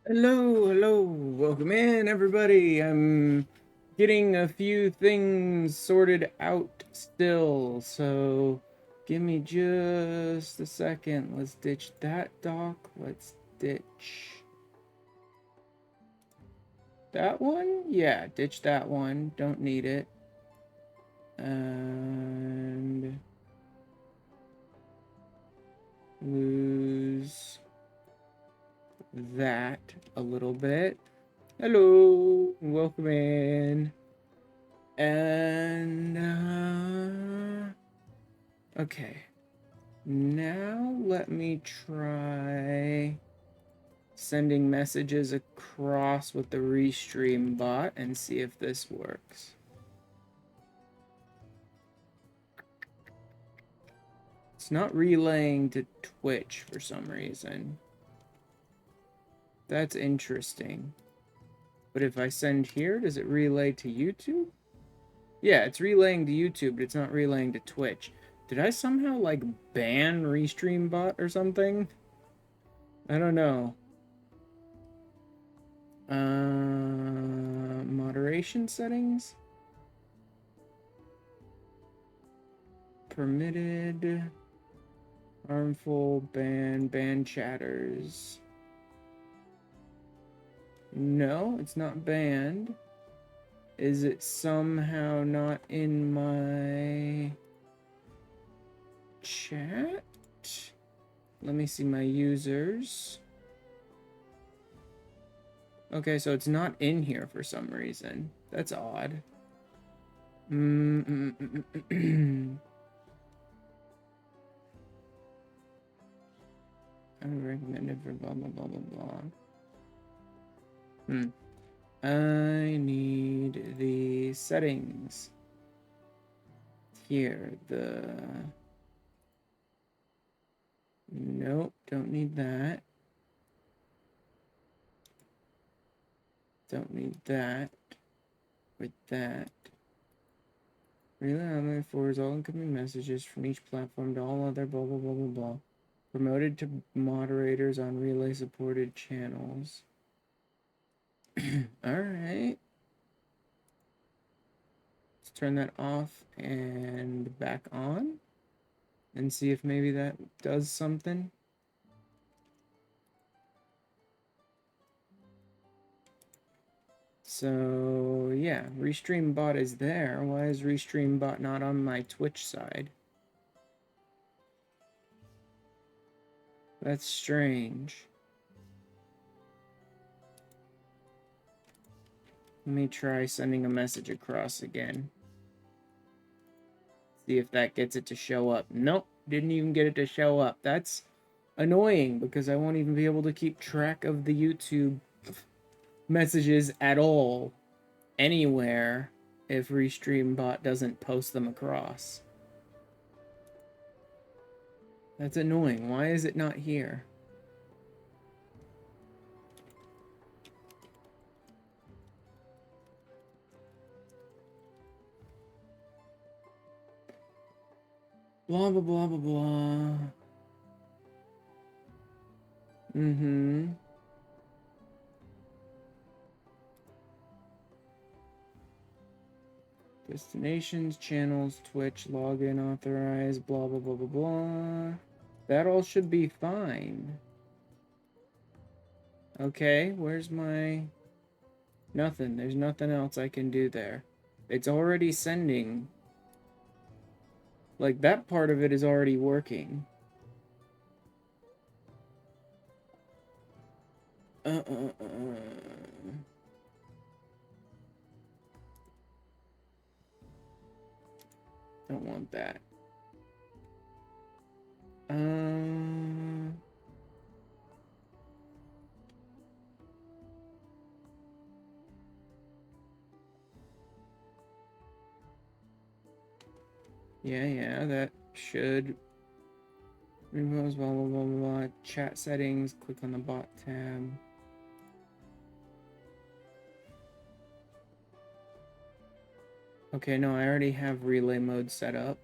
Hello, welcome in everybody. I'm getting a few things sorted out still, so give me just a second. Let's ditch that dock. Let's ditch that one. Yeah, ditch that one. Don't need it. And lose that a little bit. Hello, welcome in. And okay, now let me try sending messages across with the restream bot and see if this works. It's not relaying to Twitch for some reason. That's interesting. But if I send here, does it relay to YouTube? Yeah, it's relaying to YouTube, but it's not relaying to Twitch. Did I somehow, like, ban Restream Bot or something? I don't know. Moderation settings? Permitted. Harmful, ban chatters. No, it's not banned. Is it somehow not in my chat? Let me see my users. Okay, so it's not in here for some reason. That's odd. I would recommend it for blah blah blah blah blah. I need the settings. Here, Nope, don't need that. Don't need that. With that. Relay forwards all incoming messages from each platform to all other blah blah blah blah blah. Promoted to moderators on relay supported channels. Alright. Let's turn that off and back on. And see if maybe that does something. So, yeah, Restream Bot is there. Why is Restream Bot not on my Twitch side? That's strange. Let me try sending a message across again. See if that gets it to show up. Nope, didn't even get it to show up. That's annoying because I won't even be able to keep track of the YouTube messages at all anywhere if Restream Bot doesn't post them across. That's annoying. Why is it not here? Blah, blah, blah, blah, blah. Destinations, channels, Twitch, login, authorize, blah, blah, blah, blah, blah. That all should be fine. Okay, where's my... Nothing. There's nothing else I can do there. It's already sending. Like, that part of it is already working. Don't want that. Yeah, that should... Removes blah, blah, blah, blah, blah. Chat settings, click on the bot tab. Okay, no, I already have relay mode set up.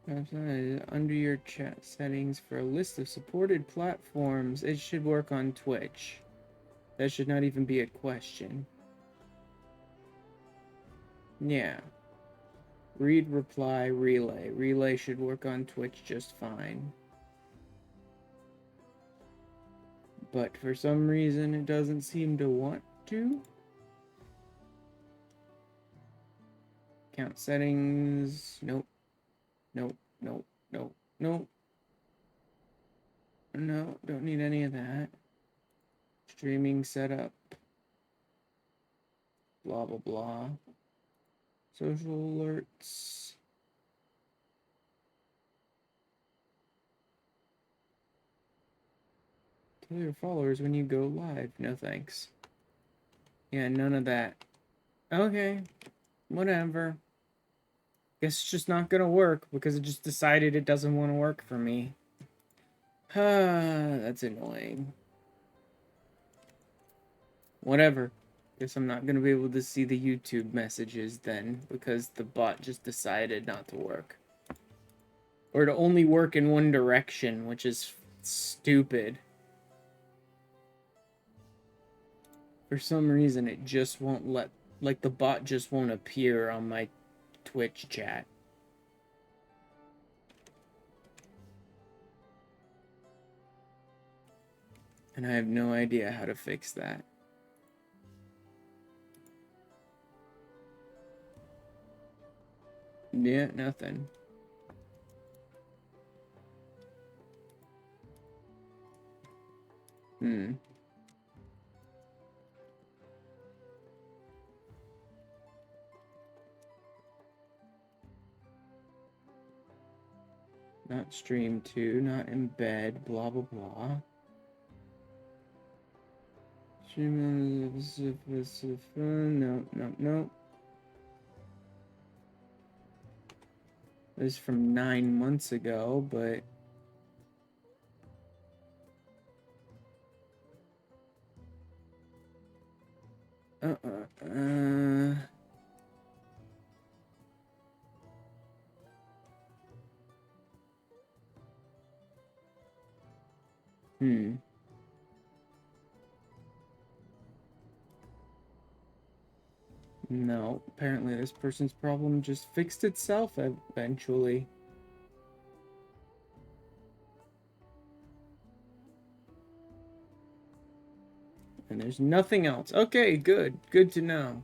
Under your chat settings for a list of supported platforms, it should work on Twitch. That should not even be a question. Yeah. Read, reply, relay. Relay should work on Twitch just fine. But for some reason, it doesn't seem to want to. Account settings. Nope. Nope. Nope. Nope. Nope. No, don't need any of that. Streaming setup. Blah, blah, blah. Social alerts. Tell your followers when you go live. No thanks. Yeah, none of that. Okay. Whatever. Guess it's just not gonna work because it just decided it doesn't want to work for me. That's annoying. Whatever. Guess I'm not gonna be able to see the YouTube messages then because the bot just decided not to work. Or to only work in one direction, which is stupid. For some reason, it just won't let... Like, the bot just won't appear on my Twitch chat. And I have no idea how to fix that. Yeah, nothing. Not stream to, not embed, blah, blah, blah. Stream, no, no, no. This is from 9 months ago, but... No, apparently this person's problem just fixed itself eventually. And there's nothing else. Okay, good. Good to know.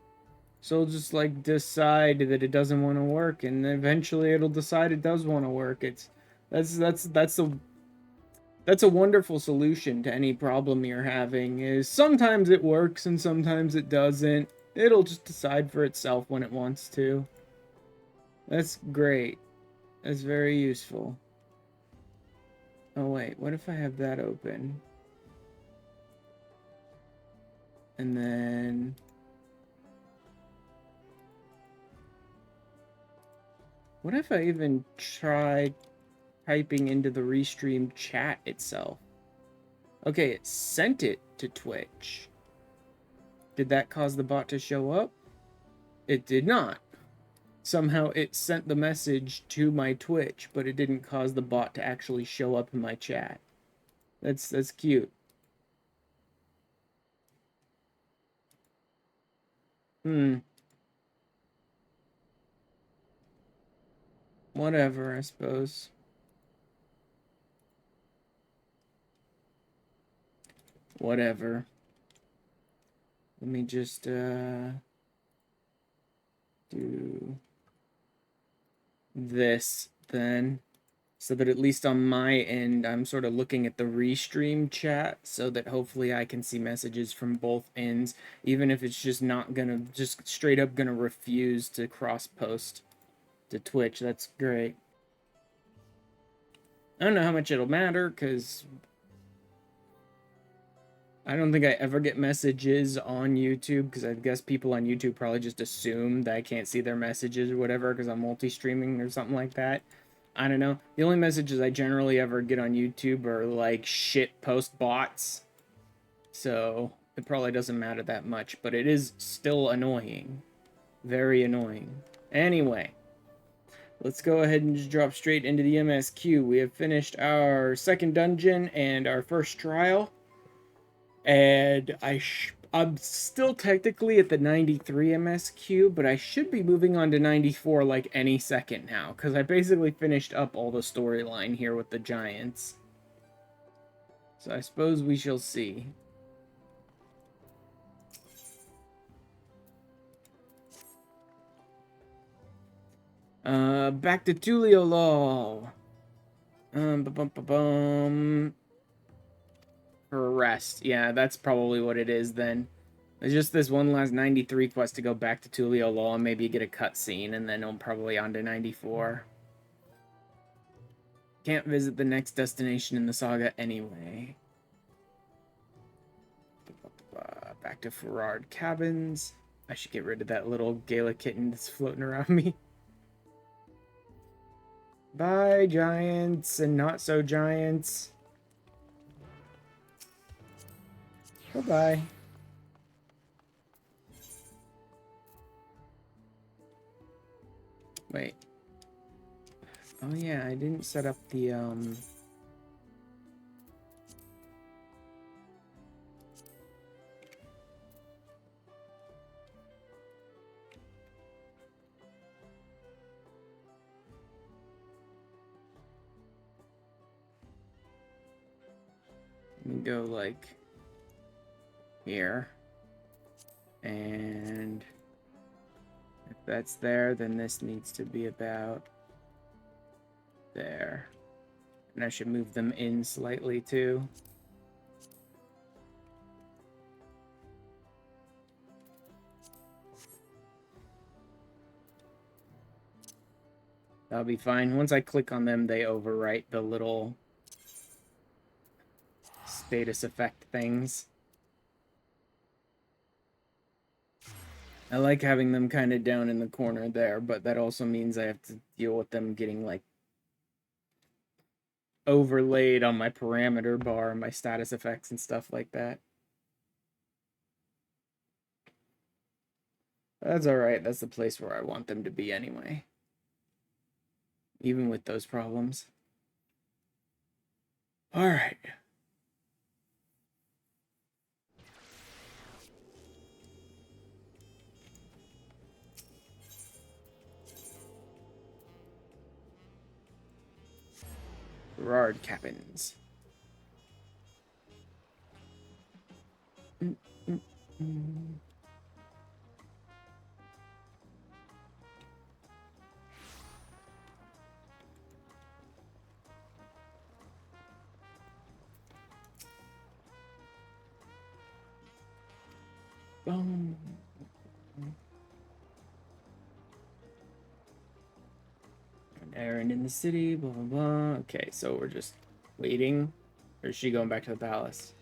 So it'll just like decide that it doesn't want to work, and eventually it'll decide it does want to work. That's a wonderful solution to any problem you're having. Is sometimes it works and sometimes it doesn't. It'll just decide for itself when it wants to. That's great. That's very useful. Oh wait, what if I have that open? And then... What if I even tried typing into the Restream chat itself? Okay, it sent it to Twitch. Did that cause the bot to show up? It did not. Somehow it sent the message to my Twitch, but it didn't cause the bot to actually show up in my chat. That's cute. Whatever, I suppose. Whatever. Let me just, do this, then. So that at least on my end, I'm sort of looking at the Restream chat, so that hopefully I can see messages from both ends, even if it's just not gonna, just straight up gonna refuse to cross-post to Twitch. That's great. I don't know how much it'll matter, because I don't think I ever get messages on YouTube, because I guess people on YouTube probably just assume that I can't see their messages or whatever, because I'm multi-streaming or something like that. I don't know. The only messages I generally ever get on YouTube are, like, shit post bots. So, it probably doesn't matter that much, but it is still annoying. Very annoying. Anyway. let's go ahead and just drop straight into the MSQ. We have finished our second dungeon and our first trial. And I'm still technically at the 93 MSQ, but I should be moving on to 94 like any second now, because I basically finished up all the storyline here with the giants. So I suppose we shall see. Back to Tulio Law. For a rest. Yeah, that's probably what it is then. There's just this one last 93 quest to go back to Tulio Law and maybe get a cutscene, and then I'm probably on to 94. Can't visit the next destination in the saga anyway. Back to Ferrard Cabins. I should get rid of that little Gala kitten that's floating around me. Bye, giants and not so giants. Bye-bye. Wait. Oh yeah, I didn't set up the Let me go like here. And if that's there, then this needs to be about there. And I should move them in slightly too. That'll be fine. Once I click on them, they overwrite the little status effect things. I like having them kind of down in the corner there, but that also means I have to deal with them getting like overlaid on my parameter bar, my status effects and stuff like that. That's alright, that's the place where I want them to be anyway. Even with those problems. Alright. Gerard Cabins. Boom. An errand in the city, blah, blah, blah. Okay, so we're just waiting. Or is she going back to the palace?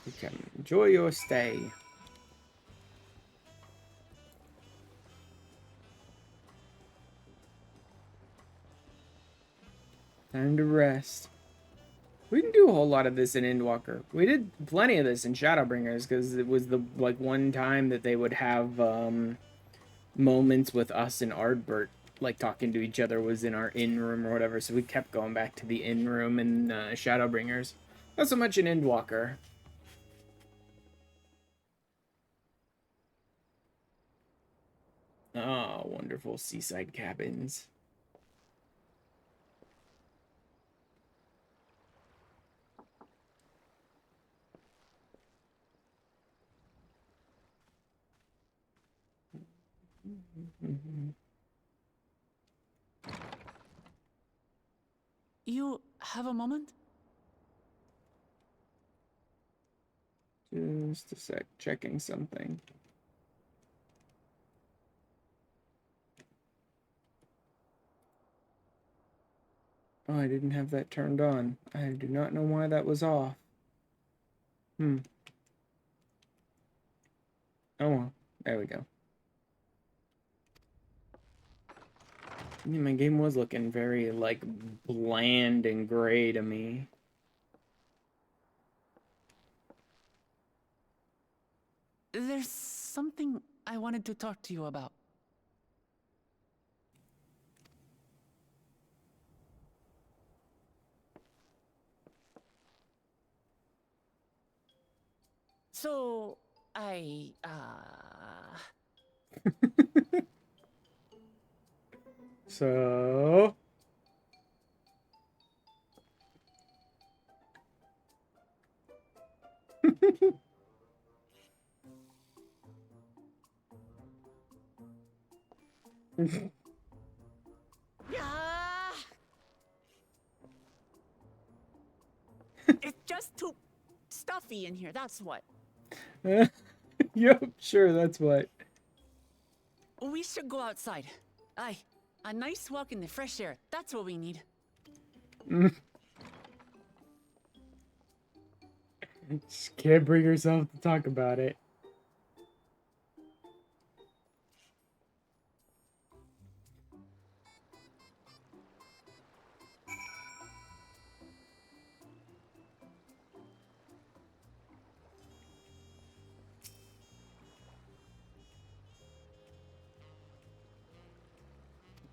Okay, enjoy your stay. Time to rest. We didn't do a whole lot of this in Endwalker. We did plenty of this in Shadowbringers because it was the like one time that they would have moments with us and Ardbert like talking to each other was in our inn room or whatever. So we kept going back to the inn room in Shadowbringers. Not so much in Endwalker. Oh, wonderful seaside cabins. You have a moment? Just a sec, checking something. Oh, I didn't have that turned on. I do not know why that was off. Oh well, there we go. I mean, my game was looking very, like, bland and gray to me. There's something I wanted to talk to you about. So, So... It's just too stuffy in here, that's what. Yep, sure, that's what. We should go outside. Aye, a nice walk in the fresh air, that's what we need. Just can't bring herself to talk about it.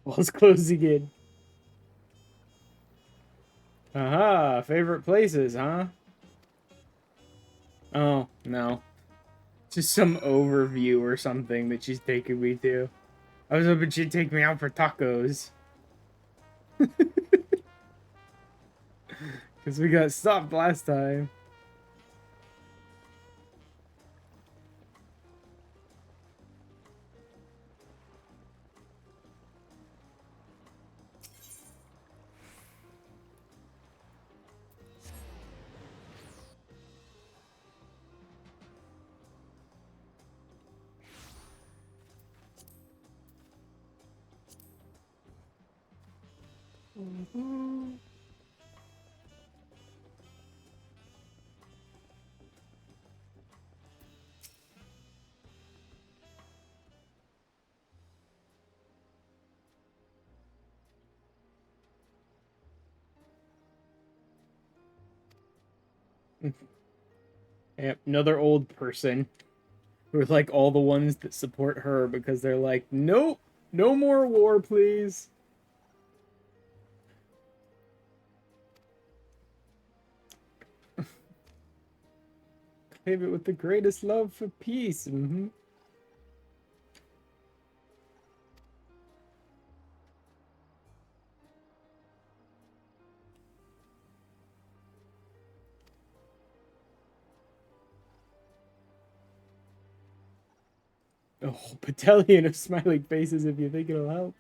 Wall's closing in. Aha, favorite places, huh? Oh, no. Just some overview or something that she's taking me to. I was hoping she'd take me out for tacos. Because we got stopped last time. Yep, another old person. Who are like all the ones that support her because they're like, nope, no more war, please. Claim it with the greatest love for peace. A whole battalion of smiling faces if you think it'll help.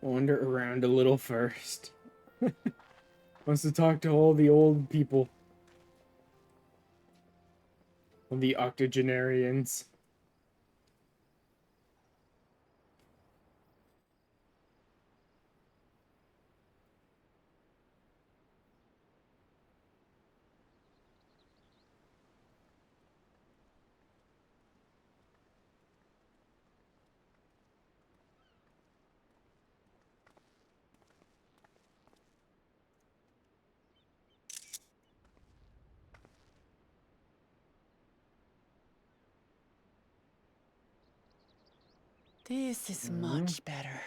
Wander around a little first. Wants to talk to all the old people. All the octogenarians. This is much better.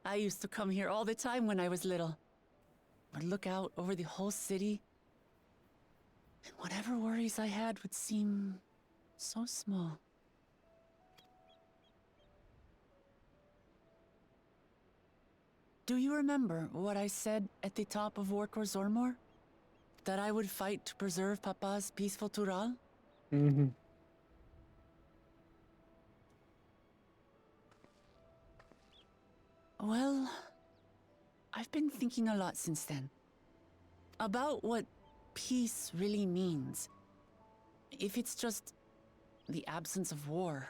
I used to come here all the time when I was little. Would look out over the whole city, and whatever worries I had would seem so small. Do you remember what I said at the top of Orkor Zormor? That I would fight to preserve Papa's peaceful Tural? Mm-hmm. Well, I've been thinking a lot since then. About what peace really means. If it's just the absence of war.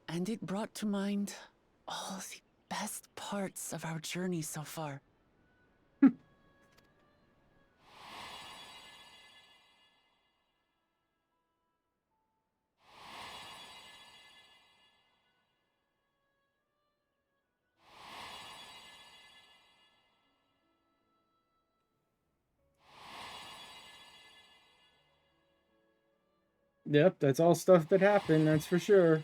And it brought to mind all the best parts of our journey so far. Yep, that's all stuff that happened, that's for sure.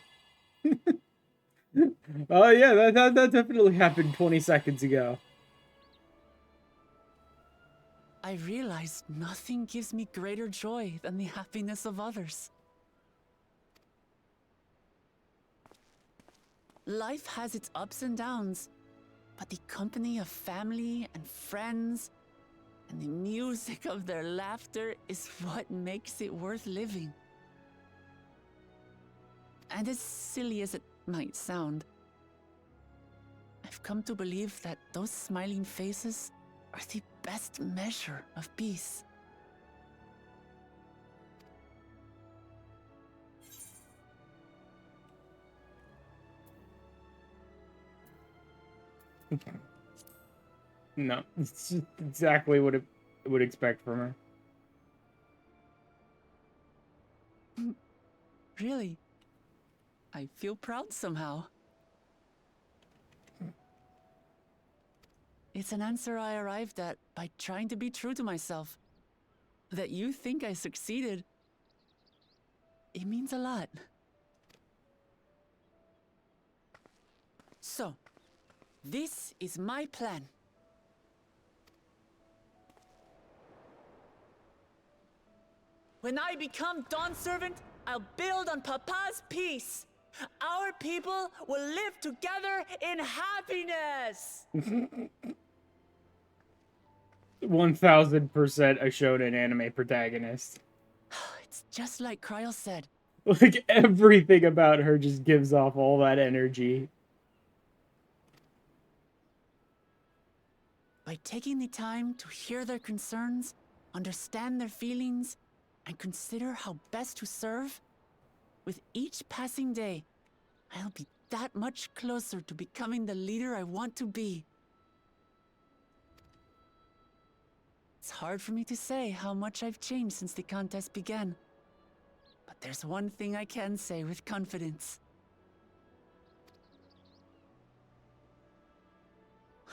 Oh yeah, that definitely happened 20 seconds ago. I realized nothing gives me greater joy than the happiness of others. Life has its ups and downs, but the company of family and friends and the music of their laughter is what makes it worth living. And as silly as it might sound, I've come to believe that those smiling faces are the best measure of peace. No, it's just exactly what it would expect from her. Really, I feel proud somehow. It's an answer I arrived at by trying to be true to myself. That you think I succeeded, it means a lot. So, this is my plan. When I become Dawn Servant, I'll build on Papa's peace. Our people will live together in happiness. 1000% a shonen anime protagonist. It's just like Kryl said. Like, everything about her just gives off all that energy. By taking the time to hear their concerns, understand their feelings, and consider how best to serve, with each passing day, I'll be that much closer to becoming the leader I want to be. It's hard for me to say how much I've changed since the contest began. But there's one thing I can say with confidence.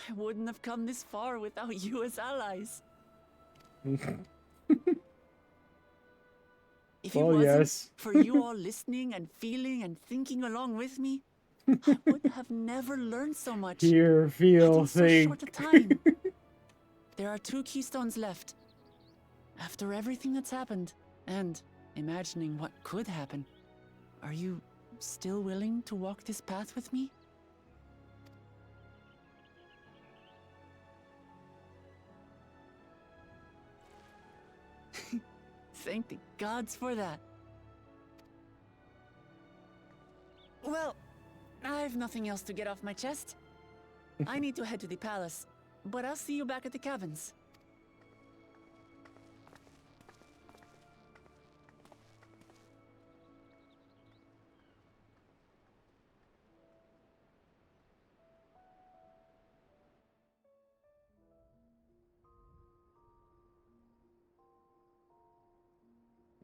I wouldn't have come this far without you as allies. If it Well, wasn't yes. for you all listening and feeling and thinking along with me, I would have never learned so much. Hear, Not feel, in so think. short a time. There are 2 Keystones left. After everything that's happened, and imagining what could happen, are you still willing to walk this path with me? Thank the gods for that. Well, I've nothing else to get off my chest. I need to head to the palace, but I'll see you back at the cabins.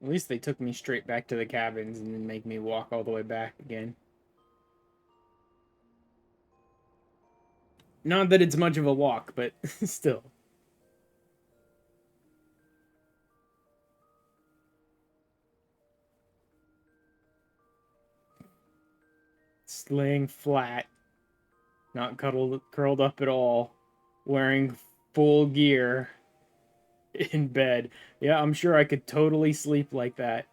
At least they took me straight back to the cabins and didn't make me walk all the way back again. Not that it's much of a walk, but still. Just laying flat. Not curled up at all. Wearing full gear. In bed. Yeah, I'm sure I could totally sleep like that.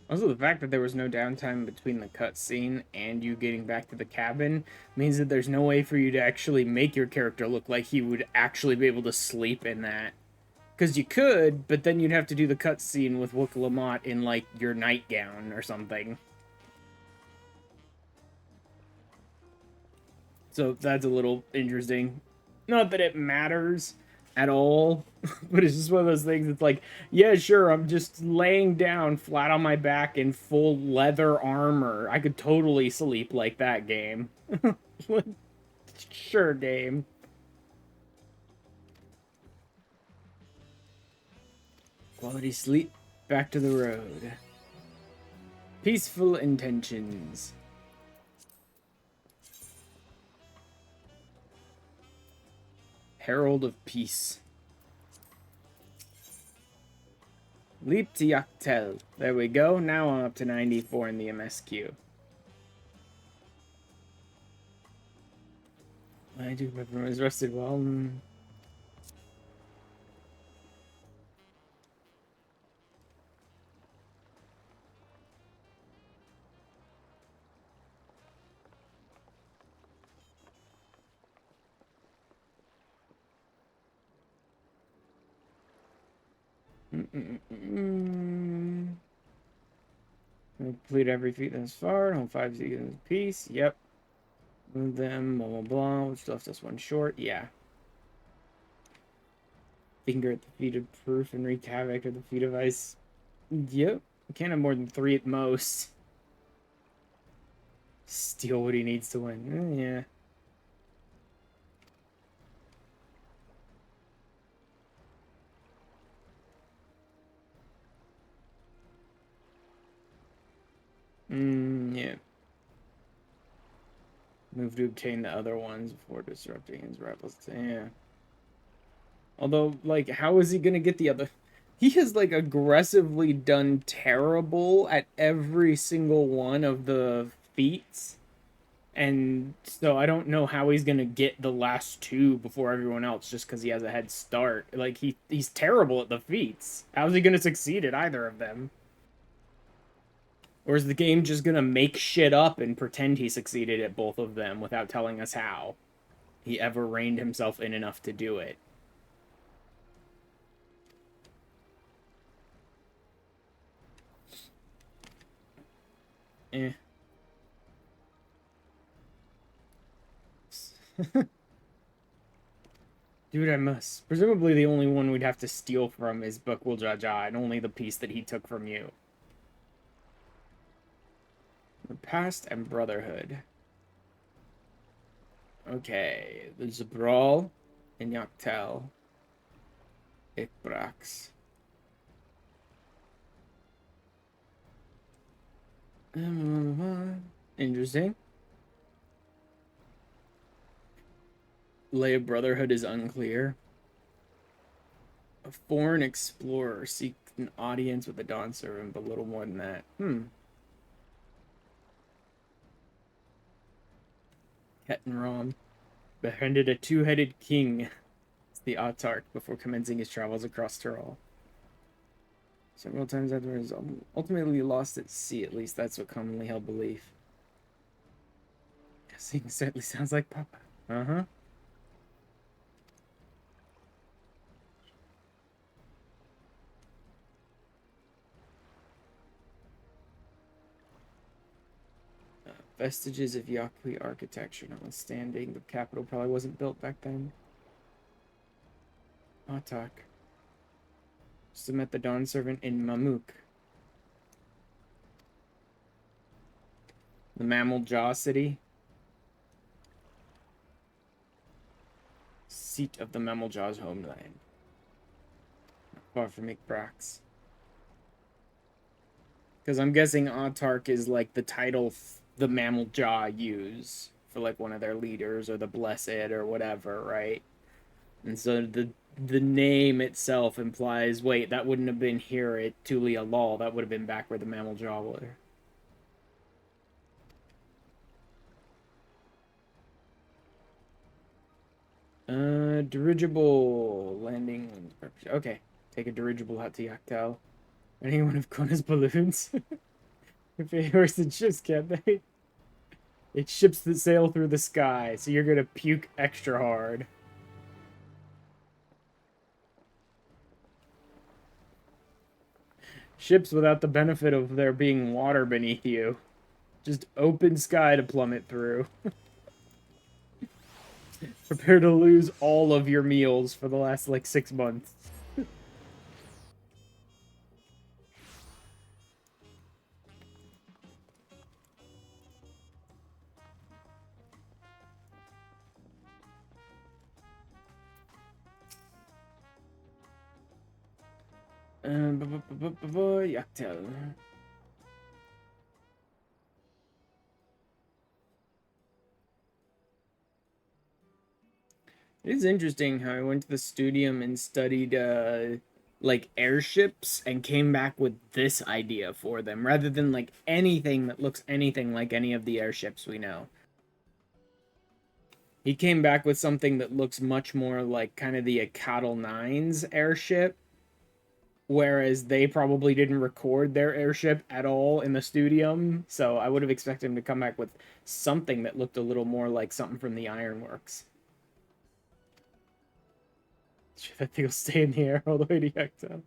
Also, the fact that there was no downtime between the cutscene and you getting back to the cabin means that there's no way for you to actually make your character look like he would actually be able to sleep in that. Because you could, but then you'd have to do the cutscene with Wook Lamont in, like, your nightgown or something. So that's a little interesting. Not that it matters at all, but it's just one of those things. It's like, yeah, sure, I'm just laying down flat on my back in full leather armor. I could totally sleep like that, game. Sure, game. Quality sleep. Back to the road. Peaceful intentions. Herald of Peace. Leap to Yak T'el. There we go. Now I'm up to 94 in the MSQ. I do remember was rested well. Complete every feat thus far. Home 5 seconds apiece. Yep. Move them. Blah blah blah. Which left us one short. Yeah. Finger at the feet of proof and wreak havoc at the feet of ice. Yep. Can't have more than 3 at most. Steal what he needs to win. Yeah. Yeah. Move to obtain the other ones before disrupting his rivals. Yeah. Although, like, how is he gonna get the other? He has, like, aggressively done terrible at every single one of the feats. And so I don't know how he's gonna get the last 2 before everyone else just because he has a head start. Like, he's terrible at the feats. How's he gonna succeed at either of them? Or is the game just gonna make shit up and pretend he succeeded at both of them without telling us how he ever reined himself in enough to do it? Eh. Dude, I must. Presumably the only one we'd have to steal from is Bukwul Jaja, and only the piece that he took from you. The past and brotherhood. Okay, there's a brawl in Yak T'el. Ikbrax. Interesting. Lay of Brotherhood is unclear. A foreign explorer seek an audience with the Dawn Servant, but little more than that. Ketan Rom befriended a 2-headed king, the Autarch, before commencing his travels across Tyrol. Several times afterwards, ultimately lost at sea. At least that's what commonly held belief. Guessing certainly sounds like Papa. Uh-huh. Vestiges of Yakui architecture, notwithstanding. The capital probably wasn't built back then. Atak. Just met the Dawn Servant in Mamuk. The Mammal Jaw City. Seat of the Mammal Jaw's homeland. Not far from Ikbrax. Because I'm guessing Autarch is like the title the Mammal Jaw use for like one of their leaders or the Blessed or whatever, right? And so the name itself implies, wait, that wouldn't have been here at Tulia Lal. That would have been back where the Mammal Jaw were. Dirigible landing. Okay, take a dirigible out to Yak T'el. Anyone of Kona's balloons? If it works in ships, can't they? It ships that sail through the sky, so you're gonna puke extra hard. Ships without the benefit of there being water beneath you. Just open sky to plummet through. Prepare to lose all of your meals for the last, like, 6 months. Yak T'el. It's interesting how I went to the studium and studied like airships and came back with this idea for them rather than like anything that looks anything like any of the airships we know. He came back with something that looks much more like kind of the Yak T'el's airship, whereas they probably didn't record their airship at all in the studium, so I would have expected him to come back with something that looked a little more like something from the Ironworks. Sure that thing will stay in the air all the way to Yak T'el.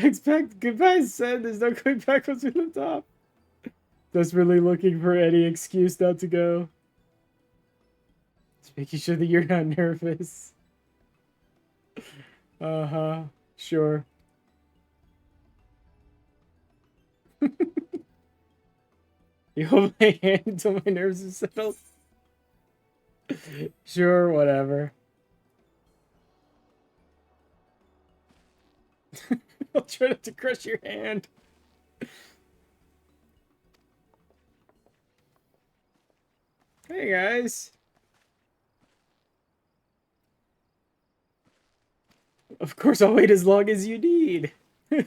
Expect goodbye, said. There's no going back once we lift off. Desperately looking for any excuse not to go. Just making sure that you're not nervous. Uh-huh. Sure. You hold my hand until my nerves are settled. Sure, whatever. I'll try not to crush your hand. Hey guys. Of course I'll wait as long as you need.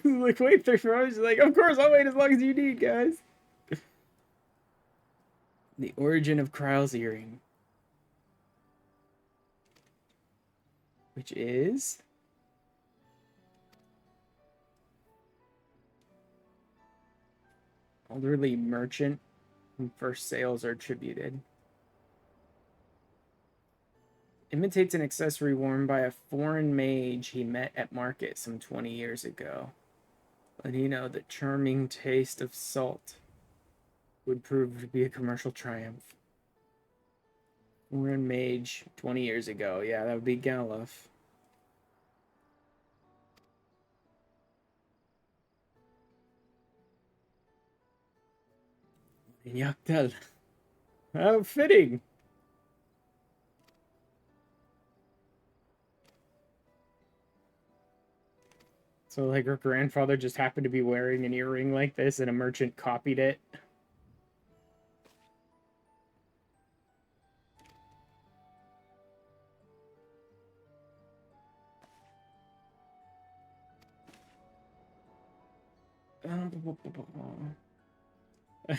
Like, wait 3 hours. Like, of course I'll wait as long as you need, guys. The origin of Kryle's earring. Which is... elderly merchant whom first sales are attributed. Imitates an accessory worn by a foreign mage he met at market some 20 years ago. Let he know the charming taste of salt would prove to be a commercial triumph. Foreign mage 20 years ago. Yeah, that would be Galuf. Yak T'el. How fitting. So, like, her grandfather just happened to be wearing an earring like this, and a merchant copied it.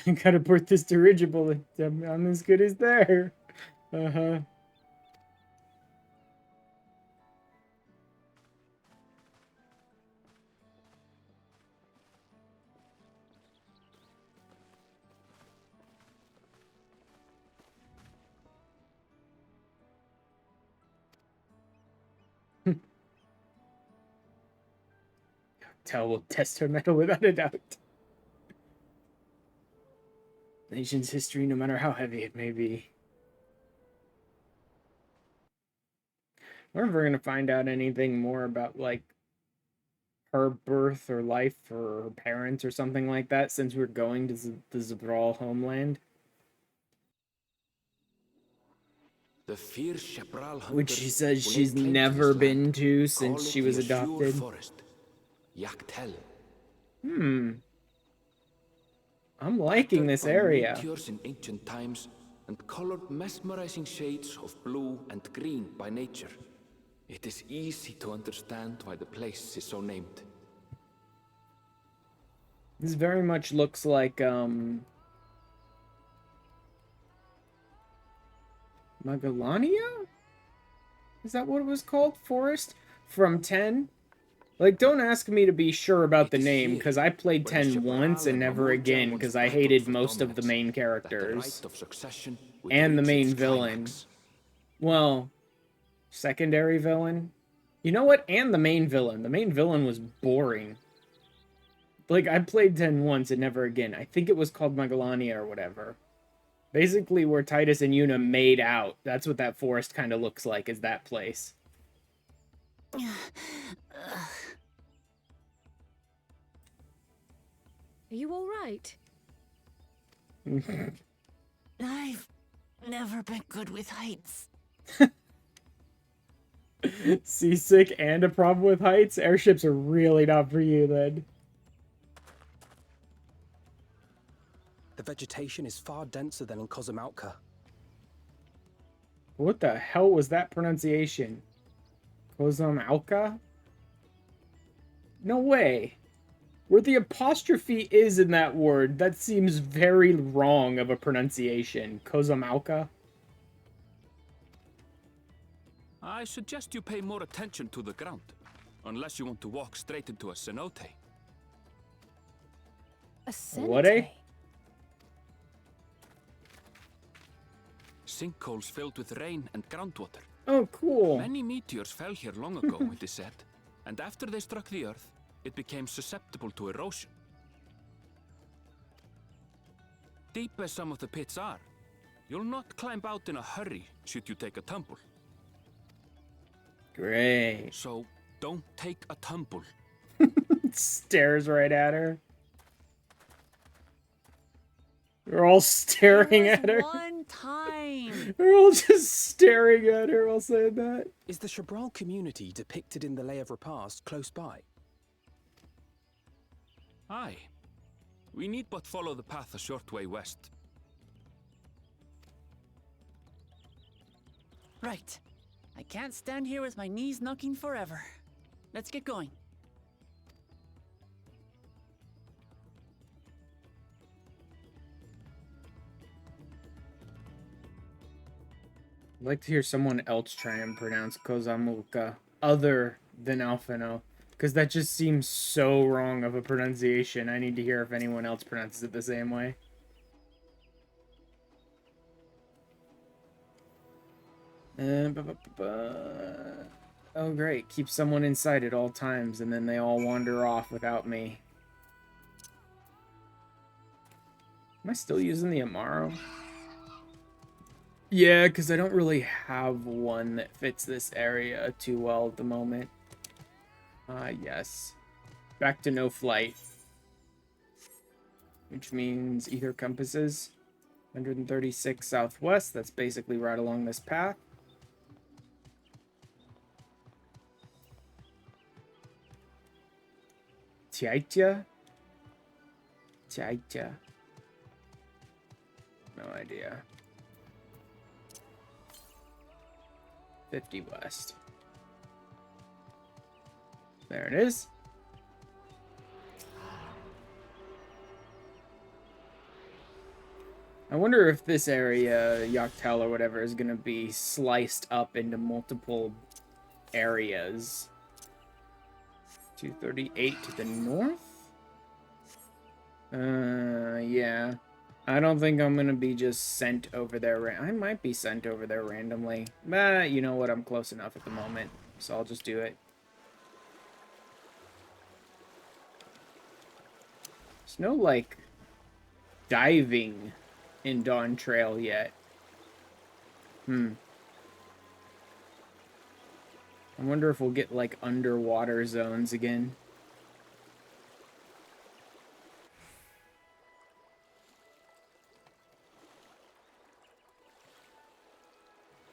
I gotta port this dirigible. I'm as good as there. Uh-huh. T'el will test her metal without a doubt. Nation's history, no matter how heavy it may be. I wonder if we're gonna find out anything more about, like, her birth or life or her parents or something like that, since we're going to the Zabral homeland. Which she says she's never been to since she was adopted. Yak T'el. I'm liking this area. Meteors in ancient times and colored mesmerizing shades of blue and green by nature. It is easy to understand why the place is so named. This very much looks like Magellanea? Is that what it was called? Forest? From 10? Like, don't ask me to be sure about the name, because I played 10 once and never again, because I hated most of the main characters. And the main villain. Well, secondary villain? You know what? And the main villain. The main villain was boring. Like, I played 10 once and never again. I think it was called Magellanea or whatever. Basically, where Titus and Yuna made out. That's what that forest kind of looks like, is that place. Are you all right? I've never been good with heights. Seasick and a problem with heights? Airships are really not for you, then. The vegetation is far denser than in Kozamautka. What the hell was that pronunciation? Kozamautka? No way. Where the apostrophe is in that word, that seems very wrong of a pronunciation. Kozamautka? I suggest you pay more attention to the ground, unless you want to walk straight into a cenote. A What, eh? cenote? Sinkholes filled with rain and groundwater. Oh, cool. Many meteors fell here long ago, it is said, and after they struck the earth, it became susceptible to erosion. Deep as some of the pits are, you'll not climb out in a hurry should you take a tumble. Great. So, don't take a tumble. Stares right at her. They're all staring There was at her. one time. They're all just staring at her while saying that. Is the Shabral community depicted in the Lay of Repast close by? Aye. We need but follow the path a short way west. Right. I can't stand here with my knees knocking forever. Let's get going. I'd like to hear someone else try and pronounce Kozamautka other than Alphino, because that just seems so wrong of a pronunciation. I need to hear if anyone else pronounces it the same way. Oh, great. Keep someone inside at all times, and then they all wander off without me. Am I still using the Amaro? Yeah, because I don't really have one that fits this area too well at the moment. Yes. Back to no flight. Which means ether compasses. 136 southwest. That's basically right along this path. Tiaitya? Tiaitya. No idea. 50 west. There it is. I wonder if this area, Yak T'el or whatever, is going to be sliced up into multiple areas. 238 to the north? Yeah. I don't think I'm gonna be just sent over there. I might be sent over there randomly. But you know what? I'm close enough at the moment, so I'll just do it. There's no, like, diving in Dawntrail yet. I wonder if we'll get, like, underwater zones again.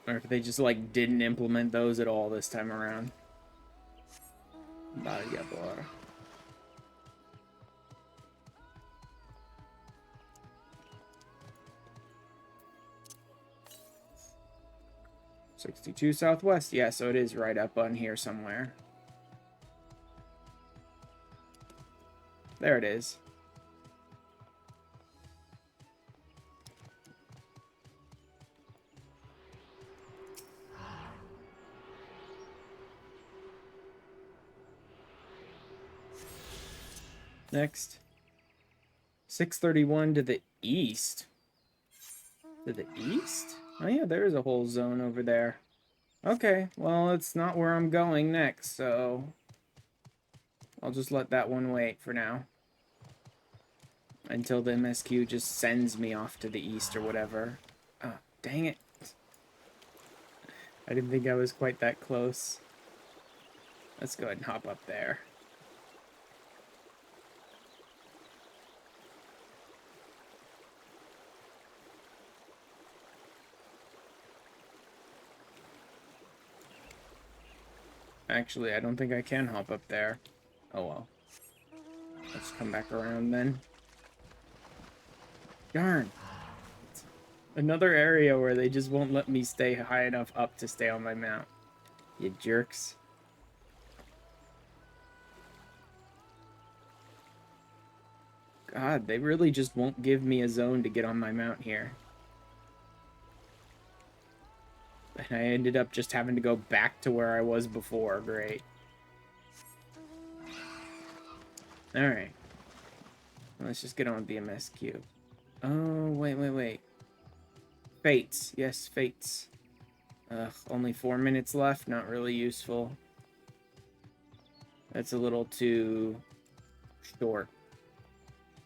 Or if they just, like, didn't implement those at all this time around. Variador. .62 southwest. Yeah, so it is right up on here somewhere. There it is. Next. 631 to the east. To the east? Oh yeah, there is a whole zone over there. Okay, well, it's not where I'm going next, so I'll just let that one wait for now. Until the MSQ just sends me off to the east or whatever. Oh, dang it. I didn't think I was quite that close. Let's go ahead and hop up there. Actually, I don't think I can hop up there. Oh well. Let's come back around then. Darn. Another area where they just won't let me stay high enough up to stay on my mount. You jerks. God, they really just won't give me a zone to get on my mount here. And I ended up just having to go back to where I was before. Great. Alright. Let's just get on with the MSQ. Oh, wait. Fates. Yes, fates. Only 4 minutes left. Not really useful. That's a little too short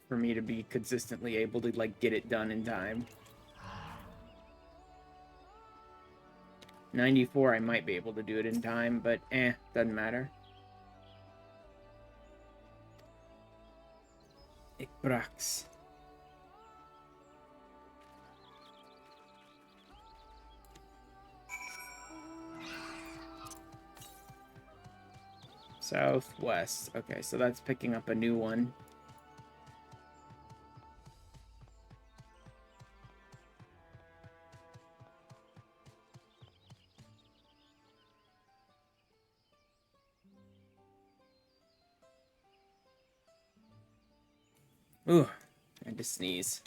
for me to be consistently able to, like, get it done in time. 94, I might be able to do it in time, but doesn't matter. Ikbrax. Southwest. Okay, so that's picking up a new one. Ooh, I had to sneeze.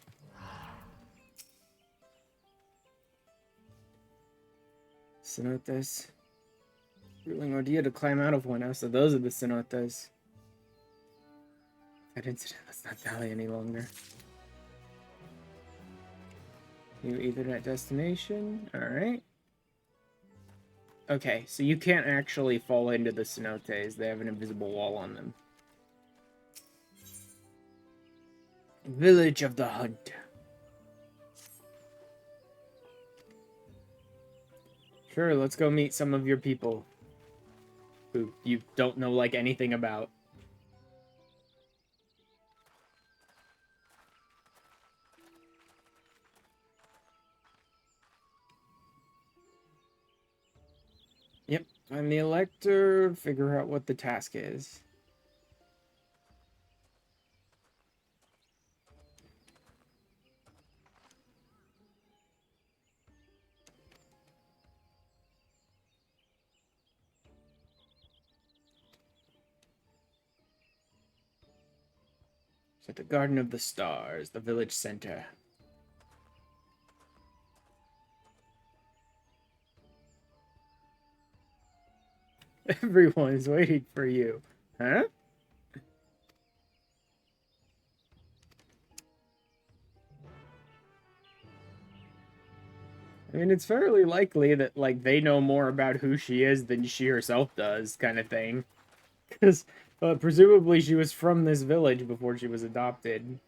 Cenotes. Grueling ordeal to climb out of one. Oh, so those are the cenotes. That incident, let's not dally any longer. New Ethernet destination. Alright. Okay, so you can't actually fall into the cenotes. They have an invisible wall on them. Village of the Hunt. Sure, let's go meet some of your people who you don't know, like, anything about. Yep, I'm the elector. Figure out what the task is. It's at the Garden of the Stars, the village center. Everyone's waiting for you. Huh? I mean, it's fairly likely that, like, they know more about who she is than she herself does, kind of thing. Because, presumably she was from this village before she was adopted.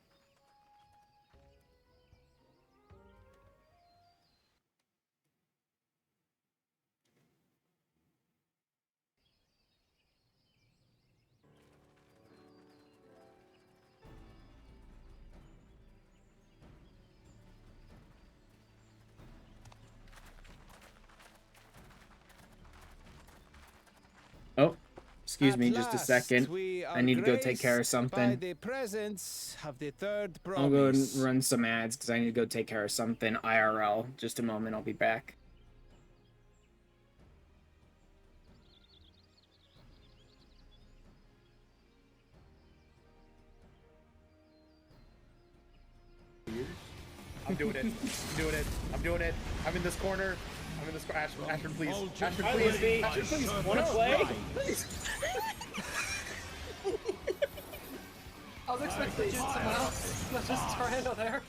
Oh, excuse me just a second. I need to go take care of something. I'll go and run some ads because I need to go take care of something IRL. Just a moment, I'll be back. I'm doing it. I'm doing it. I'm in this corner. I'm in this corner. Ashford, please. Ashford, please. Ashford, please. Wanna play? was expecting someone else. Not just Tornado there.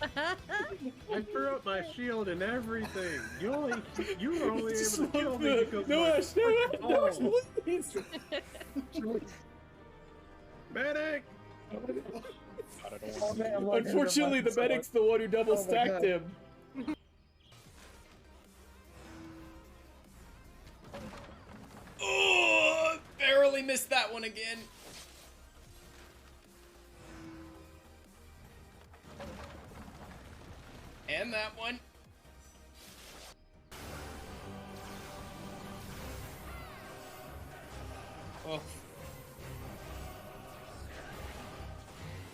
I threw up my shield and everything. You were only able to kill me because no, my Ash, no, Ash, please. medic. Unfortunately, the medic's the one who double stacked him. Oh, barely missed that one again. And that one. Oh.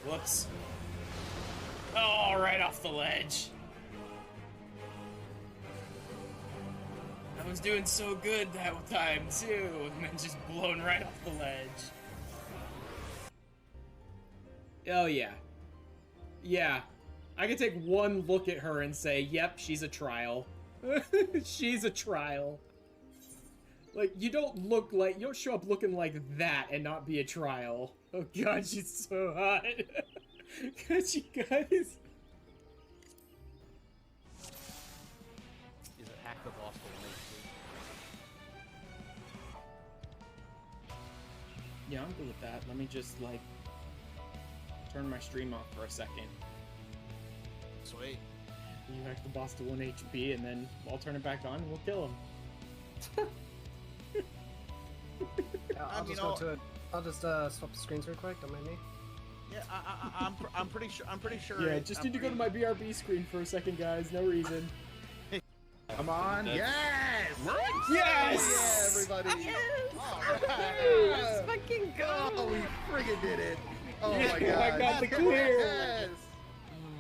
Whoops. Oh, right off the ledge. I was doing so good that time, too, and then just blown right off the ledge. Oh, yeah. Yeah. I could take one look at her and say, yep, she's a trial. She's a trial. Like, you don't show up looking like that and not be a trial. Oh god, she's so hot. God, you guys. Is it hack the boss for me? Yeah, I'm good with that. Let me just, like, turn my stream off for a second. Sweet. You hack the boss to 1 HP, and then I'll turn it back on and we'll kill him. I'll just swap the screens real quick. Don't mind me. Yeah, I'm pretty sure. Yeah, just need to go to my BRB screen for a second, guys. No reason. Come on. Yes. Yes. Yeah, everybody. Yes! Alright. Let's fucking go! Oh, we friggin' did it. Oh Yeah, my god. I got the clear. Yes.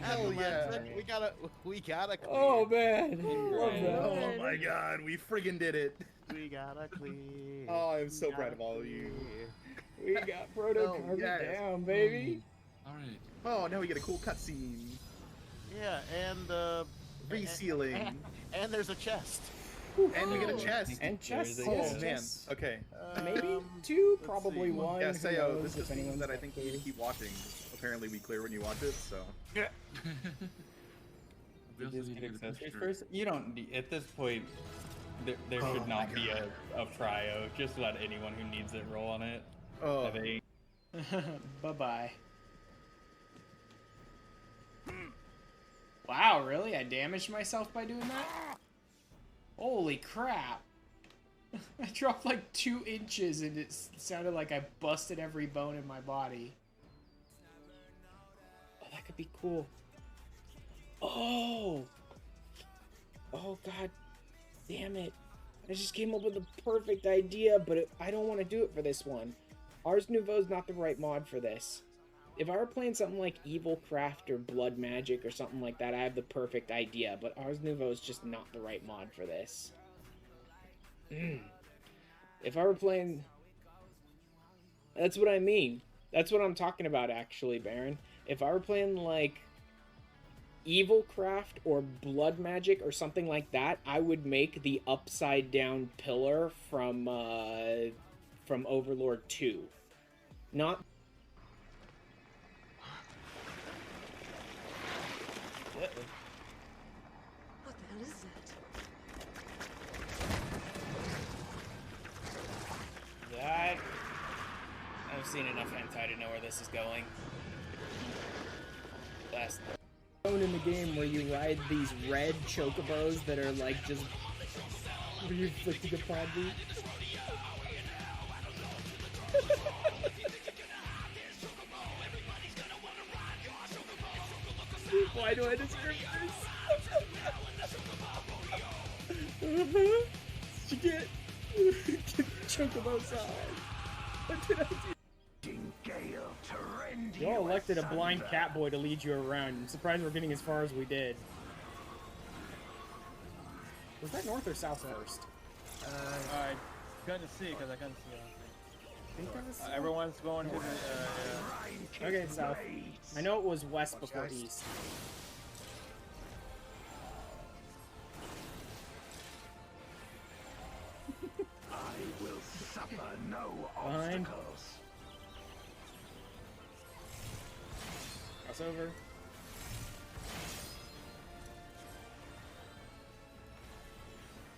Hell yeah. We gotta clear. Oh man. Love that. Oh my god, we friggin' did it. We gotta clear. Oh, I'm so proud of all of you. We got proto carved down, baby. Alright. Oh, now we get a cool cutscene. Yeah, and Resealing. and there's a chest. And we get a chest. And chests. Oh yes, man. chests. Okay. Maybe two, probably see. one. Yeah, Who Sayo, knows this if is something anyone's that I think you need to keep watching. Apparently we clear when you watch it, so. Yeah. First, you don't need, at this point, there should not be a trio. Just let anyone who needs it roll on it. Oh. I think. Bye-bye. Wow, really? I damaged myself by doing that? Holy crap. I dropped like 2 inches and it sounded like I busted every bone in my body. Oh, that could be cool. Oh! Oh god damn it. I just came up with the perfect idea, but I don't want to do it for this one. Ars Nouveau is not the right mod for this. If I were playing something like Evil Craft or Blood Magic or something like that, I have the perfect idea, but Ars Nouveau is just not the right mod for this. If I were playing... That's what I mean. That's what I'm talking about, actually, Baron. If I were playing, like, Evil Craft or Blood Magic or something like that, I would make the upside-down pillar from Overlord 2. Not... What the hell is that? That... I've seen enough hentai to know where this is going. Last zone in the game where you ride these red chocobos that are like just re-inflicting upon me. Why do I describe this? You get the chocobos on. What did I do? Y'all elected a blind cat boy to lead you around. I'm surprised we're getting as far as we did. Was that north or south first? I couldn't see because I couldn't see. I think that was south. Everyone's going to the. Okay, south. I know it was west before east. I will suffer no Fine. obstacles. Crossover.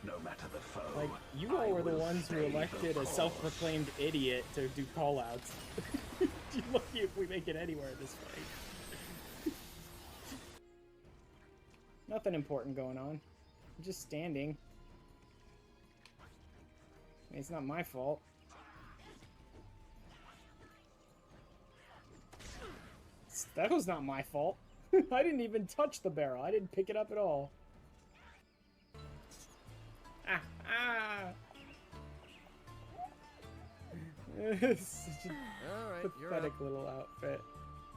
No matter the foe. Like, you all were the ones who elected a self-proclaimed idiot to do callouts. You're lucky if we make it anywhere in this fight. Nothing important going on. I'm just standing. I mean, it's not my fault. That was not my fault. I didn't even touch the barrel. I didn't pick it up at all. Ah, ah. It's such a pathetic little outfit.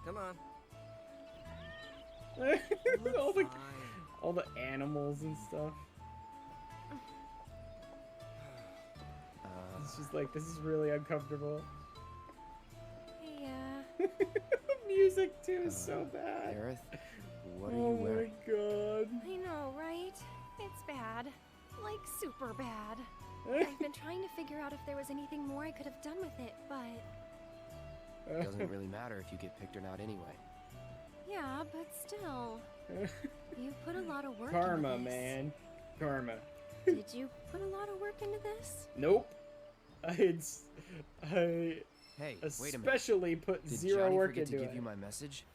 Come on. all the animals and stuff. It's just like, this is really uncomfortable. Yeah. Music too is so bad. Aerith, what are you wearing? Oh my god. I know, right? It's bad. Like, super bad. I've been trying to figure out if there was anything more I could have done with it, but... It doesn't really matter if you get picked or not anyway. Yeah, but still. You put a lot of work Karma, into this. man. Karma. Did you put a lot of work into this? Nope. I Hey, wait a minute. especially put Did zero Johnny work forget into to give it. you my message?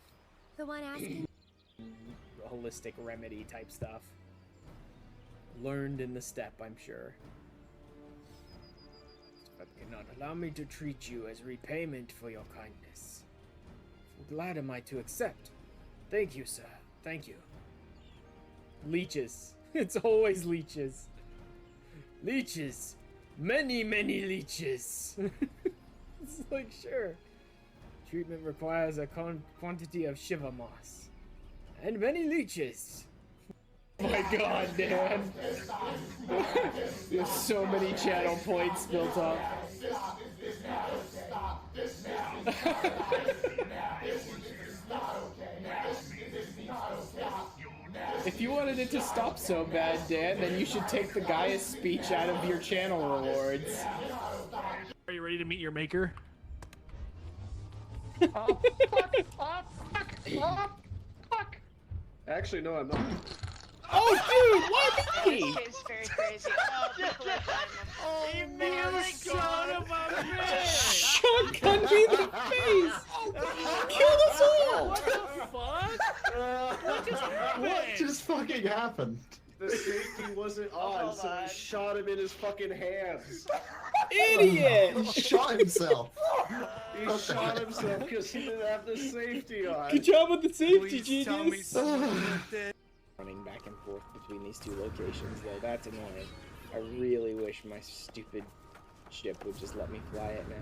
The one asking... Holistic remedy type stuff. Learned in the step, I'm sure. But cannot allow me to treat you as repayment for your kindness. Glad am I to accept. Thank you, sir. Thank you. Leeches. It's always leeches. Leeches. Many, many leeches. It's like, sure. Treatment requires a quantity of Shiva moss. And many leeches. Oh my god, Dan. There's so many channel points built up. If you wanted it to stop so bad, Dan, then you should take the Gaia speech out of your channel rewards. Are you ready to meet your maker? Actually, no, I'm not. Oh, dude, why me? It's very crazy. Oh, You son of a bitch! Shotgun me in the face! Kill us all! What the fuck? What just happened? What just fucking happened? The safety wasn't on, so he shot him in his fucking hands. Idiot! He shot himself. He shot himself because he didn't have the safety on. Good job with the safety, Please tell me genius! someone did. Running back and forth between these two locations, though, that's annoying. I really wish my stupid ship would just let me fly it now.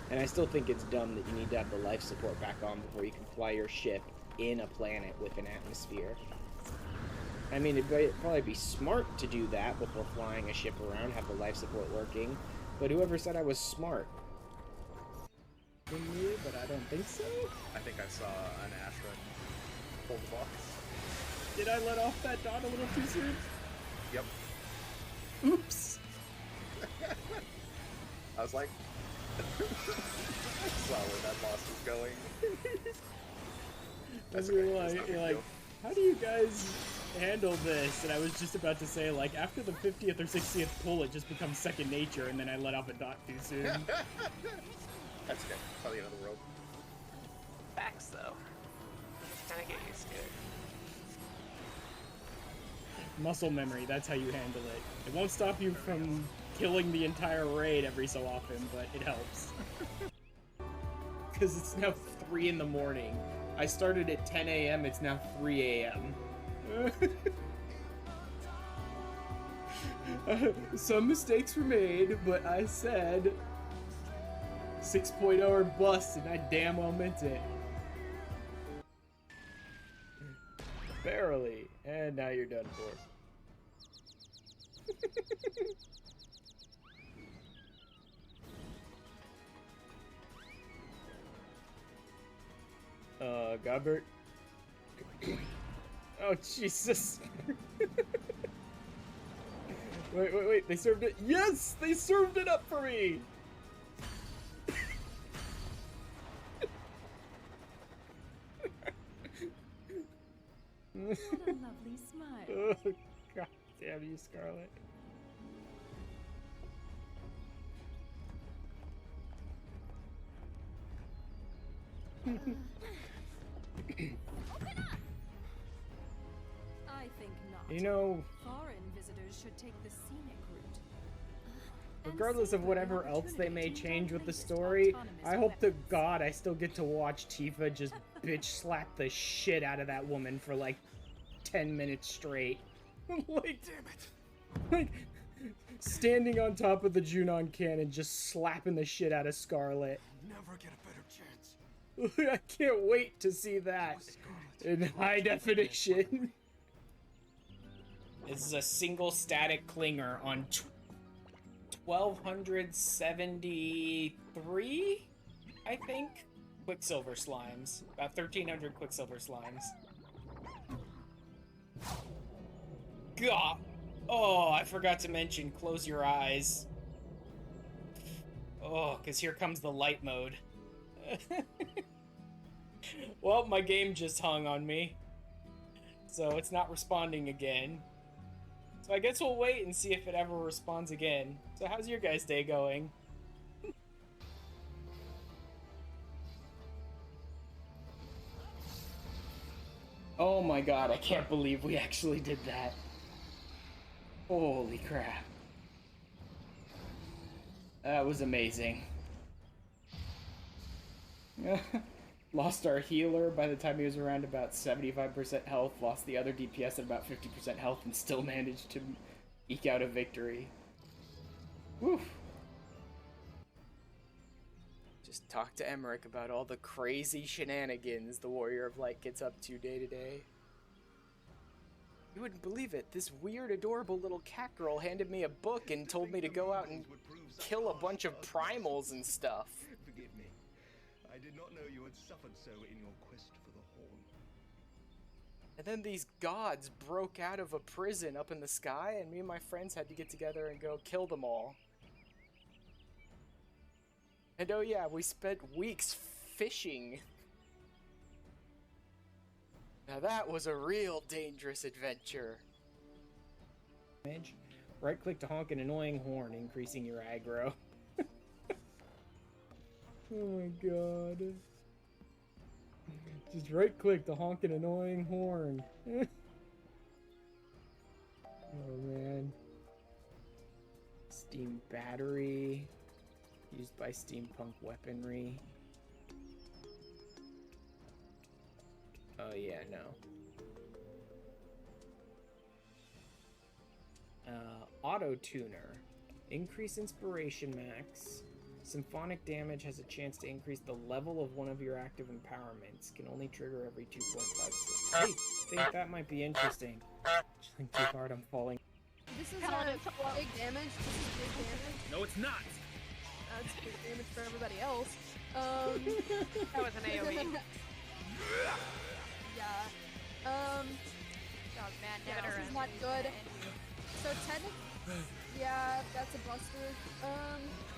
And I still think it's dumb that you need to have the life support back on before you can fly your ship in a planet with an atmosphere. I mean, it'd probably be smart to do that before flying a ship around, have the life support working, but whoever said I was smart? But I don't think so. I think I saw an asteroid pull the box. Did I let off that dot a little too soon? Yep. Oops. I was like, I saw where that boss was going. That's you're like, how do you guys handle this? And I was just about to say, like, after the 50th or 60th pull, it just becomes second nature, and then I let off a dot too soon. That's good. Probably another world. Facts, though. Kind of get used to it. Muscle memory, that's how you handle it. It won't stop you from killing the entire raid every so often, but it helps. Because it's now 3 in the morning. I started at 10 a.m., it's now 3 a.m. Some mistakes were made, but I said 6.0 or bust, and I damn well meant it. Barely. And now you're done for. Godbert? Oh, Jesus. Wait, they served it. Yes, they served it up for me. What a lovely smile. Oh, God damn you, Scarlet. I think not. You know, Foreign visitors should take the scenic route. regardless of whatever else they may change with the story, I hope to God I still get to watch Tifa just bitch slap the shit out of that woman for like 10 minutes straight. Like, damn it. Like, standing on top of the Junon cannon, just slapping the shit out of Scarlet. Never get a better chance. I can't wait to see that in high definition. This is a single static clinger on 1273, I think, Quicksilver slimes. About 1300 Quicksilver slimes. God. Oh, I forgot to mention, close your eyes. Oh, because here comes the light mode. Well, my game just hung on me. So it's not responding again. So I guess we'll wait and see if it ever responds again. So how's your guys' day going? Oh my god, I can't believe we actually did that. Holy crap. That was amazing. Lost our healer by the time he was around about 75% health, lost the other DPS at about 50% health, and still managed to eke out a victory. Woo! Just talk to Emmerich about all the crazy shenanigans the Warrior of Light gets up to day to day. You wouldn't believe it, this weird, adorable little cat girl handed me a book and told me to go out and kill a bunch of primals and stuff. Forgive me. I did not know you had suffered so in your quest for the horn. And then these gods broke out of a prison up in the sky, and me and my friends had to get together and go kill them all. And oh yeah, we spent weeks fishing. Now that was a real dangerous adventure. Right click to honk an annoying horn, increasing your aggro. Oh my god. Just right click to honk an annoying horn. Oh man. Steam battery. Used by steampunk weaponry. Oh yeah, no. Auto tuner. Increase inspiration max. Symphonic damage has a chance to increase the level of one of your active empowerments. Can only trigger every 2.5 seconds. Hey, think that might be interesting. Just too hard, I'm falling. This is big damage. This is big damage. No, it's not. That's big damage for everybody else. That was an AoE. Yeah. Oh man, Yeah, this is not good. So technically, yeah, that's a buster.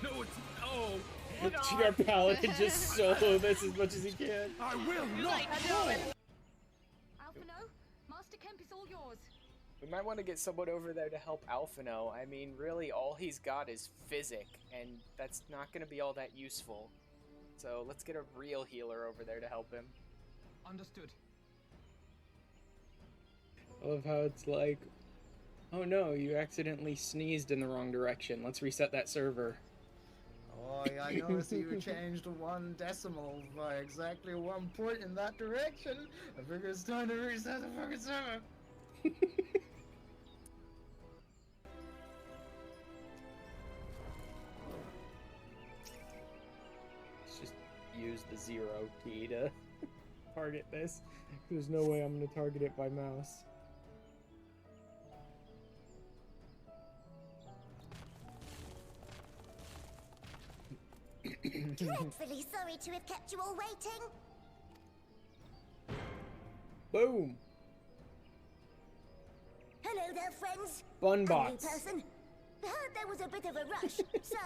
No, it's Our paladin just solo this as much as he can. I will not. Alphino, Master Kemp is all yours. We might want to get someone over there to help Alphino. I mean, really, all he's got is Physic, and that's not going to be all that useful. So let's get a real healer over there to help him. Understood. I love how it's like, oh no, you accidentally sneezed in the wrong direction. Let's reset that server. Oh, I noticed you changed 1 decimal by exactly 1 point in that direction. I figure it's time to reset the fucking server. Let's just use the 0 key to target this. There's no way I'm going to target it by mouse. Dreadfully sorry to have kept you all waiting. Boom! Hello there, friends. Bun A new bots. person. Heard there was a bit of a rush, so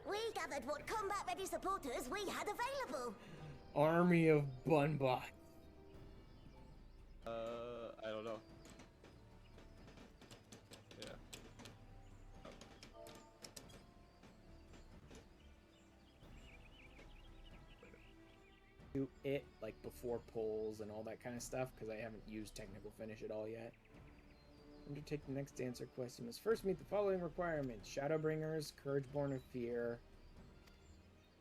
we gathered what combat-ready supporters we had available. Army of bun bots. I don't know. do it like before polls and all that kind of stuff because I haven't used technical finish at all yet. Undertake the next dancer quest. You must first meet the following requirements: Shadowbringers, Courage Born of Fear,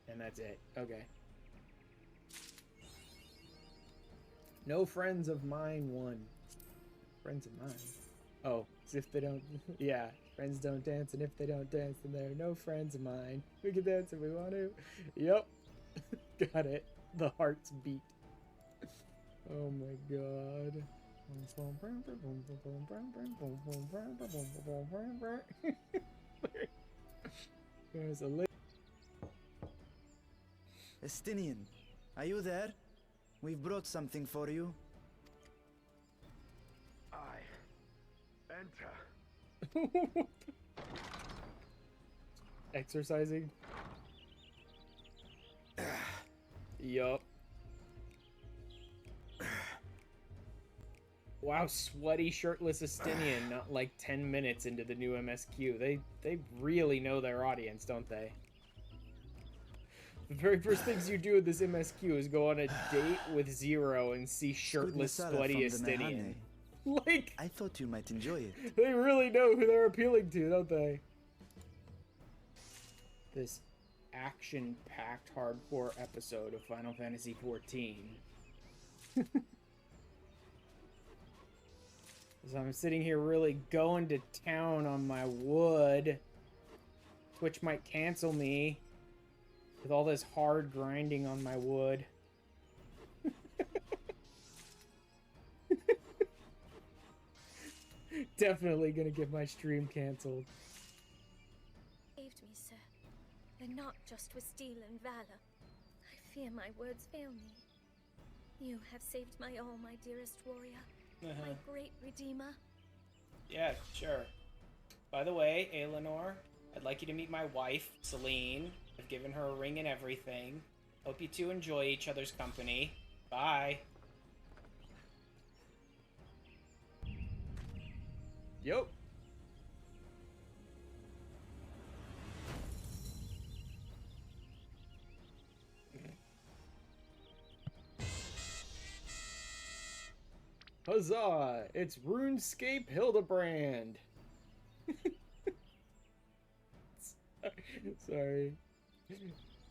and that's it. Okay. No friends of mine won. Friends of mine. Oh, as if they don't. Yeah, friends don't dance, and if they don't dance, then they're no friends of mine. We can dance if we want to. Yep. Got it. The hearts beat. Oh my god. There's a Estinian, are you there? We've brought something for you. Enter. Exercising. Yup. Wow, sweaty, shirtless Estinian, not like 10 minutes into the new MSQ. They really know their audience, don't they? The very first things you do with this MSQ is go on a date with Zero and see shirtless, sweaty Estinian. Like, I thought you might enjoy it. They really know who they're appealing to, don't they? This action-packed hardcore episode of Final Fantasy XIV. So I'm sitting here really going to town on my wood. Twitch might cancel me with all this hard grinding on my wood. Definitely gonna get my stream canceled. Saved me, sir, and not just with steel and valor. I fear my words fail me. You have saved my all, my dearest warrior. My great redeemer. Yeah, sure. By the way, Eleanor, I'd like you to meet my wife, Celine. I've given her a ring and everything. Hope you two enjoy each other's company. Bye. Yup. Huzzah! It's RuneScape Hildebrand! Sorry.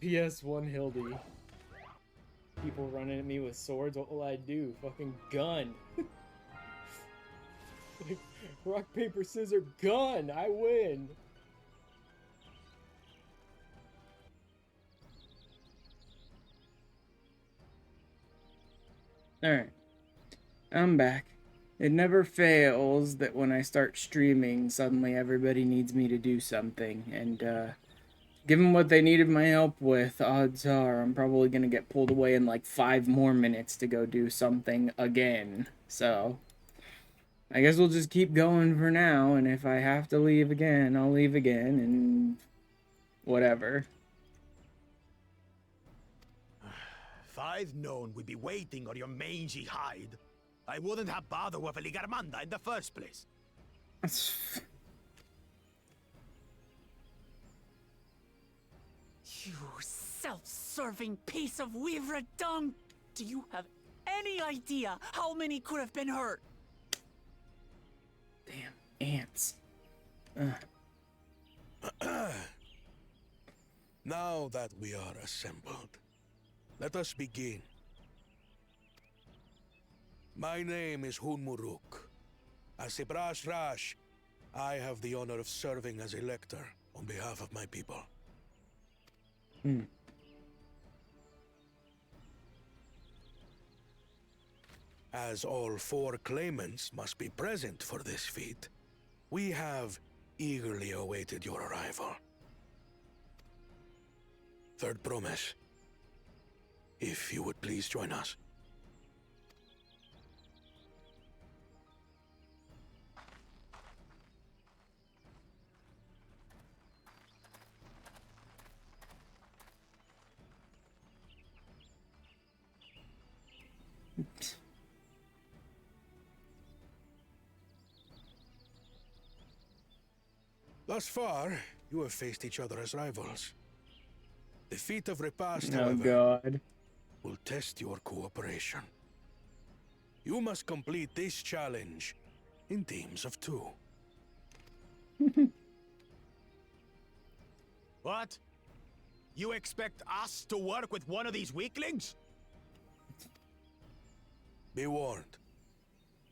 PS1 Hildy. People running at me with swords, what will I do? Fucking gun! Rock, paper, scissors, gun! I win! Alright. I'm back. It never fails that when I start streaming, suddenly everybody needs me to do something, and, given what they needed my help with, odds are I'm probably gonna get pulled away in like 5 more minutes to go do something again. So, I guess we'll just keep going for now, and if I have to leave again, I'll leave again, and whatever. If I'd known we'd be waiting on your mangy hide, I wouldn't have bothered with a Ligarmanda in the first place. You self-serving piece of weaver dung! Do you have any idea how many could have been hurt? Damn ants. Now that we are assembled, let us begin. My name is Hunmuruk. As a Brash Rash, I have the honor of serving as a lector on behalf of my people. As all 4 claimants must be present for this feat, we have eagerly awaited your arrival. Third promise, if you would please join us. Thus far, you have faced each other as rivals. The feat of repast, however, God. will test your cooperation. You must complete this challenge in teams of 2. What? You expect us to work with one of these weaklings? Be warned.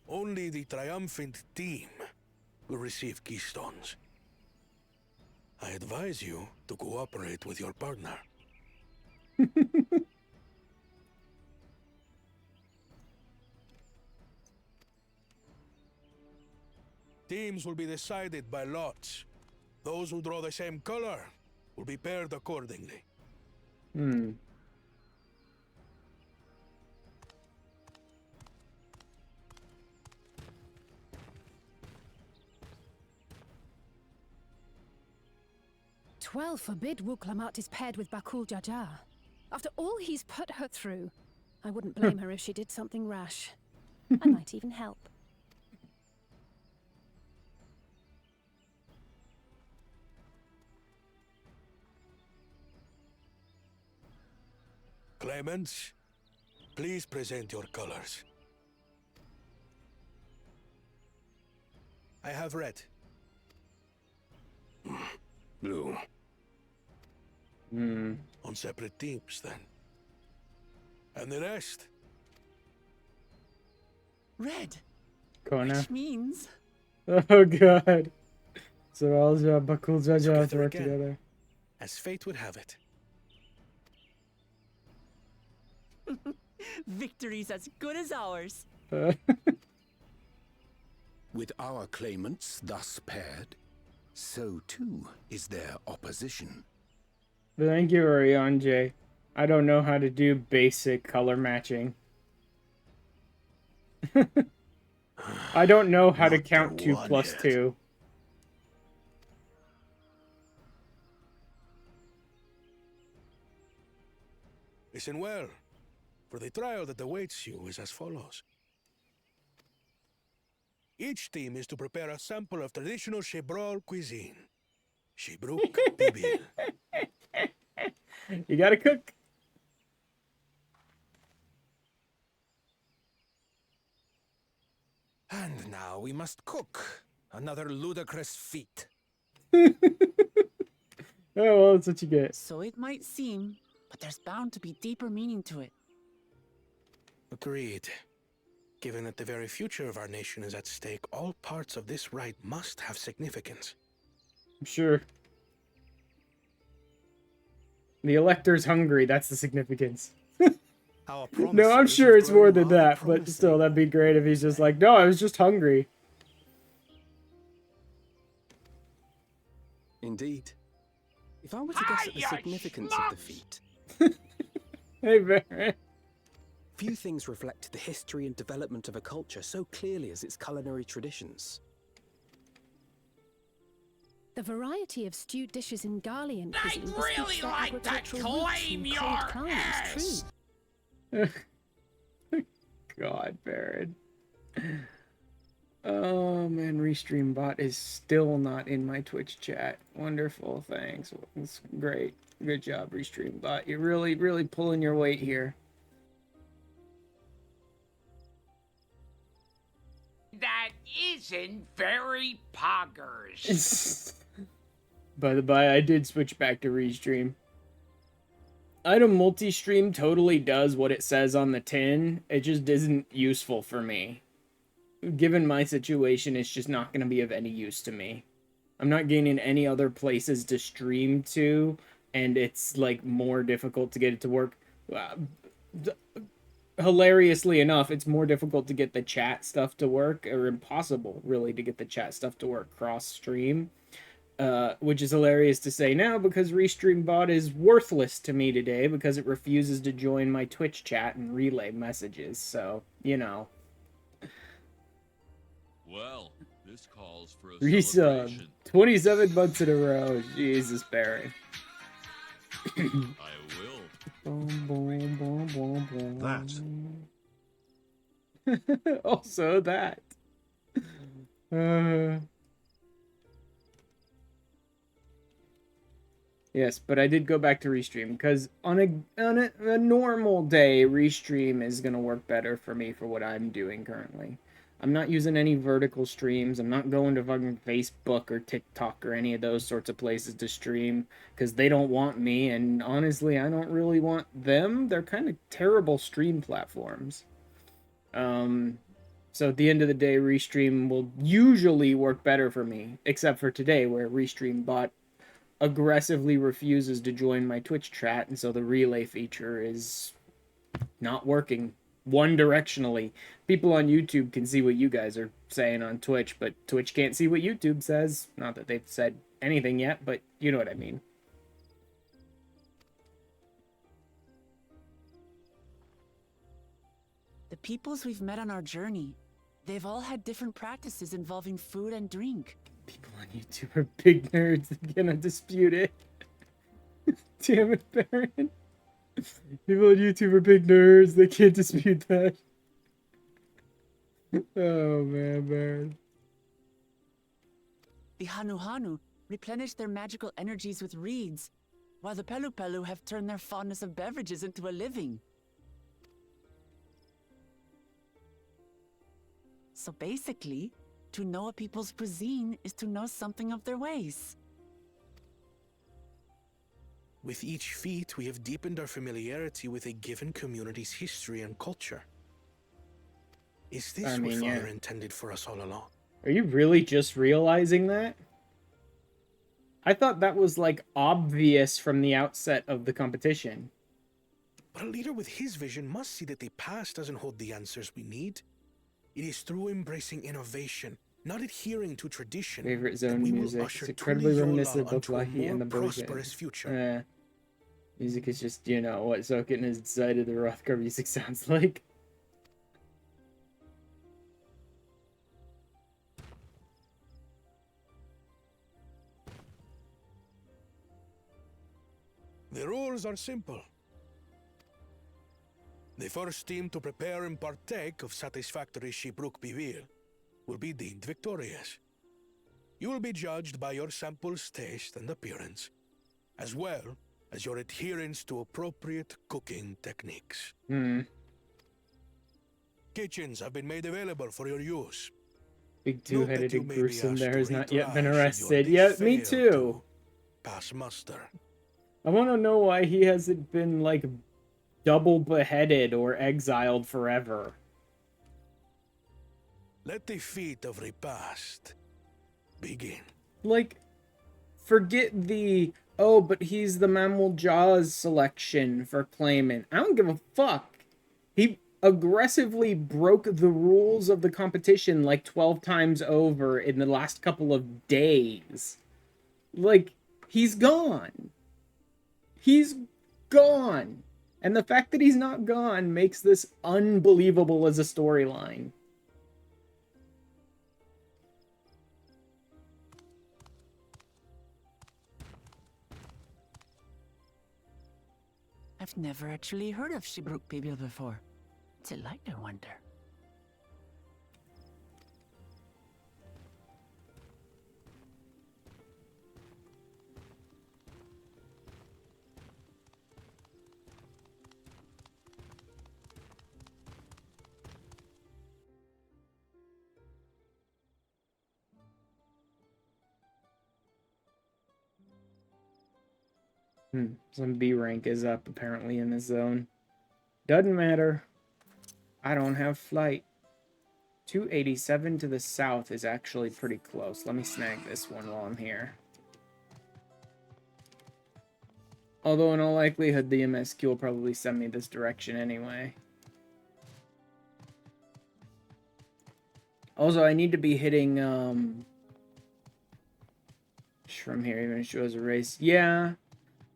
Only the triumphant team will receive Keystones. I advise you to cooperate with your partner. Teams will be decided by lots. Those who draw the same color will be paired accordingly. Hmm. Twelve forbid Wuklamat is paired with Bakul Jaja. After all he's put her through, I wouldn't blame her if she did something rash. I might even help. Claimants, please present your colors. I have red. Blue. On separate teams, then. And the rest? Red. Kona. Which means... Oh god. So all Bakul Jaja have to work again, together. As fate would have it. Victory's as good as ours. With our claimants thus paired, so too is their opposition. Thank you, Orionje. I don't know how to do basic color matching. I don't know how to count 2 plus 2. Listen well, for the trial that awaits you is as follows. Each team is to prepare a sample of traditional Shebrol cuisine. Shibruk Bibil. You gotta cook. And now we must cook. Another ludicrous feat. Oh, well, that's what you get. So it might seem, but there's bound to be deeper meaning to it. Agreed. Given that the very future of our nation is at stake, all parts of this rite must have significance. I'm sure. The elector's hungry, that's the significance. No, I'm sure it's more than that, but still, that'd be great if he's just like, no, I was just hungry. Indeed. If I were to guess at the significance of the feat... Hey, Baron. Few things reflect the history and development of a culture so clearly as its culinary traditions. The variety of stewed dishes in Garlean cuisine really like to claim your ass! God, Baron. Oh man, Restream bot is still not in my Twitch chat. Wonderful, thanks. It's great. Good job, Restream bot. You're really, really pulling your weight here. That isn't very poggers. By the by, I did switch back to Restream. Item multi-stream totally does what it says on the tin. It just isn't useful for me. Given my situation, it's just not going to be of any use to me. I'm not gaining any other places to stream to, and it's, like, more difficult to get it to work. Hilariously enough, it's more difficult to get the chat stuff to work, or impossible, really, to get the chat stuff to work cross-stream. Which is hilarious to say now, because Restream bot is worthless to me today, because it refuses to join my Twitch chat and relay messages, so, you know. Well, this calls for a Resub. celebration. 27 months in a row. Jesus, Barry. I will. That. Also that. Yes, but I did go back to Restream because on a normal day, Restream is gonna work better for me for what I'm doing currently. I'm not using any vertical streams. I'm not going to fucking Facebook or TikTok or any of those sorts of places to stream because they don't want me, and honestly, I don't really want them. They're kind of terrible stream platforms. So at the end of the day, Restream will usually work better for me, except for today where Restream bot aggressively refuses to join my Twitch chat, and so the relay feature is not working one directionally. People on YouTube can see what you guys are saying on Twitch, but Twitch can't see what YouTube says. Not that they've said anything yet, but you know what I mean. The peoples we've met on our journey, they've all had different practices involving food and drink. People on YouTube are big nerds that cannot dispute it. Damn it, Baron. People on YouTube are big nerds. They can't dispute that. Oh, man, Baron. The Hanu Hanu replenish their magical energies with reeds, while the Pelu Pelu have turned their fondness of beverages into a living. So basically, to know a people's cuisine is to know something of their ways. With each feat, we have deepened our familiarity with a given community's history and culture. Is this what Father intended for us all along? Are you really just realizing that? I thought that was, like, obvious from the outset of the competition. But a leader with his vision must see that the past doesn't hold the answers we need. It is through embracing innovation, not adhering to tradition, Favorite zone music. It's incredibly reminiscent of Lucky and the prosperous future. Music is just, you know, what Soken has decided the Rothgar music sounds like. The rules are simple. The first team to prepare and partake of satisfactory Shibruk Bivir will be deemed victorious. You will be judged by your sample's taste and appearance, as well as your adherence to appropriate cooking techniques. Kitchens have been made available for your use. Big two-headed and gruesome there has not yet been arrested. Yeah, me too. Pass muster. I want to know why he hasn't been, like, double beheaded or exiled forever. Let the feat of repast begin. Like, forget the, oh, but he's the Mammal Jaws selection for claimant. I don't give a fuck. He aggressively broke the rules of the competition like 12 times over in the last couple of days. Like, he's gone. He's gone. And the fact that he's not gone makes this unbelievable as a storyline. I've never actually heard of Shibruk Bibil before. It's a lighter wonder. Some B rank is up apparently in this zone. Doesn't matter. I don't have flight. 287 to the south is actually pretty close. Let me snag this one while I'm here. Although in all likelihood the MSQ will probably send me this direction anyway. Also, I need to be hitting from here even if she was a race. Yeah.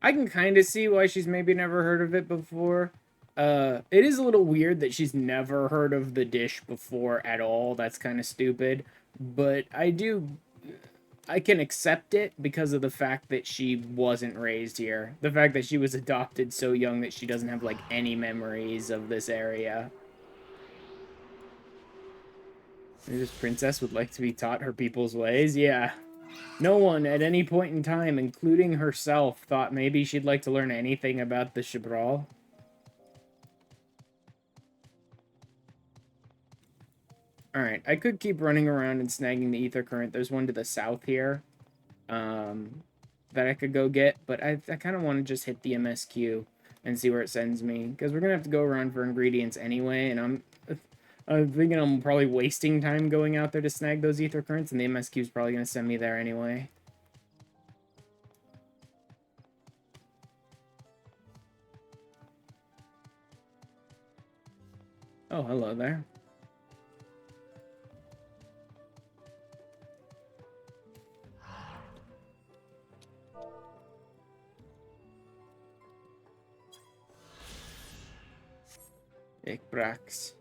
I can kind of see why she's maybe never heard of it before. It is a little weird that she's never heard of the dish before at all. That's kind of stupid. But I can accept it because of the fact that she wasn't raised here. The fact that she was adopted so young that she doesn't have, like, any memories of this area. Maybe this princess would like to be taught her people's ways? Yeah. No one at any point in time, including herself, thought maybe she'd like to learn anything about the Chibral. Alright, I could keep running around and snagging the ether current. There's one to the south here that I could go get, but I kind of want to just hit the MSQ and see where it sends me, because we're going to have to go around for ingredients anyway, and I'm thinking I'm probably wasting time going out there to snag those ether currents, and the MSQ is probably going to send me there anyway. Oh, hello there. Brax.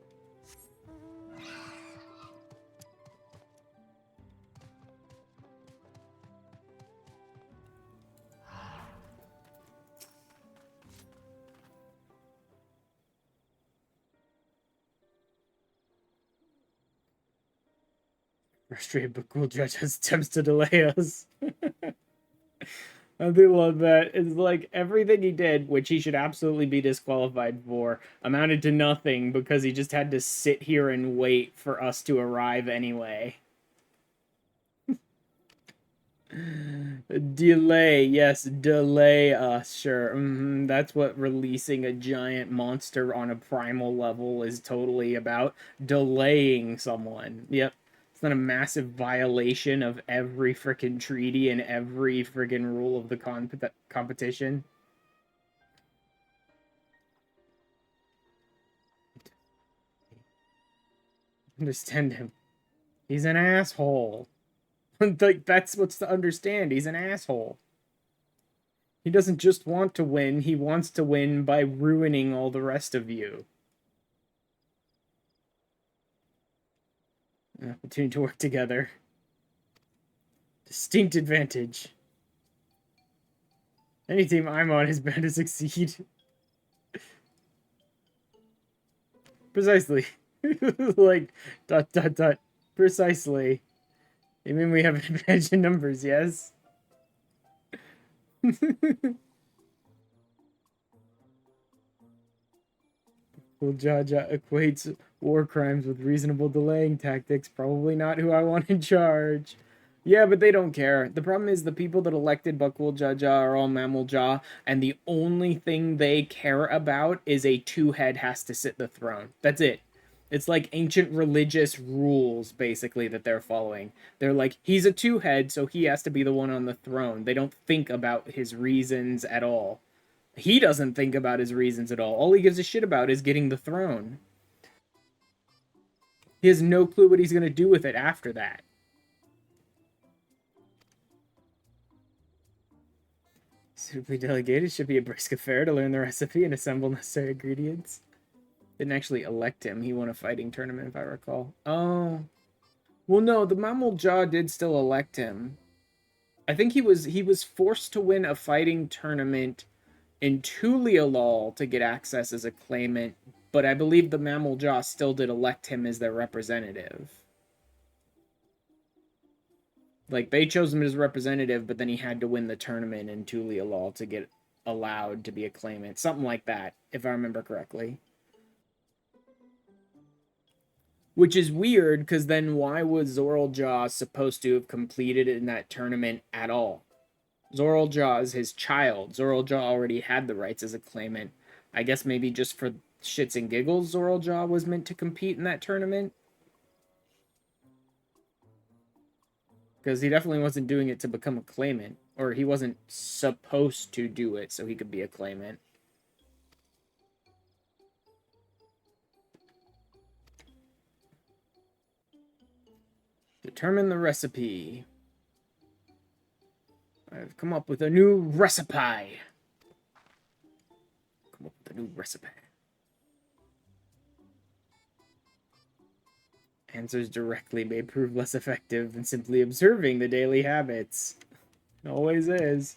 Frustrated but cool judge has attempts to delay us. I do love that. It's like everything he did, which he should absolutely be disqualified for, amounted to nothing because he just had to sit here and wait for us to arrive anyway. Delay, yes, delay us, sure. That's what releasing a giant monster on a primal level is totally about. Delaying someone. Yep. It's not a massive violation of every frickin' treaty and every frickin' rule of the competition. Understand him. He's an asshole. Like, that's what's to understand. He's an asshole. He doesn't just want to win. He wants to win by ruining all the rest of you. Opportunity to work together. Distinct advantage. Any team I'm on is bound to succeed. Precisely. Like, ... Precisely. You mean we have an advantage in numbers, yes? Well, Jaja equates war crimes with reasonable delaying tactics. Probably not who I want in charge. Yeah, but they don't care. The problem is the people that elected Bakul Jaja are all Mammal Jah, and the only thing they care about is a two-head has to sit the throne. That's it. It's like ancient religious rules, basically, that they're following. They're like, he's a two-head, so he has to be the one on the throne. They don't think about his reasons at all. He doesn't think about his reasons at all. All he gives a shit about is getting the throne. He has no clue what he's going to do with it after that. Suitably delegated should be a brisk affair to learn the recipe and assemble necessary ingredients. Didn't actually elect him. He won a fighting tournament, if I recall. Oh. Well, no, the Mammal Jah did still elect him. I think he was forced to win a fighting tournament in Tulialal to get access as a claimant, but I believe the Mammal Jah still did elect him as their representative. Like, they chose him as representative, but then he had to win the tournament in Tulialal to get allowed to be a claimant. Something like that, if I remember correctly. Which is weird, because then why was Zoraljah supposed to have completed in that tournament at all? Zoraljah is his child. Zoraljah already had the rights as a claimant. I guess maybe just for shits and giggles, Zoraljah was meant to compete in that tournament? Because he definitely wasn't doing it to become a claimant. Or he wasn't supposed to do it so he could be a claimant. Determine the recipe. I've come up with a new recipe. Come up with a new recipe. Answers directly may prove less effective than simply observing the daily habits. It always is.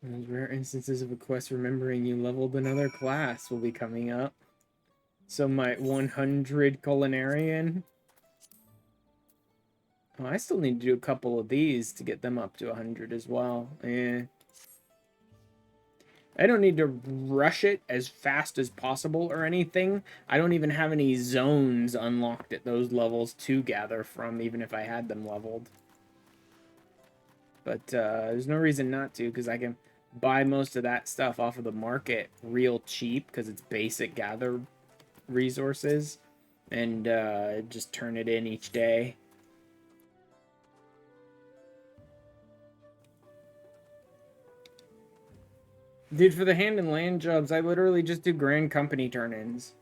Those rare instances of a quest remembering you leveled another class will be coming up. So my 100 culinarian. Oh, I still need to do a couple of these to get them up to 100 as well. Eh. I don't need to rush it as fast as possible or anything. I don't even have any zones unlocked at those levels to gather from, even if I had them leveled. But there's no reason not to, because I can buy most of that stuff off of the market real cheap, because it's basic gather resources, and just turn it in each day. Dude, for the hand and land jobs, I literally just do grand company turn-ins.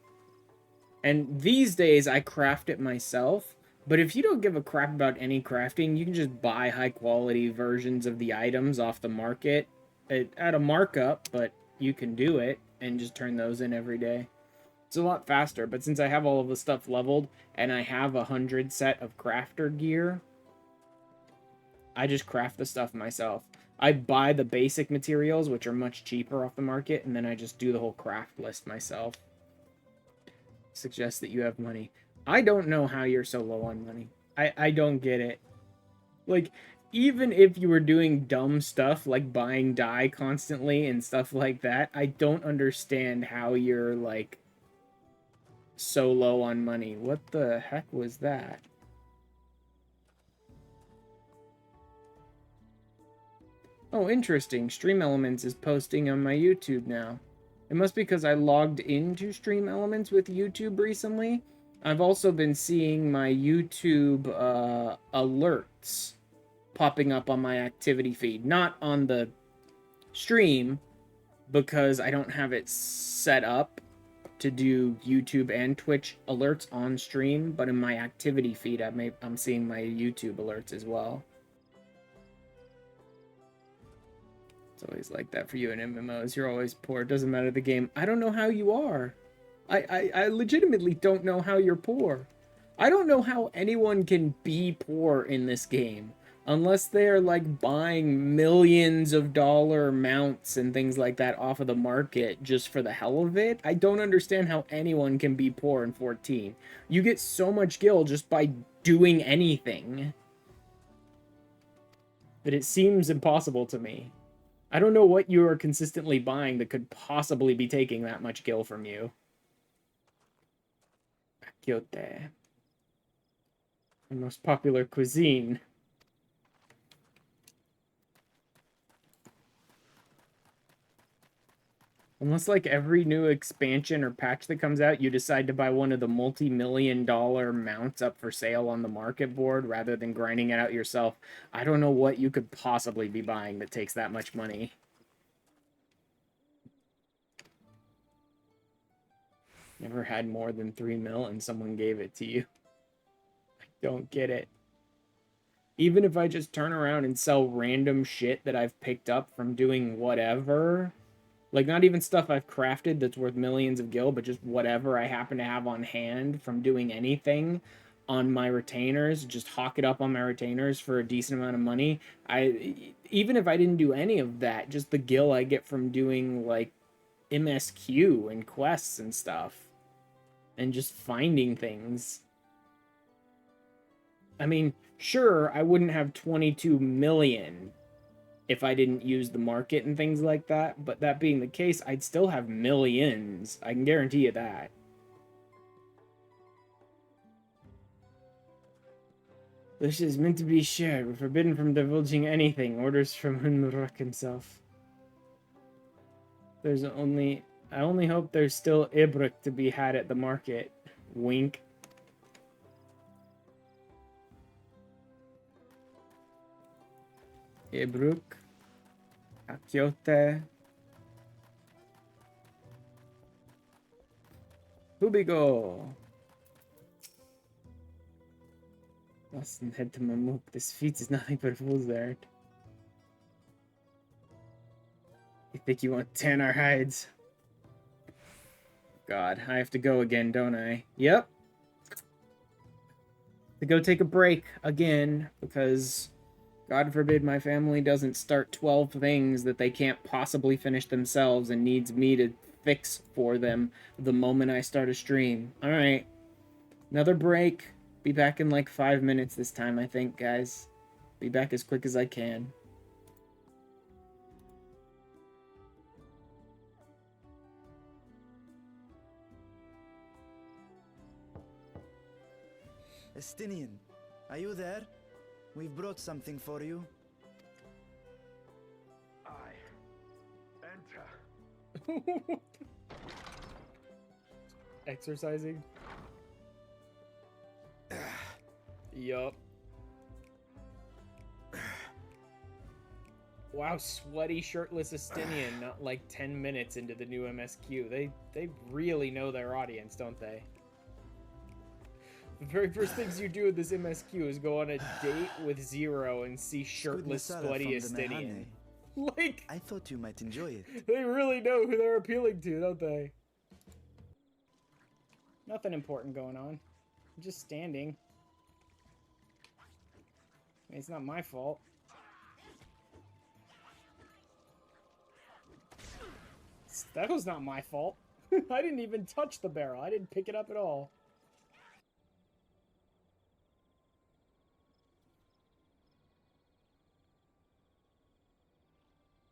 And these days, I craft it myself. But if you don't give a crap about any crafting, you can just buy high-quality versions of the items off the market at a markup, but you can do it and just turn those in every day. It's a lot faster, but since I have all of the stuff leveled and I have 100 set of crafter gear, I just craft the stuff myself. I buy the basic materials, which are much cheaper off the market, and then I just do the whole craft list myself. Suggest that you have money. I don't know how you're so low on money. I don't get it. Like, even if you were doing dumb stuff like buying dye constantly and stuff like that, I don't understand how you're, like, so low on money. What the heck was that? Oh, interesting. Stream Elements is posting on my YouTube now. It must be because I logged into Stream Elements with YouTube recently. I've also been seeing my YouTube alerts popping up on my activity feed. Not on the stream, because I don't have it set up to do YouTube and Twitch alerts on stream, but in my activity feed, I'm seeing my YouTube alerts as well. It's always like that for you in MMOs. You're always poor. It doesn't matter the game. I don't know how you are. I legitimately don't know how you're poor. I don't know how anyone can be poor in this game. Unless they're, like, buying millions of dollar mounts and things like that off of the market just for the hell of it. I don't understand how anyone can be poor in 14. You get so much gil just by doing anything that it seems impossible to me. I don't know what you are consistently buying that could possibly be taking that much gil from you. Kyote. The most popular cuisine. Unless, like, every new expansion or patch that comes out, you decide to buy one of the multi-million-dollar mounts up for sale on the market board rather than grinding it out yourself. I don't know what you could possibly be buying that takes that much money. Never had more than 3 mil and someone gave it to you. I don't get it. Even if I just turn around and sell random shit that I've picked up from doing whatever... Like, not even stuff I've crafted that's worth millions of gil, but just whatever I happen to have on hand from doing anything on my retainers, just hawk it up on my retainers for a decent amount of money. Even if I didn't do any of that, just the gil I get from doing, like, MSQ and quests and stuff. And just finding things. I mean, sure, I wouldn't have 22 million if I didn't use the market and things like that, but that being the case, I'd still have millions. I can guarantee you that. This is meant to be shared. We're forbidden from divulging anything. Orders from Hunmuruk himself. I only hope there's still Ibruk to be had at the market. Wink. Ibruk. Akyote. Hubigo. Mustn't head to Mamuk. This feat is nothing but a fool's errand. You think you want to tan our hides? God, I have to go again, don't I? Yep. To go take a break again, because God forbid my family doesn't start 12 things that they can't possibly finish themselves and needs me to fix for them the moment I start a stream. Alright. Another break. Be back in like 5 minutes this time, I think, guys. Be back as quick as I can. Estinian, are you there? We've brought something for you. Enter. Exercising? Yup. Wow, sweaty, shirtless Estinian, not like 10 minutes into the new MSQ. They really know their audience, don't they? The very first things you do with this MSQ is go on a date with Zero and see shirtless, sweaty Estinian. Like, I thought you might enjoy it. they really know who they're appealing to, don't they? Nothing important going on. I'm just standing. I mean, it's not my fault. That was not my fault. I didn't even touch the barrel. I didn't pick it up at all.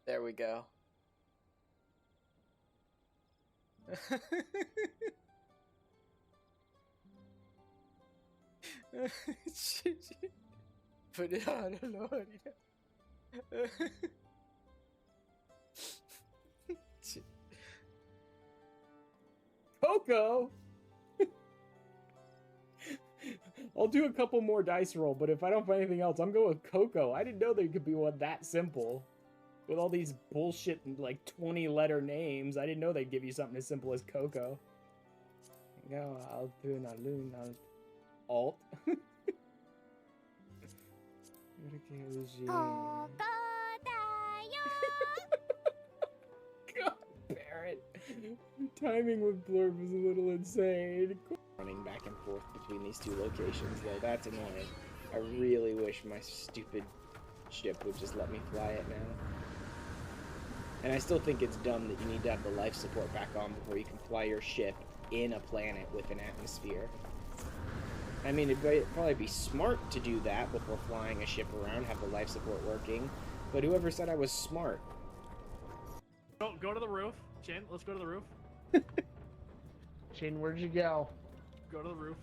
There we go. Put it on, Lord. Coco! I'll do a couple more dice roll, but if I don't find anything else, I'm going with Coco. I didn't know there could be one that simple. With all these bullshit, like, 20-letter names, I didn't know they'd give you something as simple as Coco. Go, I'll do an Alun, Alt. God, Barrett. Timing with Blurb was a little insane. Running back and forth between these two locations, though, that's annoying. I really wish my stupid ship would just let me fly it now. And I still think it's dumb that you need to have the life support back on before you can fly your ship in a planet with an atmosphere. I mean, it'd probably be smart to do that before flying a ship around, have the life support working, but whoever said I was smart? Go to the roof. Chin, let's go to the roof. Chin, where'd you go? Go to the roof.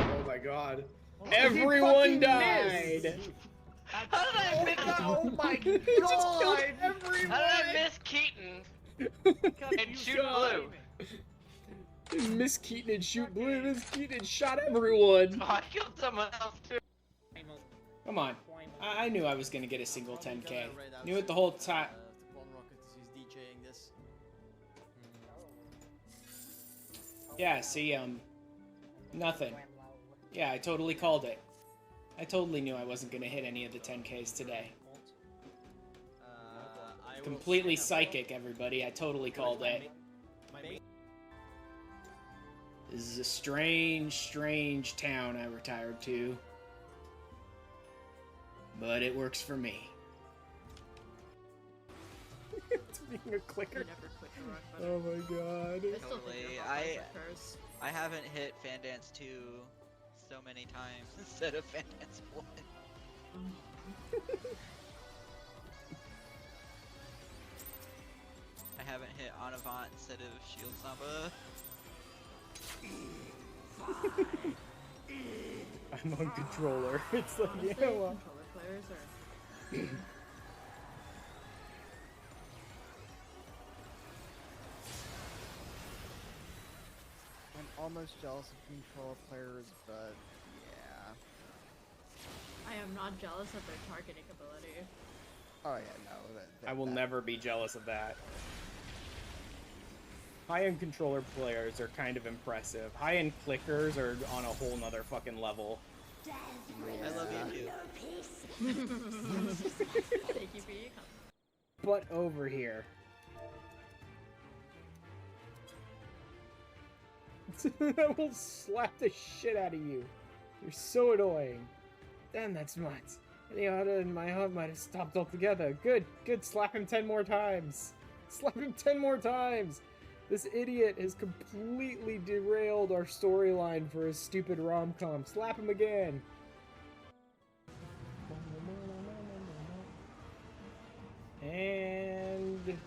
Oh my god. Everyone died! How did I miss? Oh my god! How did I miss Keaton and shoot blue? Miss Keaton and shoot blue. Miss Keaton shot everyone. Oh, I killed someone else too. Come on. I knew I was gonna get a single 10k. Knew it the whole time. Yeah, see, nothing. Yeah, I totally called it. I totally knew I wasn't gonna hit any of the 10Ks today. Completely psychic, everybody. I totally called it. This is a strange, strange town I retired to. But it works for me. It's being a clicker. Oh my god. Totally. I haven't hit Fandance 2 so many times instead of Fandance 1. I haven't hit Onavant instead of Shield Samba. I'm on controller. It's like, yeah, well. Controller players are... I'm almost jealous of controller players, but yeah. I am not jealous of their targeting ability. Oh yeah, no. I will never be jealous of that. High-end controller players are kind of impressive. High-end clickers are on a whole nother fucking level. I love you too. Thank you for your comment. But over here. I will slap the shit out of you. You're so annoying. Damn, that's smart. Any other in my heart might have stopped altogether. Good, good. Slap him 10 more times. Slap him 10 more times. This idiot has completely derailed our storyline for his stupid rom-com. Slap him again. And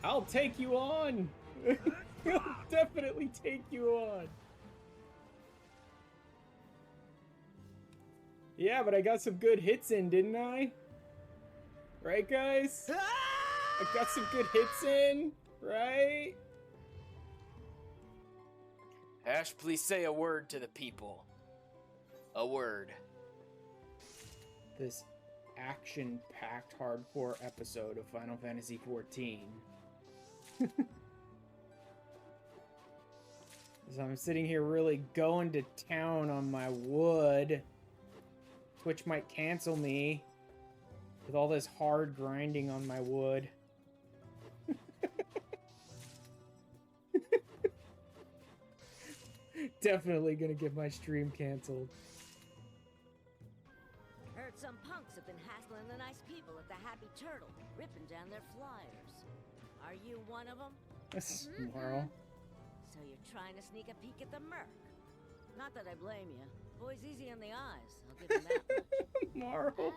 I'll take you on. I'll definitely take you on. Yeah, but I got some good hits in, didn't I? Right, guys? I got some good hits in, right? Ash, please say a word to the people. A word. This action-packed hardcore episode of Final Fantasy XIV. So I'm sitting here really going to town on my wood. Twitch might cancel me with all this hard grinding on my wood. Definitely gonna get my stream canceled. Heard some punks have been hassling the nice people at the Happy Turtle, ripping down their flyers. Are you one of them? Moral. So you're trying to sneak a peek at the Merc. Not that I blame you. Boy's easy on the eyes. I'll give him that much. Moral.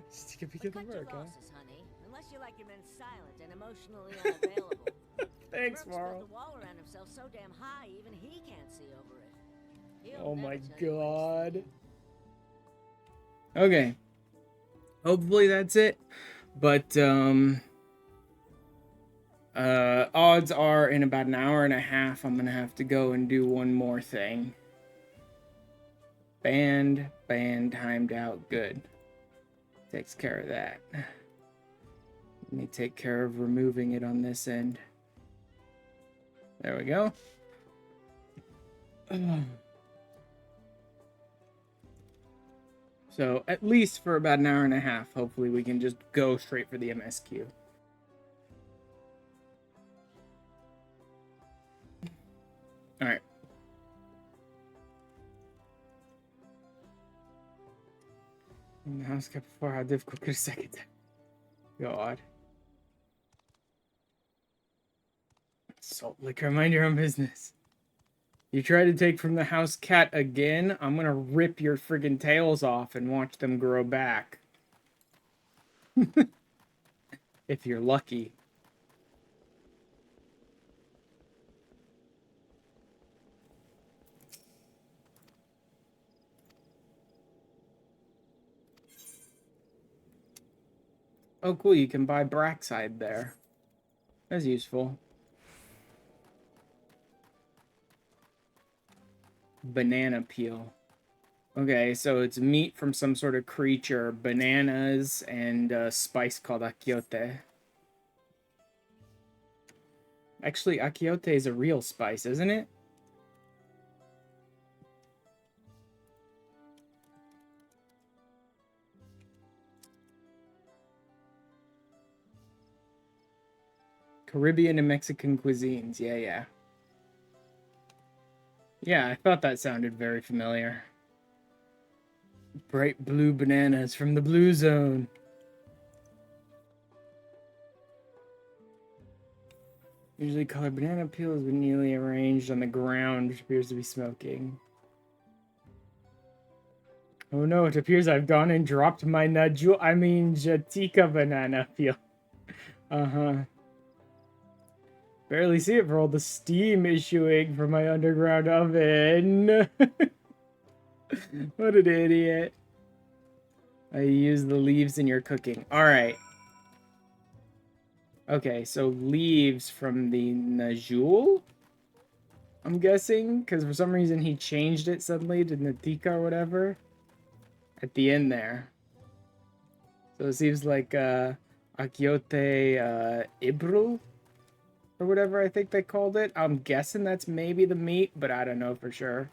Sneak a peek at the Merc, huh? Losses, honey. Unless you like your men silent and emotionally unavailable. Thanks, Merc's Marl. built a wall around himself so damn high, even he can't see over it. He'll Oh never my tell you what he's god. Okay. Hopefully that's it. But, odds are in about an hour and a half, I'm gonna have to go and do one more thing. Band timed out. Good. Takes care of that. Let me take care of removing it on this end. There we go. So, at least for about an hour and a half, hopefully we can just go straight for the MSQ. Alright. In the house kept before, how difficult could a second time? God. Salt liquor, mind your own business. You try to take from the house cat again, I'm gonna rip your friggin' tails off and watch them grow back. If you're lucky. Oh, cool, you can buy Brackside there. That's useful. Banana peel. Okay, so it's meat from some sort of creature, bananas, and a spice called akiote. Actually, akiote is a real spice, isn't it? Caribbean and Mexican cuisines, yeah. Yeah, I thought that sounded very familiar. Bright blue bananas from the blue zone. Usually colored banana peel has been neatly arranged on the ground, which appears to be smoking. Oh no, it appears I've gone and dropped my Jatika banana peel. Uh-huh. Barely see it for all the steam issuing from my underground oven. What an idiot. I use the leaves in your cooking. Alright. Okay, so leaves from the Najul? I'm guessing, because for some reason he changed it suddenly to Natika or whatever. At the end there. So it seems like Akiote Ibrul? Or whatever I think they called it. I'm guessing that's maybe the meat, but I don't know for sure.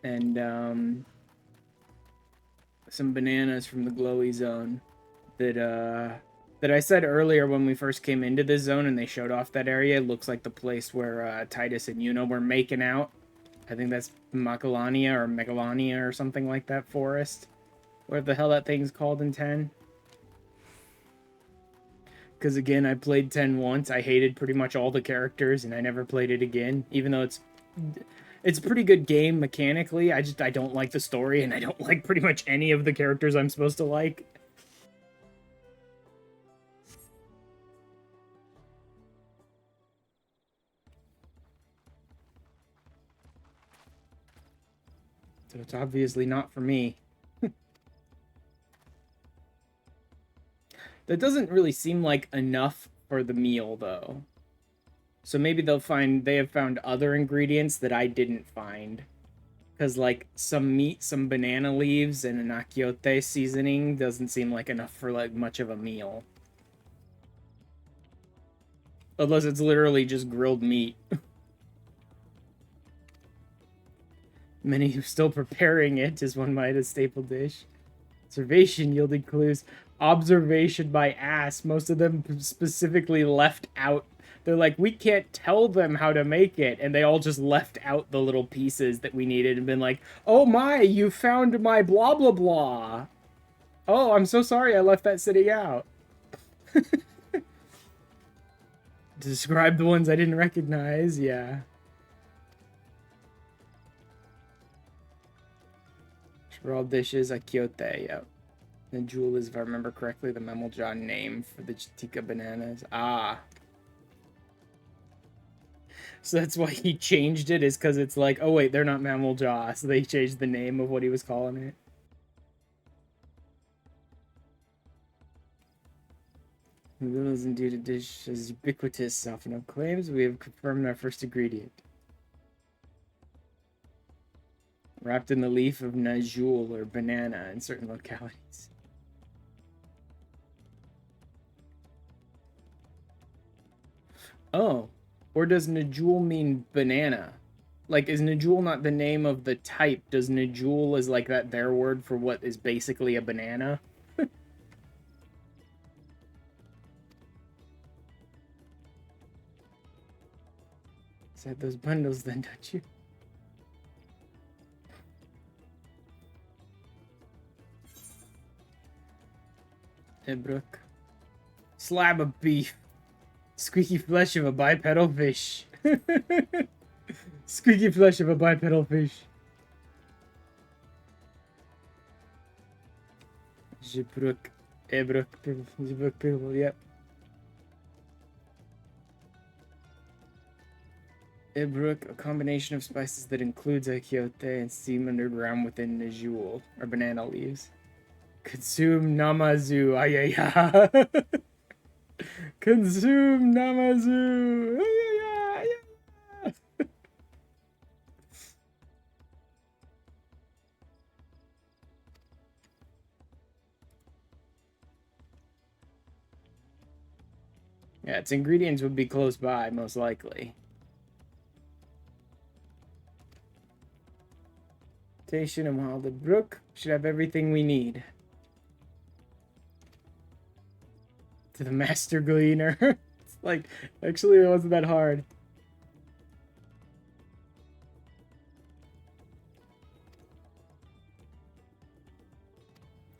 And some bananas from the glowy zone that I said earlier when we first came into this zone and they showed off that area. It looks like the place where Titus and Yuno were making out I think that's Macalania or Megalania or something like that forest. Whatever the hell that thing's called in 10. Because again, I played 10 once. I hated pretty much all the characters, and I never played it again. Even though it's a pretty good game mechanically. I don't like the story, and I don't like pretty much any of the characters I'm supposed to like. So it's obviously not for me. That doesn't really seem like enough for the meal, though. So maybe they have found other ingredients that I didn't find. Because, like, some meat, some banana leaves, and an achiote seasoning doesn't seem like enough for, like, much of a meal. Unless it's literally just grilled meat. Many who still preparing it is one might a staple dish. Observation yielded clues. Observation by ass. Most of them specifically left out. They're like, we can't tell them how to make it. And they all just left out the little pieces that we needed and been like, oh my, you found my blah blah blah. Oh, I'm so sorry I left that sitting out. Describe the ones I didn't recognize, yeah. Raw dishes, achiote, yep. The jewel is, if I remember correctly, the Memelja name for the Chitika bananas. Ah. So that's why he changed it, is because it's like, oh wait, they're not Memelja, so they changed the name of what he was calling it. The noodle is indeed a dish as ubiquitous, often claims. We have confirmed our first ingredient. Wrapped in the leaf of najul or banana in certain localities. Oh, or does najul mean banana? Like, is najul not the name of the type? Does najul is like that their word for what is basically a banana? Said those bundles then, don't you? Brook. Slab of beef. Squeaky flesh of a bipedal fish. Squeaky flesh of a bipedal fish. Jibruk. Ebruk. Jibruk. Yep. Ibruk, a combination of spices that includes achiote and steam underground within najul, or banana leaves. Consume namazu. Ayaya. Consume namazu. Ayaya. Yeah, its ingredients would be close by, most likely. Station of Halded Brook should have everything we need. To the master gleaner. It's like, actually, it wasn't that hard.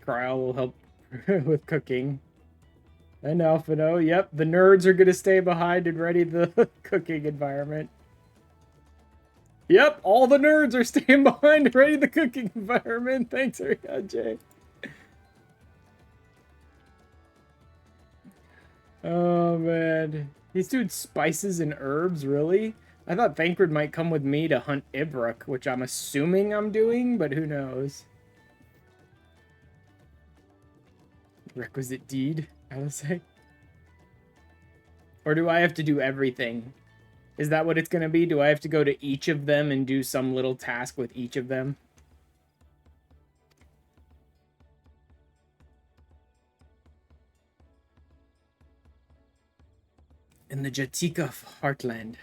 Cryle will help with cooking. And Alphino, yep, the nerds are gonna stay behind and ready the cooking environment. Yep, all the nerds are staying behind and ready the cooking environment. Thanks, Jay. Oh, man. He's doing spices and herbs, really? I thought Thancred might come with me to hunt Ibruk, which I'm assuming I'm doing, but who knows. Requisite deed, I would say. Or do I have to do everything? Is that what it's going to be? Do I have to go to each of them and do some little task with each of them? In the Jatika heartland.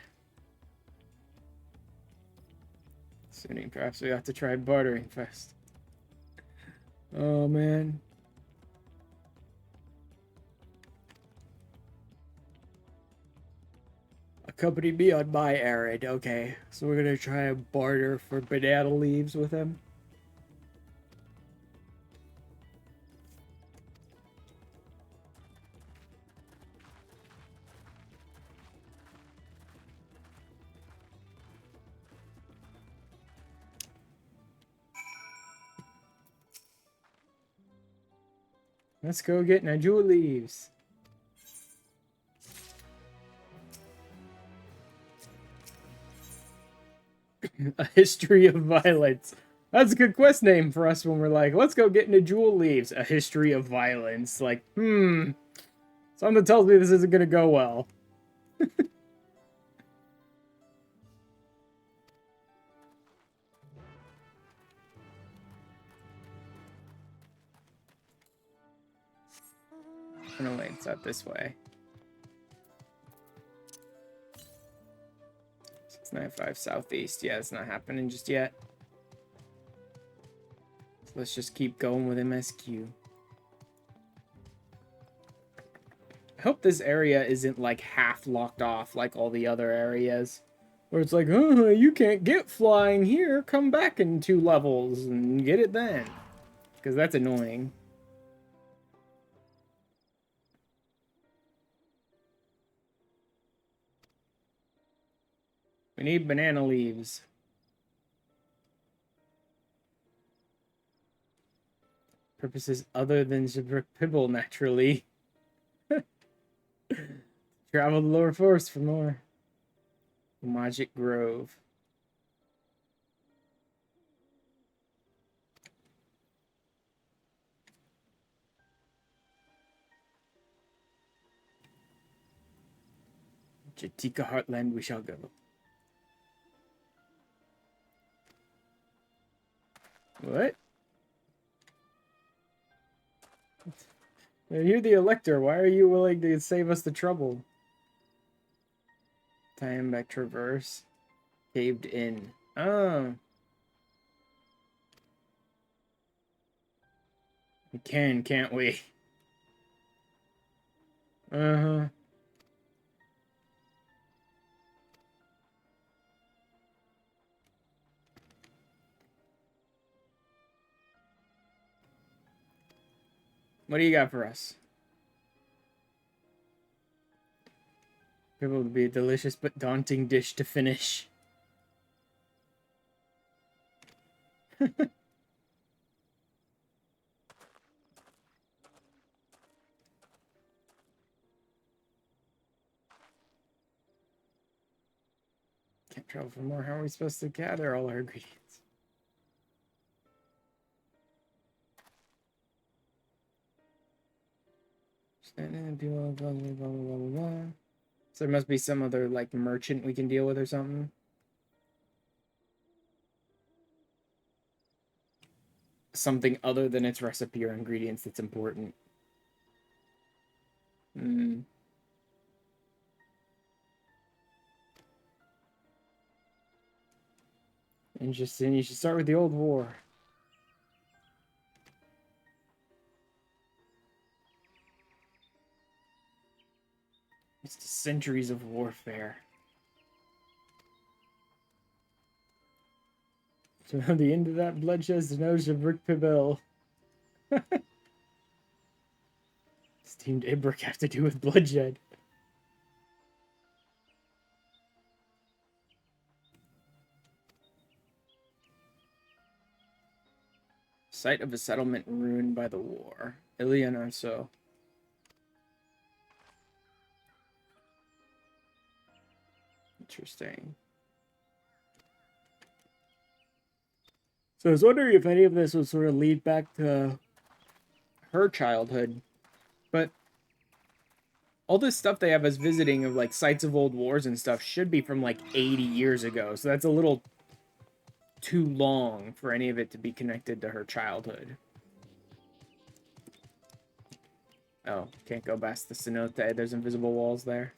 Assuming perhaps we have to try bartering first. Oh, man. accompany me on my errand. Okay, so we're gonna try and barter for banana leaves with him. Let's go get Najua leaves. A history of violence. That's a good quest name for us when we're like, let's go get Najua leaves. A history of violence. Like, something tells me this isn't gonna go well. No, wait, it's out this way. 695 southeast. Yeah, it's not happening just yet. So let's just keep going with MSQ. I hope this area isn't like half locked off like all the other areas. Where it's like, oh, you can't get flying here. Come back in 2 levels and get it then. Because that's annoying. We need banana leaves. Purposes other than Pibble, naturally. Travel the lower forest for more. Magic Grove. Jatika Heartland we shall go. What? You're the Elector. Why are you willing to save us the trouble? Time back traverse. Caved in. Oh. We can, can't we? Uh-huh. What do you got for us? It will be a delicious but daunting dish to finish. Can't travel for more. How are we supposed to gather all our ingredients? Blah, blah, blah, blah, blah. So there must be some other like merchant we can deal with or something. Something other than its recipe or ingredients that's important. Interesting. You should start with the old war. It's the centuries of warfare. So the end of that bloodshed is the nose of Rick Pibel. Steamed Ibrick have to do with bloodshed. Site of a settlement ruined by the war. Ilian or so. Interesting. So I was wondering if any of this would sort of lead back to her childhood. But all this stuff they have us visiting of like sites of old wars and stuff should be from like 80 years ago. So that's a little too long for any of it to be connected to her childhood. Oh, can't go past the cenote. There's invisible walls there.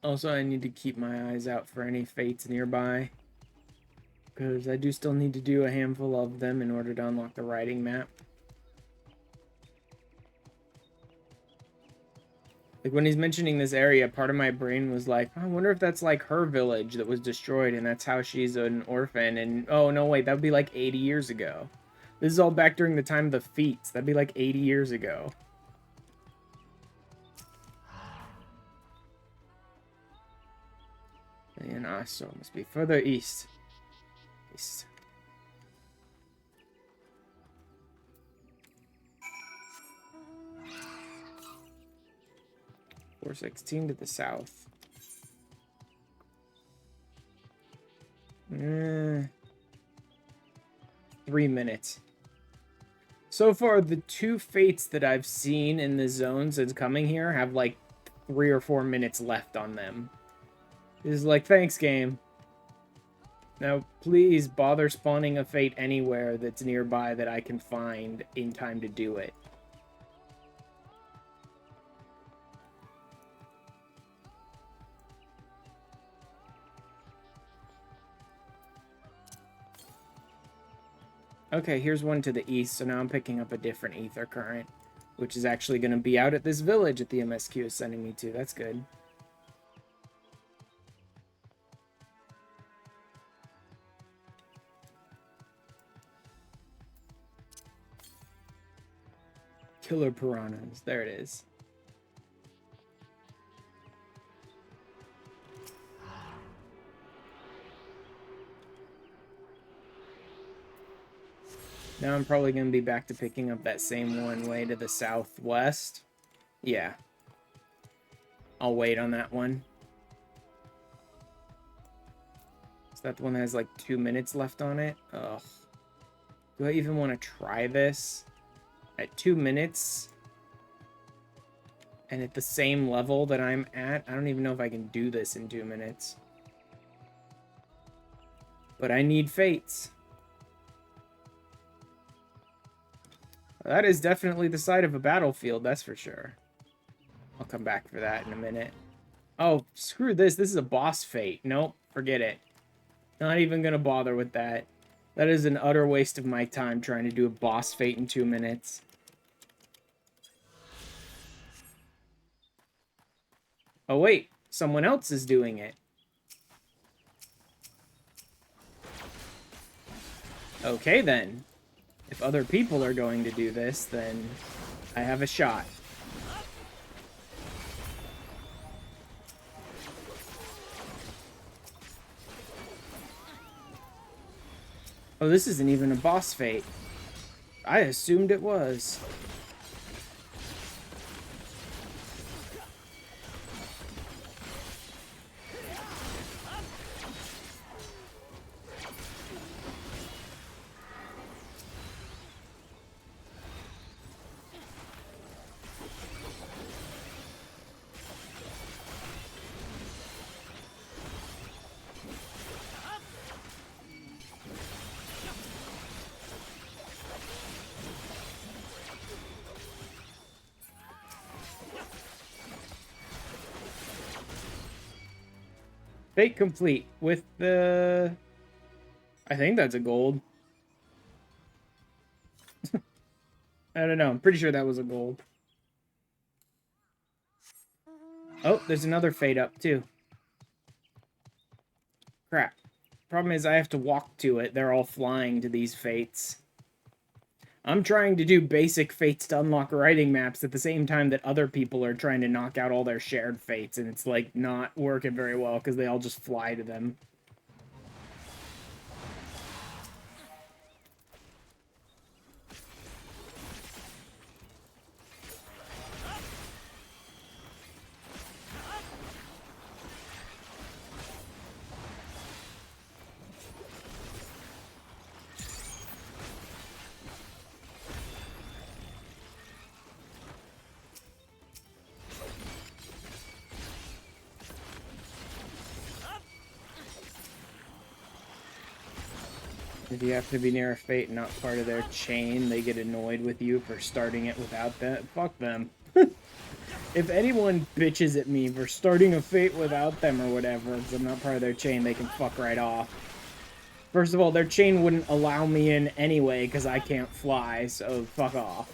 Also, I need to keep my eyes out for any fates nearby. Because I do still need to do a handful of them in order to unlock the writing map. Like, when he's mentioning this area, part of my brain was like, I wonder if that's, like, her village that was destroyed, and that's how she's an orphan, and, oh, no, wait, that would be, like, 80 years ago. This is all back during the time of the feats. That'd be, like, 80 years ago. And so must be further east. East. .416 to the south. 3 minutes. So far, the 2 fates that I've seen in the zone since coming here have like 3 or 4 minutes left on them. This is like, thanks, game. Now, please bother spawning a fate anywhere that's nearby that I can find in time to do it. Okay, here's one to the east, so now I'm picking up a different ether current, which is actually going to be out at this village that the MSQ is sending me to. That's good. Killer piranhas. There it is. Now I'm probably going to be back to picking up that same one way to the southwest. Yeah. I'll wait on that one. Is that the one that has like 2 minutes left on it? Ugh. Do I even want to try this? At 2 minutes? And at the same level that I'm at? I don't even know if I can do this in 2 minutes. But I need fates. That is definitely the side of a battlefield, that's for sure. I'll come back for that in a minute. Oh, screw this. This is a boss fate. Nope, forget it. Not even gonna bother with that. That is an utter waste of my time trying to do a boss fate in 2 minutes. Oh wait, someone else is doing it. Okay then. If other people are going to do this, then I have a shot. Oh, this isn't even a boss fate. I assumed it was. Fate complete with the... I think that's a gold. I don't know. I'm pretty sure that was a gold. Oh, there's another fate up too. Crap. Problem is I have to walk to it. They're all flying to these fates. I'm trying to do basic fates to unlock writing maps at the same time that other people are trying to knock out all their shared fates, and it's like not working very well because they all just fly to them. If you have to be near a fate and not part of their chain, they get annoyed with you for starting it without that. Fuck them. If anyone bitches at me for starting a fate without them or whatever, because I'm not part of their chain, they can fuck right off. First of all, their chain wouldn't allow me in anyway because I can't fly, so fuck off.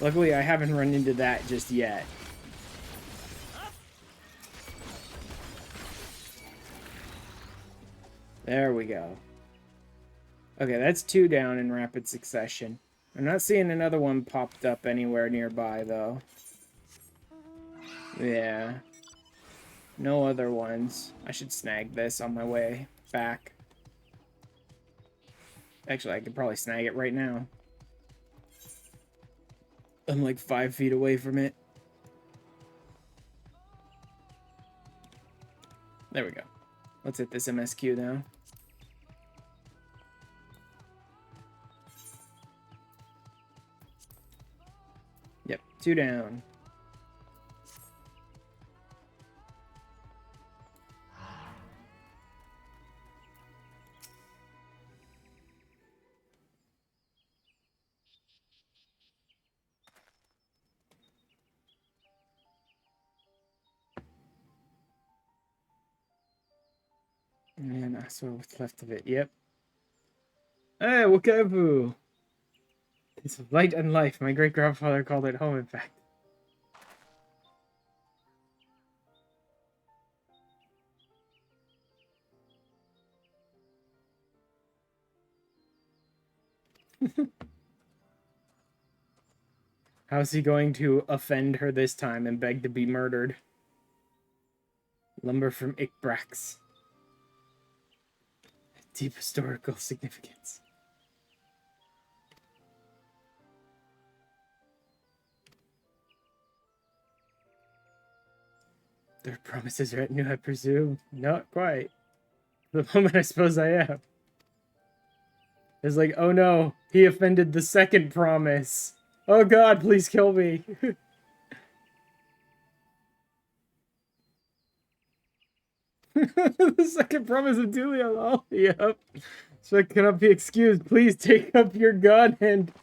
Luckily, I haven't run into that just yet. There we go. Okay, that's 2 down in rapid succession. I'm not seeing another one popped up anywhere nearby, though. Yeah. No other ones. I should snag this on my way back. Actually, I could probably snag it right now. I'm like 5 feet away from it. There we go. Let's hit this MSQ now. Yep, 2 down. And I saw what's left of it. Yep. Hey, Wakabu! It's light and life. My great-grandfather called it home, in fact. How's he going to offend her this time and beg to be murdered? Lumber from Ikbrax. Deep historical significance. Their promises are at new, I presume. Not quite. The moment I suppose I am. It's like, oh no, he offended the second promise. Oh god, please kill me. The second promise of Dulia, lol. Yep. So I cannot be excused. Please take up your gun and...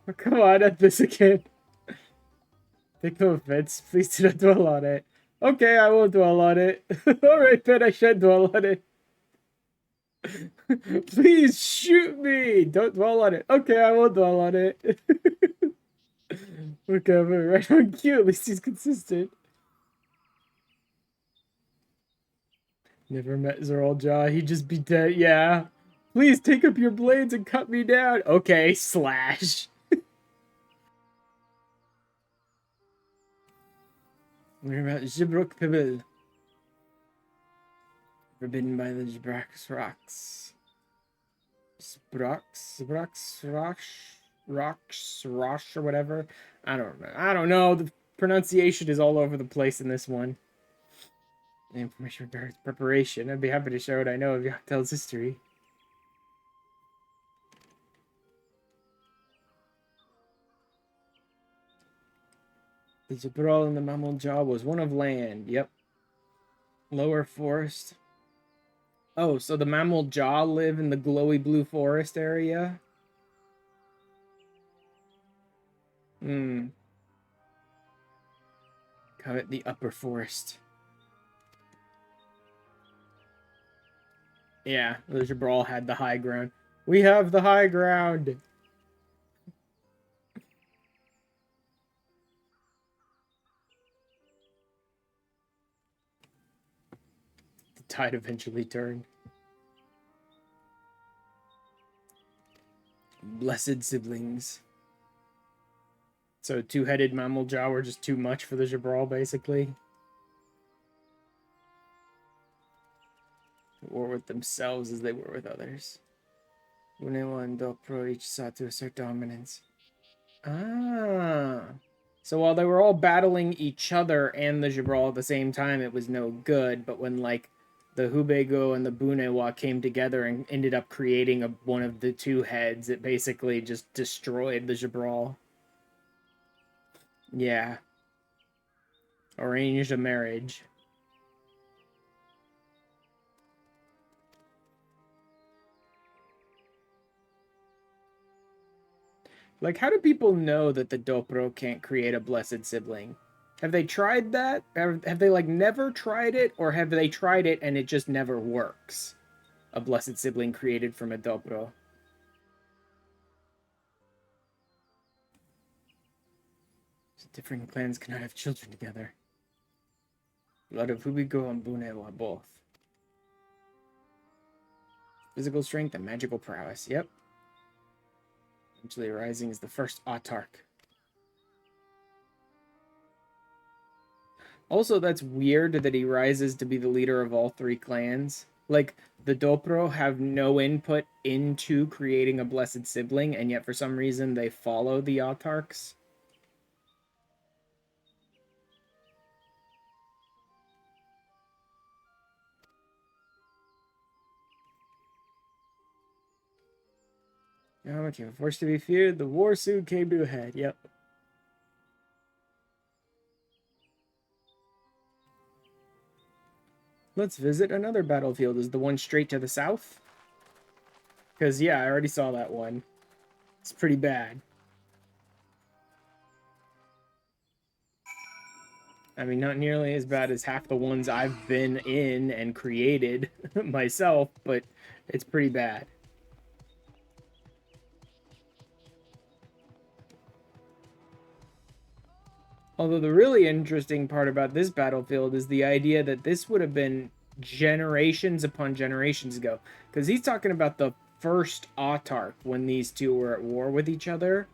Oh, come on, at this again. Take no offense. Please do not dwell on it. Okay, I won't dwell on it. Alright, then I should dwell on it. Please shoot me! Don't dwell on it. Okay, I won't dwell on it. Okay, right on cue. At least he's consistent. Never met Zeraljaw. He'd just be dead. Yeah. Please take up your blades and cut me down. Okay, slash. We're about Jibruk Pibble. Forbidden by the Jibrax rocks. Rocks, or whatever. I don't know. The pronunciation is all over the place in this one. The information regards preparation. I'd be happy to share what I know of Yak T'el's history. The Jabral and the Mammal Jaw was one of land. Yep. Lower forest. Oh, so the Mammal Jaw live in the glowy blue forest area? Hmm. Covet the upper forest. Yeah, the Jabral had the high ground. We have the high ground! The tide eventually turned. Blessed siblings. So 2-headed Mammal Jaw were just too much for the Jabral, basically. War with themselves as they were with others. Unewa and Dopro each sought to assert dominance. Ah. So while they were all battling each other and the Jabral at the same time, it was no good. But when, like, the Hubego and the Bunewa came together and ended up creating one of the 2 heads, it basically just destroyed the Jabral. Yeah. Arranged a marriage. Like, how do people know that the Dopro can't create a blessed sibling? Have they tried that? Have they, like, never tried it? Or have they tried it and it just never works? A blessed sibling created from a Dopro. Different clans cannot have children together. Blood of Hubigo and Bunewa both. Physical strength and magical prowess. Yep. Eventually rising is the first autarch. Also, that's weird that he rises to be the leader of all three clans. Like, the Dopro have no input into creating a blessed sibling, and yet for some reason they follow the autarchs. Oh, okay, forced to be feared, the war soon came to a head. Yep. Let's visit another battlefield. Is the one straight to the south? Because, yeah, I already saw that one. It's pretty bad. I mean, not nearly as bad as half the ones I've been in and created myself, but it's pretty bad. Although the really interesting part about this battlefield is the idea that this would have been generations upon generations ago. Because he's talking about the first autarch when these two were at war with each other.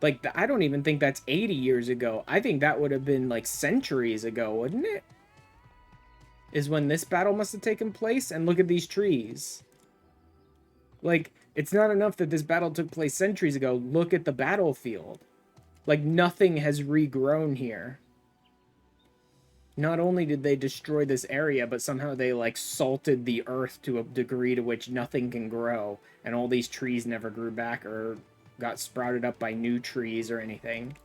Like, I don't even think that's 80 years ago. I think that would have been, like, centuries ago, wouldn't it? Is when this battle must have taken place. And look at these trees. Like, it's not enough that this battle took place centuries ago. Look at the battlefield. Like, nothing has regrown here. Not only did they destroy this area, but somehow they, like, salted the earth to a degree to which nothing can grow. And all these trees never grew back or got sprouted up by new trees or anything.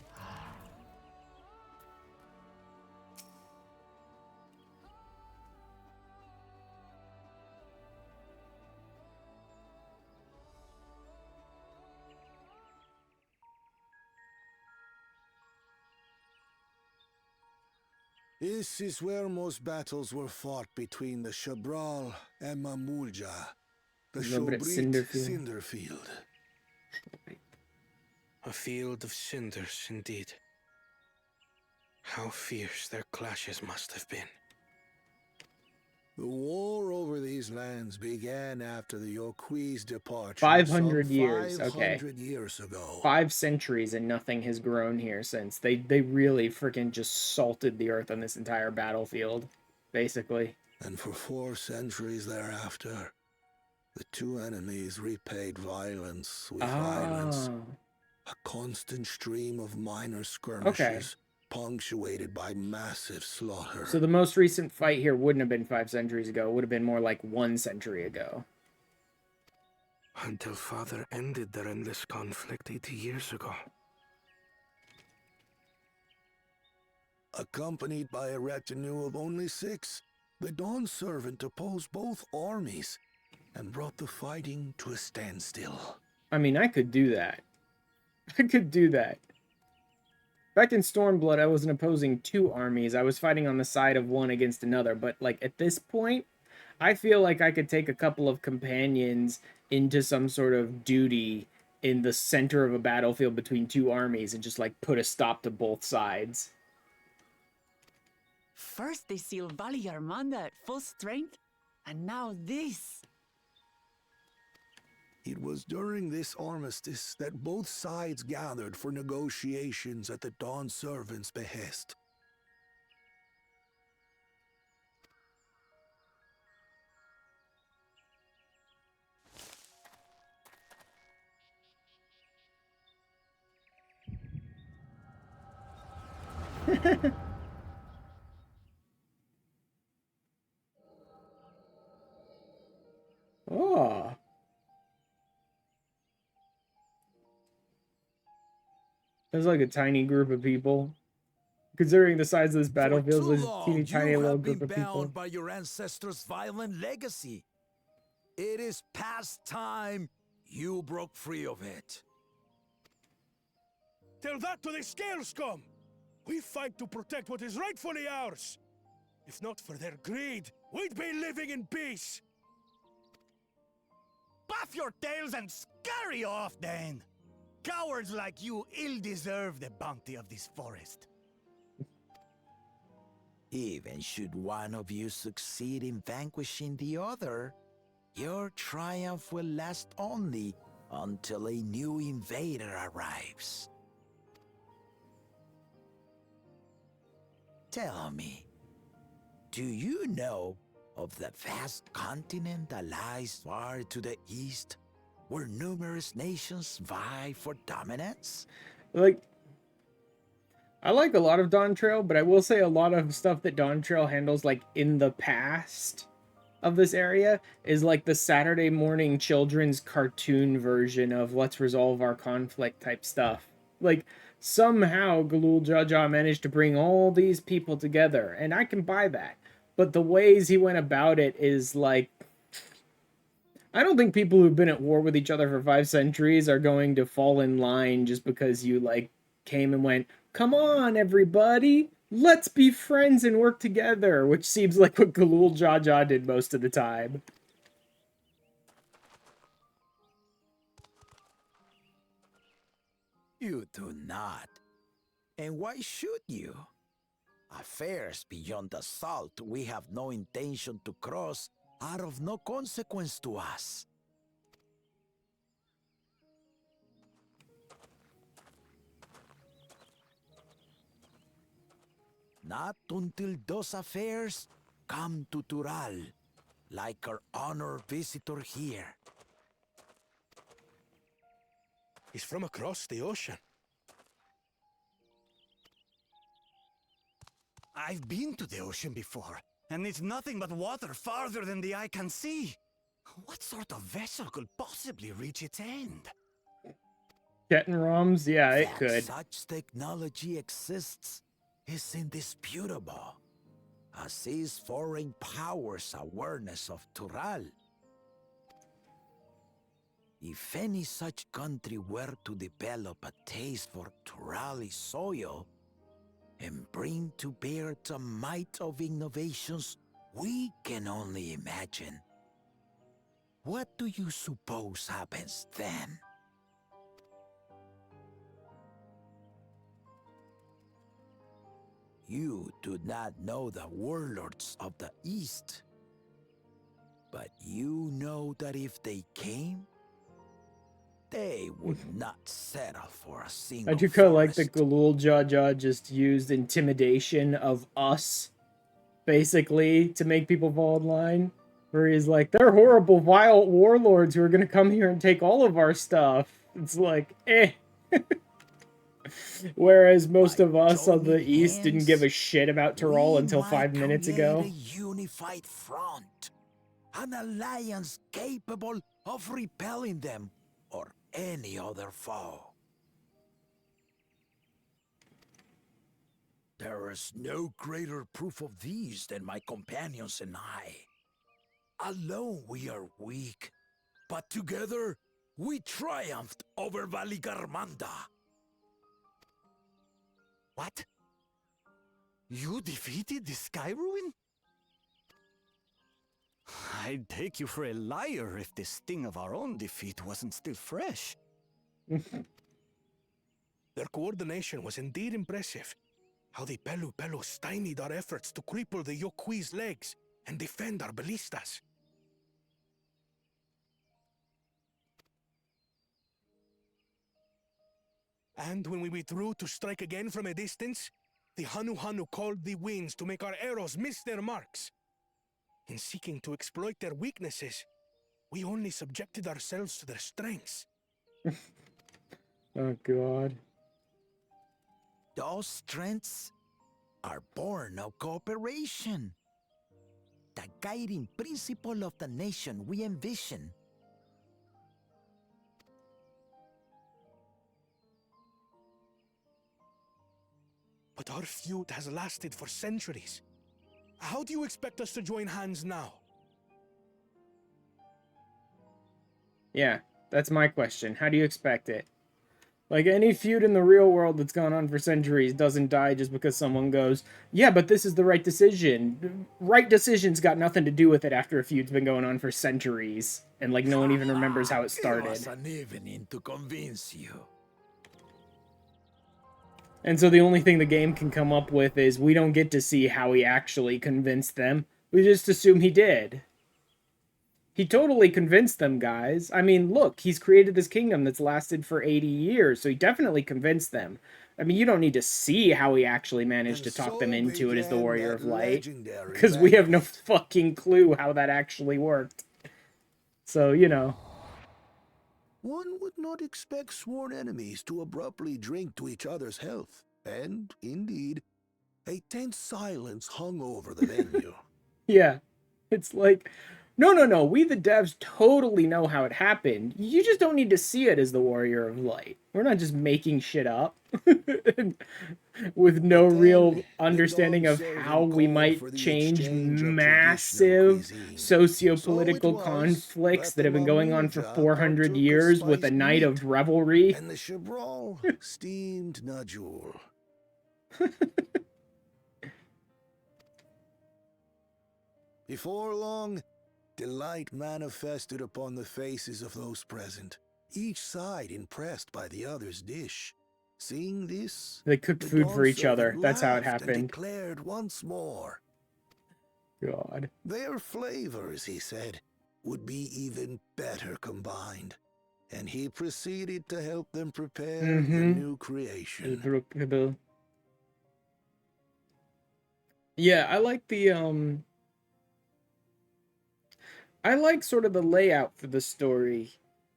This is where most battles were fought between the Shabral and Mamulja. The Shobrit Cinderfield. A field of cinders, indeed. How fierce their clashes must have been. The war over these lands began after the Yokui's departure 500 some years, 500 okay. years ago. 5 centuries and nothing has grown here since. They really freaking just salted the earth on this entire battlefield, basically. And for 4 centuries thereafter, the two enemies repaid violence with violence. A constant stream of minor skirmishes, punctuated by massive slaughter. So the most recent fight here wouldn't have been 5 centuries ago. It would have been more like 1 century ago. Until Father ended their endless conflict 80 years ago. Accompanied by a retinue of only 6, the Dawn Servant opposed both armies and brought the fighting to a standstill. I mean, I could do that. I could do that. Back in Stormblood, I wasn't opposing 2 armies. I was fighting on the side of one against another. But, like, at this point, I feel like I could take a couple of companions into some sort of duty in the center of a battlefield between 2 armies and just, like, put a stop to both sides. First they sealed Valley Armanda at full strength, and now this. It was during this armistice that both sides gathered for negotiations at the Dawn Servant's behest. Oh. There's like a tiny group of people. Considering the size of this battlefield, there's a teeny tiny little group of people. Bound by your ancestors' violent legacy. It is past time you broke free of it. Tell that to the Scale Scum! We fight to protect what is rightfully ours. If not for their greed, we'd be living in peace. Buff your tails and scurry off then! Cowards like you ill deserve the bounty of this forest. Even should one of you succeed in vanquishing the other, your triumph will last only until a new invader arrives. Tell me, do you know of the vast continent that lies far to the east, where numerous nations vie for dominance? Like, I like a lot of Dawntrail, but I will say a lot of stuff that Dawntrail handles, like, in the past of this area, is like the Saturday morning children's cartoon version of let's resolve our conflict type stuff. Like, somehow Galul Jaja managed to bring all these people together, and I can buy that. But the ways he went about it is like, I don't think people who've been at war with each other for 5 centuries are going to fall in line just because you, like, came and went, come on, everybody, let's be friends and work together, which seems like what Galul Jaja did most of the time. You do not. And why should you? Affairs beyond the salt we have no intention to cross are of no consequence to us. Not until those affairs come to Tural, like our honored visitor here. He's from across the ocean. I've been to the ocean before, and it's nothing but water farther than the eye can see. What sort of vessel could possibly reach its end? Getting ROMs? Yeah, it could. Such technology exists is indisputable, as is foreign powers' awareness of Tural. If any such country were to develop a taste for Turali soil and bring to bear the might of innovations we can only imagine, what do you suppose happens then? You do not know the warlords of the East, but you know that if they came, they would not settle for a single I do kind of like that Galul Jaja just used intimidation of us, basically, to make people fall in line. Where he's like, they're horrible, vile warlords who are going to come here and take all of our stuff. It's like, eh. Whereas most of us on the East didn't give a shit about Tyrol until 5 minutes ago. A unified front, an alliance capable of repelling them or any other foe. There is no greater proof of these than my companions and I. Alone we are weak, but together we triumphed over Valigarmanda. What? You defeated the Sky Ruin? I'd take you for a liar if the sting of our own defeat wasn't still fresh. Their coordination was indeed impressive. How the Pelu stymied our efforts to cripple the Yokui's legs and defend our ballistas. And when we withdrew to strike again from a distance, the Hanu called the winds to make our arrows miss their marks. In seeking to exploit their weaknesses, we only subjected ourselves to their strengths. Oh, God. Those strengths are born of cooperation. The guiding principle of the nation we envision. But our feud has lasted for centuries. How do you expect us to join hands now? Yeah, that's my question. How do you expect it? Like, any feud in the real world that's gone on for centuries doesn't die just because someone goes, yeah, but this is the right decision. Right decision's got nothing to do with it after a feud's been going on for centuries. And, like, no one even remembers how it started. It was an evening to convince you. And so the only thing the game can come up with is we don't get to see how he actually convinced them. We just assume he did. He totally convinced them, guys. I mean, look, he's created this kingdom that's lasted for 80 years, so he definitely convinced them. I mean, you don't need to see how he actually managed to talk them into it as the Warrior of Light, because we have no fucking clue how that actually worked. So, you know. One would not expect sworn enemies to abruptly drink to each other's health, and, indeed, a tense silence hung over the venue. Yeah, it's like, no, we the devs totally know how it happened. You just don't need to see it as the Warrior of Light. We're not just making shit up with no real understanding of how we might change massive socio-political conflicts that have been going on for 400 years with a night of revelry. And the Chebral steamed nodule. Before long, delight manifested upon the faces of those present, each side impressed by the other's dish. Seeing this, they cooked food for each other. That's how it happened. And declared once more, God. Their flavors, he said, would be even better combined. And he proceeded to help them prepare the new creation. Yeah, I like the I like sort of the layout for the story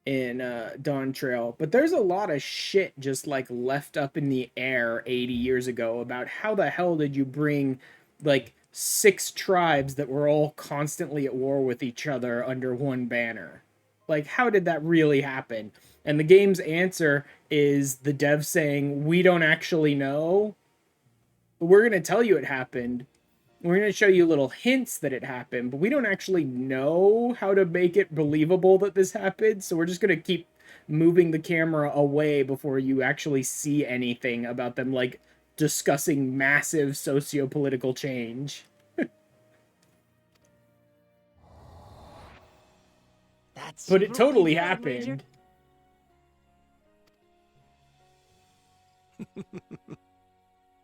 in Dawntrail, but there's a lot of shit just like left up in the air 80 years ago about how the hell did you bring like 6 tribes that were all constantly at war with each other under one banner. Like, how did that really happen? And the game's answer is the dev saying, we don't actually know, but we're going to tell you it happened. We're going to show you little hints that it happened, but we don't actually know how to make it believable that this happened, so we're just going to keep moving the camera away before you actually see anything about them, like, discussing massive socio-political change. But it totally happened.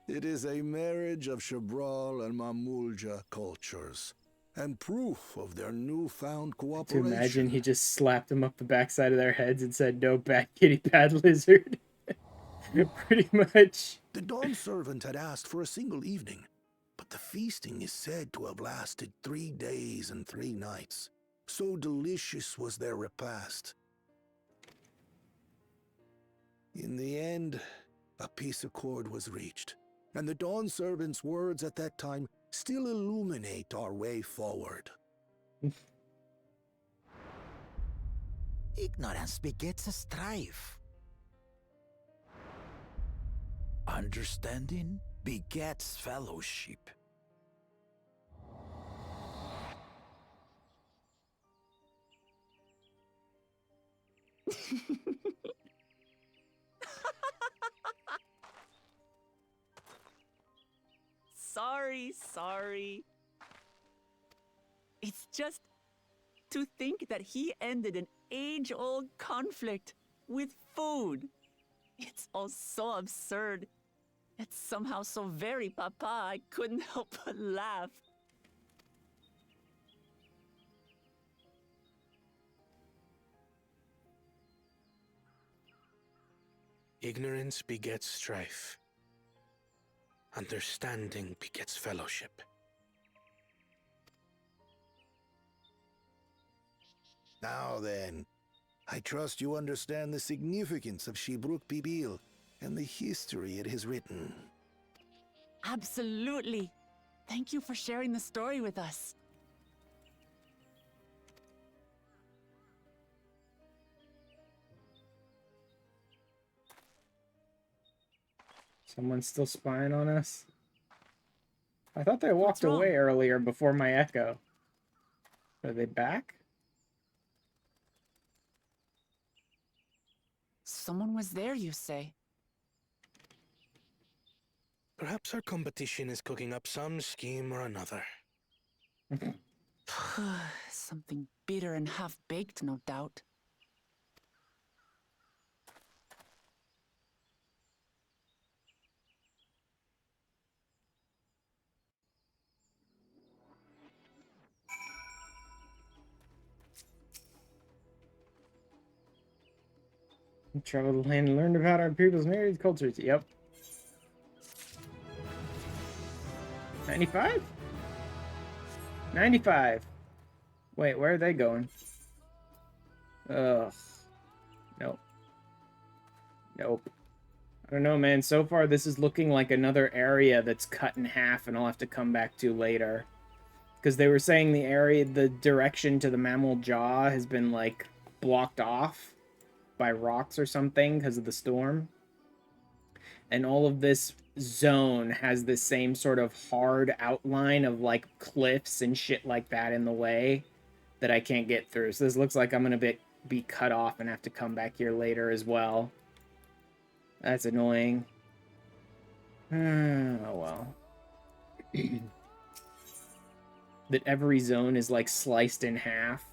It is a marriage of Chebral and Mamulja cultures, and proof of their newfound cooperation. To imagine he just slapped them up the backside of their heads and said, no bad kitty, bad lizard. Pretty much. The Dawn servant had asked for a single evening, but the feasting is said to have lasted 3 days and 3 nights. So delicious was their repast. In the end, a peace accord was reached, and the Dawn servant's words at that time still illuminate our way forward. Ignorance begets a strife. Understanding begets fellowship. Sorry. It's just to think that he ended an age-old conflict with food. It's all so absurd. It's somehow so very papa, I couldn't help but laugh. Ignorance begets strife. Understanding begets fellowship. Now then, I trust you understand the significance of Shebruk Pibil and the history it has written. Absolutely. Thank you for sharing the story with us. Someone's still spying on us? I thought they walked away earlier before my echo. Are they back? Someone was there, you say? Perhaps our competition is cooking up some scheme or another. Something bitter and half-baked, no doubt. Traveled the land and learned about our people's married cultures. Yep. 95? 95. Wait, where are they going? Ugh. Nope. Nope. I don't know, man. So far, this is looking like another area that's cut in half and I'll have to come back to later. Because they were saying the direction to the mammal jaw has been, like, blocked off by rocks or something because of the storm. And all of this zone has this same sort of hard outline of, like, cliffs and shit like that in the way that I can't get through. So this looks like I'm going to be cut off and have to come back here later as well. That's annoying. Oh, well. That every zone is, like, sliced in half.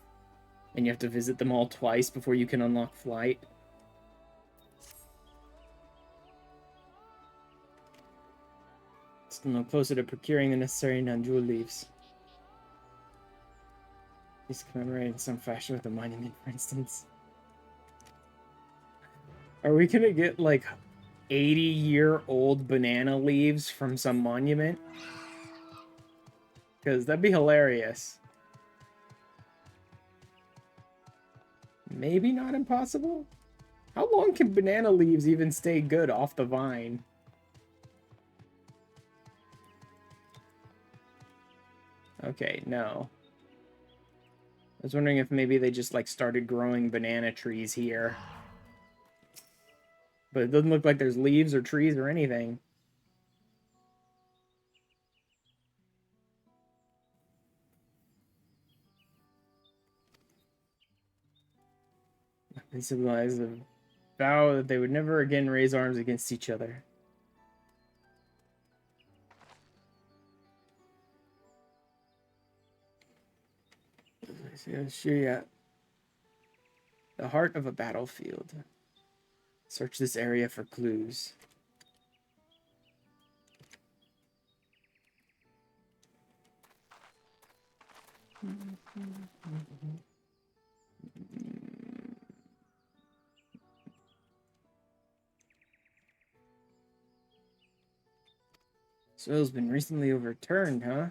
And you have to visit them all twice before you can unlock flight. Still no closer to procuring the necessary non-jewel leaves. He's commemorated in some fashion with a monument, for instance. Are we gonna get, like, 80-year-old banana leaves from some monument? Because that'd be hilarious. Maybe not impossible? How long can banana leaves even stay good off the vine? Okay, no. I was wondering if maybe they just, like, started growing banana trees here. But it doesn't look like there's leaves or trees or anything. They symbolized a vow that they would never again raise arms against each other. The heart of a battlefield. Search this area for clues. Soil's been recently overturned, huh?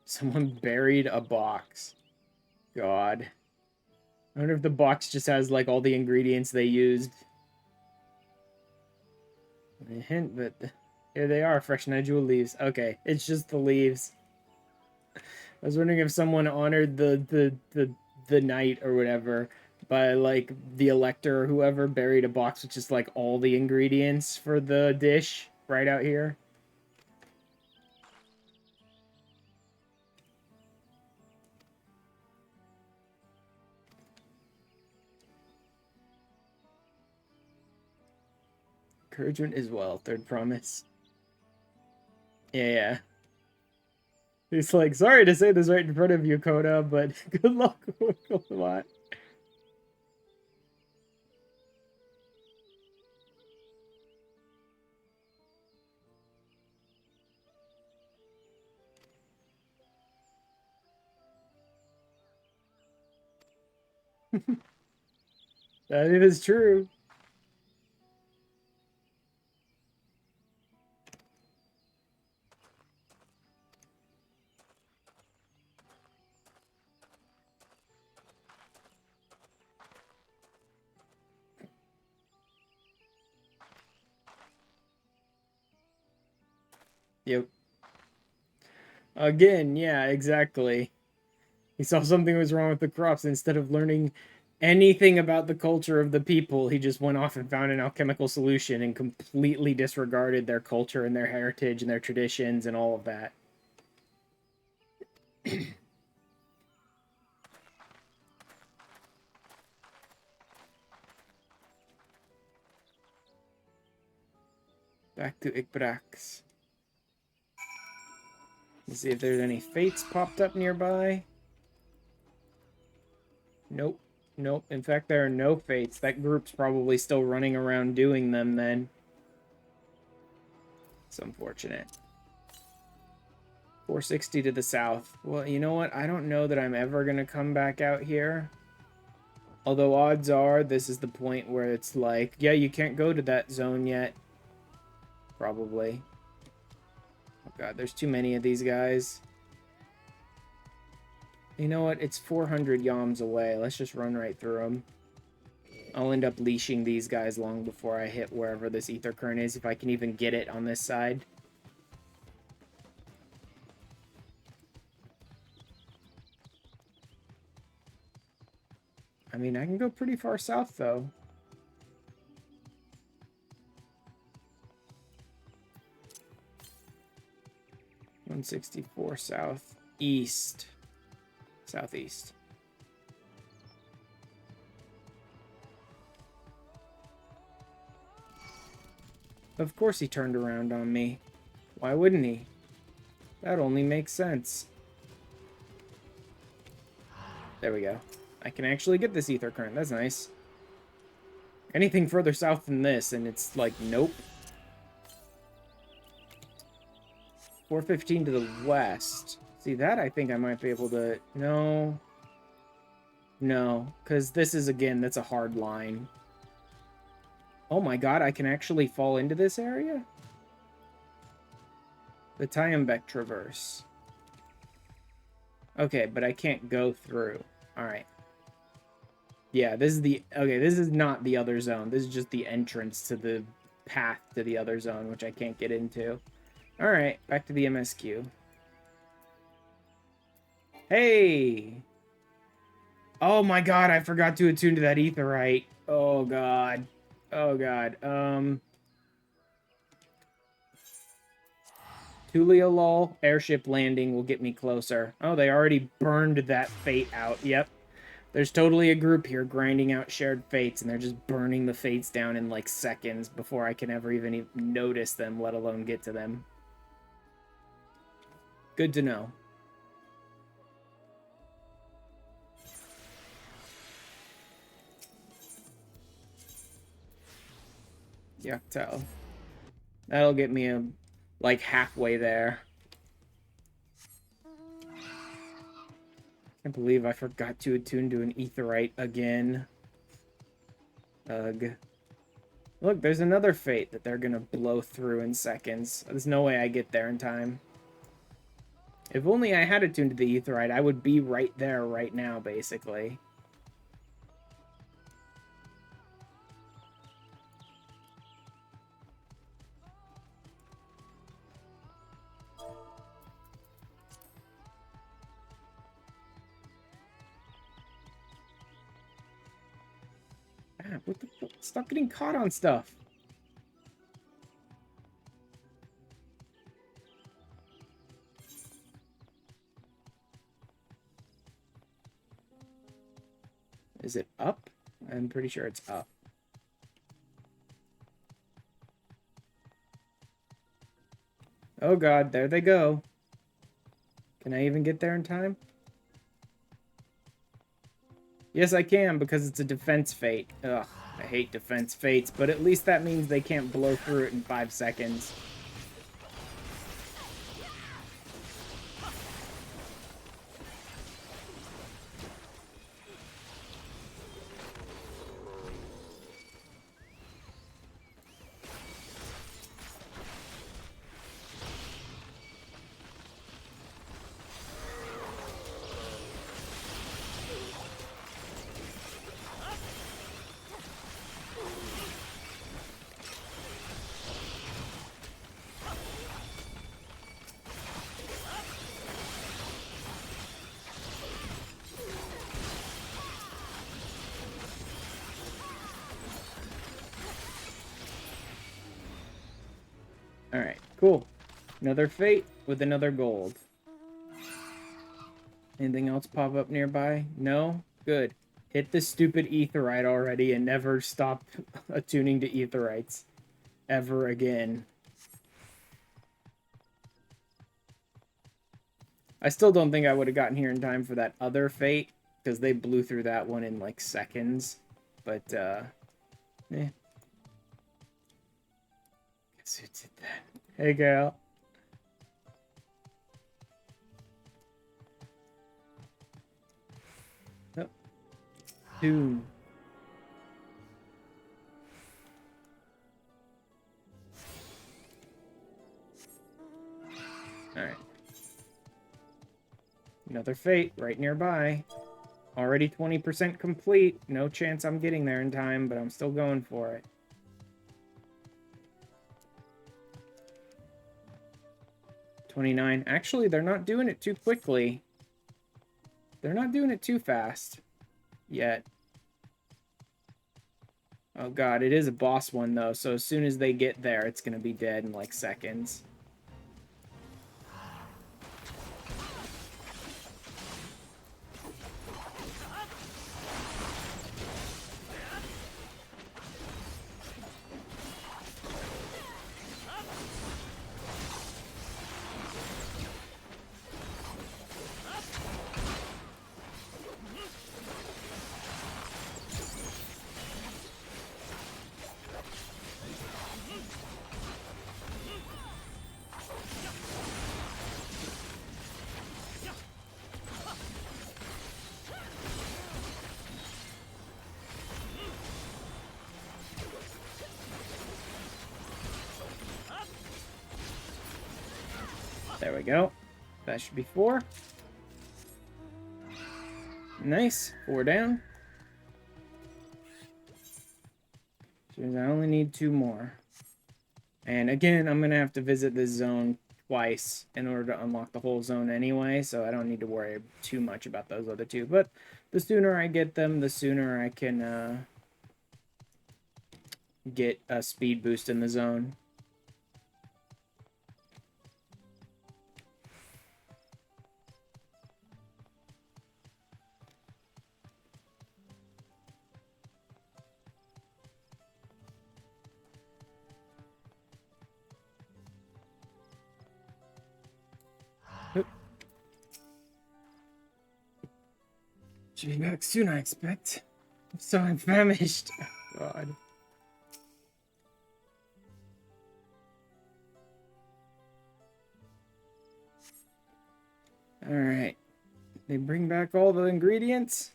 Someone buried a box. God. I wonder if the box just has, like, all the ingredients they used. A hint, but here they are, fresh nigel leaves. Okay, it's just the leaves. I was wondering if someone honored the knight or whatever by, like, the elector or whoever buried a box with just, like, all the ingredients for the dish right out here. Encouragement is well, third promise. Yeah. He's like, sorry to say this right in front of you, Coda, but good luck with a lot. That is true. Yep. Again, yeah, exactly. He saw something was wrong with the crops. Instead of learning anything about the culture of the people, he just went off and found an alchemical solution and completely disregarded their culture and their heritage and their traditions and all of that. Back to Ikbrax. Let's see if there's any fates popped up nearby. Nope. Nope. In fact, there are no fates. That group's probably still running around doing them then. It's unfortunate. 460 to the south. Well, you know what? I don't know that I'm ever going to come back out here. Although odds are this is the point where it's like, yeah, you can't go to that zone yet. Probably. Oh god, there's too many of these guys. You know what? It's 400 yalms away. Let's just run right through them. I'll end up leashing these guys long before I hit wherever this ether current is, if I can even get it on this side. I mean, I can go pretty far south, though. $164 south. East. Southeast. Of course he turned around on me. Why wouldn't he? That only makes sense. There we go. I can actually get this ether current. That's nice. Anything further south than this, and it's like, nope. 415 to the west. See, that I think I might be able to... No. No, because this is, again, that's a hard line. Oh my god, I can actually fall into this area? The Tyambek Traverse. Okay, but I can't go through. Alright. Yeah, this is the... Okay, this is not the other zone. This is just the entrance to the path to the other zone, which I can't get into. Alright, back to the MSQ. Hey! Oh my god, I forgot to attune to that aetheryte. Oh god. Oh god. Tuliolol airship landing will get me closer. Oh, they already burned that fate out. Yep. There's totally a group here grinding out shared fates, and they're just burning the fates down in like seconds before I can ever even notice them, let alone get to them. Good to know. Yak T'el. That'll get me like halfway there. Can't believe I forgot to attune to an aetheryte again. Ugh. Look, there's another fate that they're gonna blow through in seconds. There's no way I get there in time. If only I had attuned to the aetheryte, I would be right there right now, basically. Ah, what the fuck? Stop getting caught on stuff. Is it up? I'm pretty sure it's up. Oh god, there they go. Can I even get there in time? Yes, I can, because it's a defense fate. Ugh, I hate defense fates, but at least that means they can't blow through it in 5 seconds. Alright, cool. Another fate with another gold. Anything else pop up nearby? No? Good. Hit the stupid aetheryte already and never stop attuning to aetherytes. Ever again. I still don't think I would have gotten here in time for that other fate, because they blew through that one in like seconds. But, eh. Guess who did that? Hey, girl. soon. Alright. Another fate right nearby. Already 20% complete. No chance I'm getting there in time, but I'm still going for it. $29. Actually, they're not doing it too quickly. They're not doing it too fast yet. Oh god, it is a boss one though, so as soon as they get there, it's gonna be dead in like seconds. There we go. That should be 4. Nice. 4 down. So I only need 2 more. And again, I'm going to have to visit this zone twice in order to unlock the whole zone anyway, so I don't need to worry too much about those other 2. But the sooner I get them, the sooner I can get a speed boost in the zone. Should be back soon, I expect. So I'm famished. God. Alright. They bring back all the ingredients.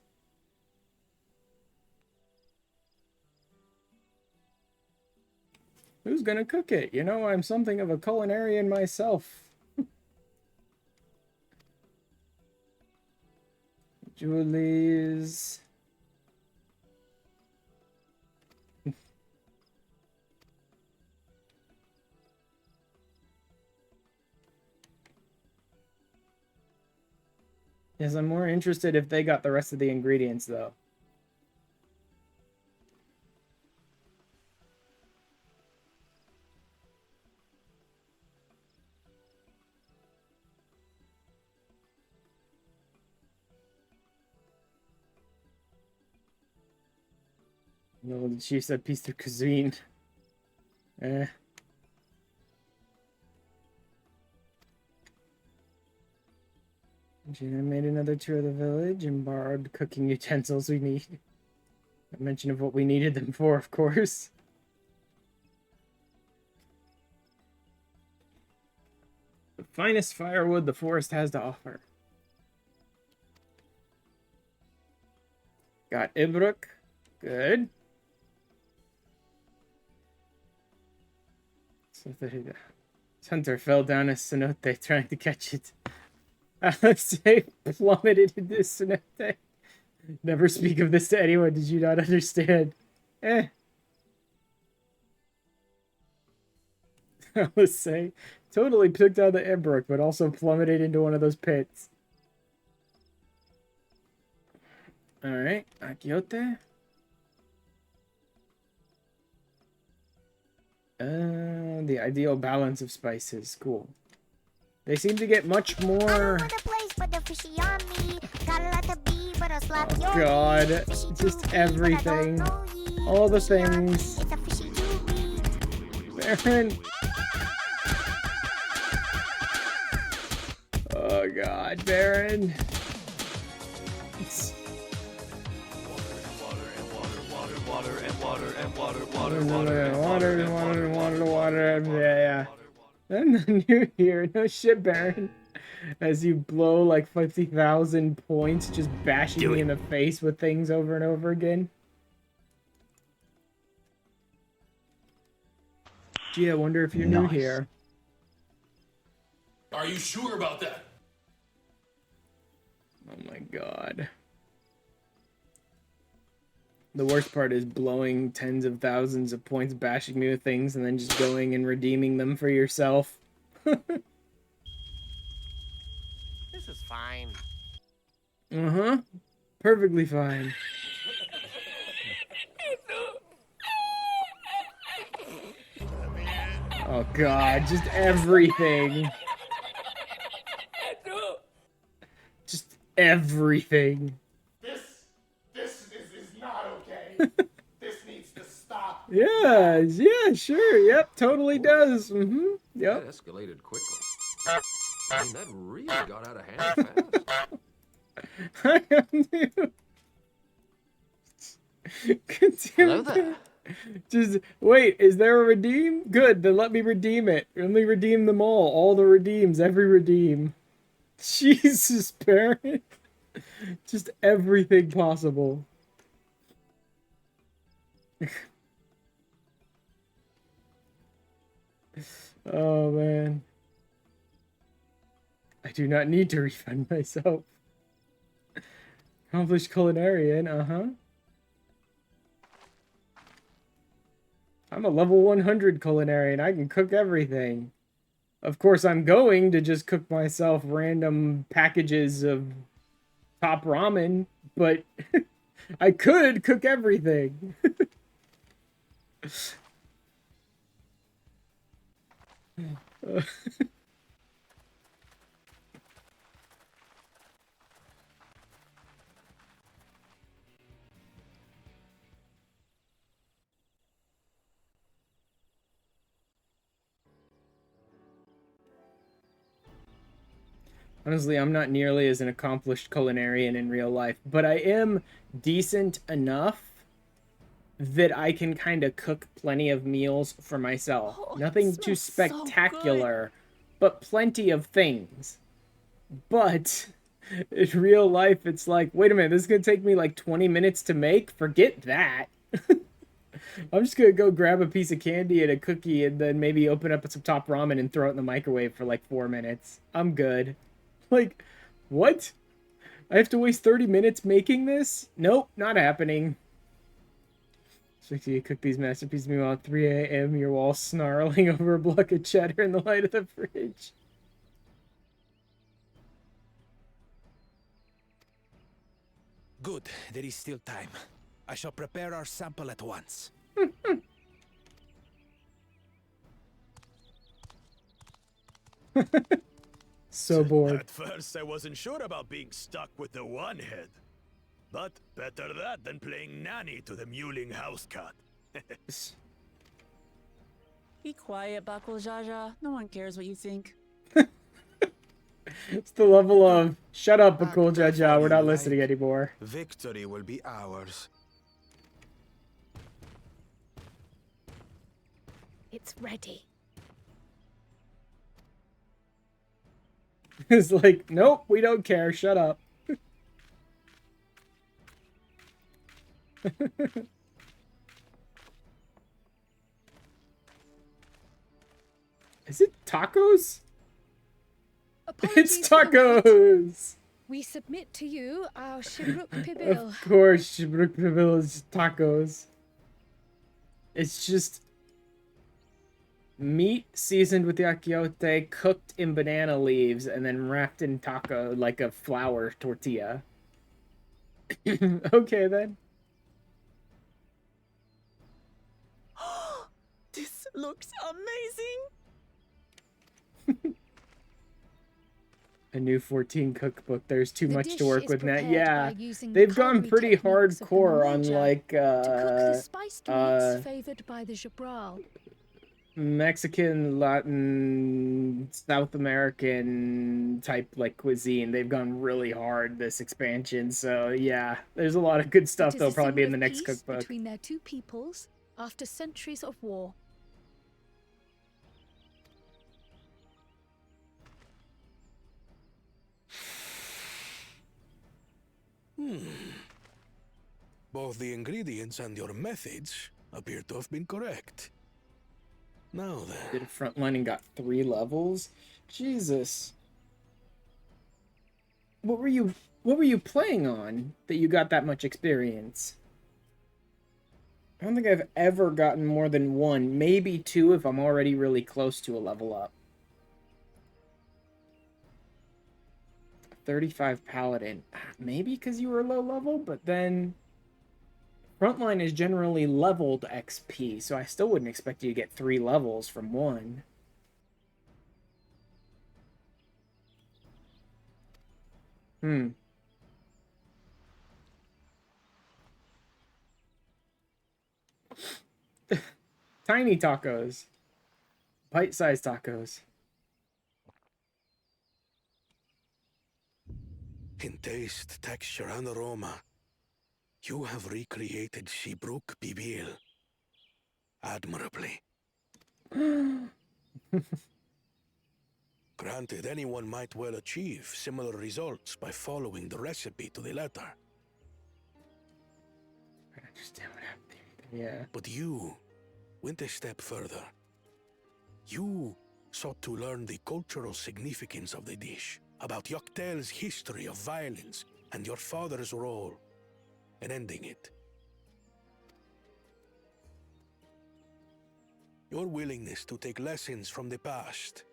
Who's gonna cook it? You know, I'm something of a culinarian myself. Julie's. Yes, I'm more interested if they got the rest of the ingredients, though. No, she said piece de cuisine. Gina made another tour of the village and borrowed cooking utensils we need. A mention of what we needed them for, of course. The finest firewood the forest has to offer. Got Ibruk. Good. So the hunter fell down a cenote trying to catch it. Say plummeted into cenote. Never speak of this to anyone. Did you not understand? Let's say totally picked out the Ibruk, but also plummeted into one of those pits. Alright, Akiote. The ideal balance of spices. Cool. They seem to get much more... Oh god, just everything. All the things. Baron. Oh god, Baron. Water. Yeah. I'm new here. No shit, Baron. As you blow like 50,000 points, just bashing me in the face with things over and over again. Gee, I wonder if you're new here. Are you sure about that? Oh my god. The worst part is blowing tens of thousands of points, bashing me with things, and then just going and redeeming them for yourself. This is fine. Uh-huh. Perfectly fine. Oh god, just everything. Just everything. This is not okay. This needs to stop. Yeah, yeah, sure, yep, totally does. Mm-hmm, yep. That escalated quickly. I mean, that really got out of hand fast. I am new. Hello there. Just wait, is there a redeem? Good, then let me redeem it. Let me redeem them all the redeems, every redeem. Jesus, parent. Just everything possible. Oh man. I do not need to refund myself. Accomplished culinarian, uh-huh. I'm a level 100 culinarian. I can cook everything. Of course, I'm going to just cook myself random packages of top ramen, but I could cook everything. Honestly, I'm not nearly as an accomplished culinarian in real life, but I am decent enough that I can kind of cook plenty of meals for myself. Nothing too spectacular, but plenty of things. But in real life, it's like, wait a minute, this is going to take me like 20 minutes to make? Forget that. I'm just going to go grab a piece of candy and a cookie and then maybe open up some top ramen and throw it in the microwave for like 4 minutes. I'm good. Like, what? I have to waste 30 minutes making this? Nope, not happening. So you cook these masterpieces, meanwhile at 3 a.m. you're all snarling over a block of cheddar in the light of the fridge. Good, there is still time. I shall prepare our sample at once. So bored. At first, I wasn't sure about being stuck with the one head. But better that than playing nanny to the mewling house cat. Be quiet, Bakul Jaja. No one cares what you think. It's the level of, shut up, Bakul Jaja, we're not listening anymore. Victory will be ours. It's ready. It's like, nope, we don't care, shut up. Is it tacos? It's tacos! We submit to you our Shibruk Pibil. Of course, Shibruk Pibil is tacos. It's just meat seasoned with yakiote, cooked in banana leaves, and then wrapped in taco like a flour tortilla. Okay, then. This looks amazing! A new 14 cookbook. There's too much to work with now. prepared Yeah, by using they've the gone culinary pretty techniques of the hardcore on Mamuja like to cook the spiced meats favored by the Jabral. Mexican, Latin, South American type like cuisine. They've gone really hard this expansion. So yeah, there's a lot of good stuff It is that'll a probably be in symbol the of next peace cookbook. between their two peoples after centuries of war. Both the ingredients and your methods appear to have been correct. Now then. Did a frontline and got 3 levels? Jesus. What were you playing on that you got that much experience? I don't think I've ever gotten more than 1, maybe 2 if I'm already really close to a level up. 35 Paladin. Maybe because you were low level, but then Frontline is generally leveled XP, so I still wouldn't expect you to get 3 levels from 1. Tiny tacos. Bite-sized tacos. In taste, texture, and aroma, you have recreated Shibruk Bibil admirably. Granted, anyone might well achieve similar results by following the recipe to the letter. I understand what happened there. Yeah. But you went a step further. You sought to learn the cultural significance of the dish, about Yak T'el's history of violence and your father's role in ending it. Your willingness to take lessons from the past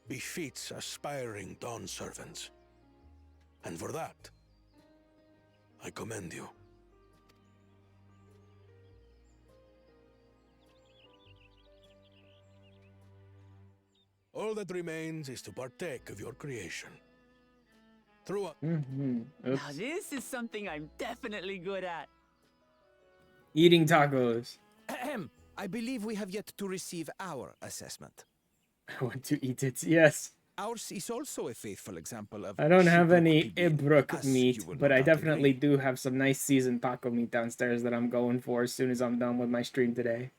befits aspiring Dawn servants. And for that, I commend you. All that remains is to partake of your creation. Through a... Now this is something I'm definitely good at. Eating tacos. Ahem. I believe we have yet to receive our assessment. I want to eat it, yes. Ours is also a faithful example of... I don't have any Shibruk Ibruk as meat, you will but no I doubt definitely agree. do have some nice seasoned taco meat downstairs that I'm going for as soon as I'm done with my stream today.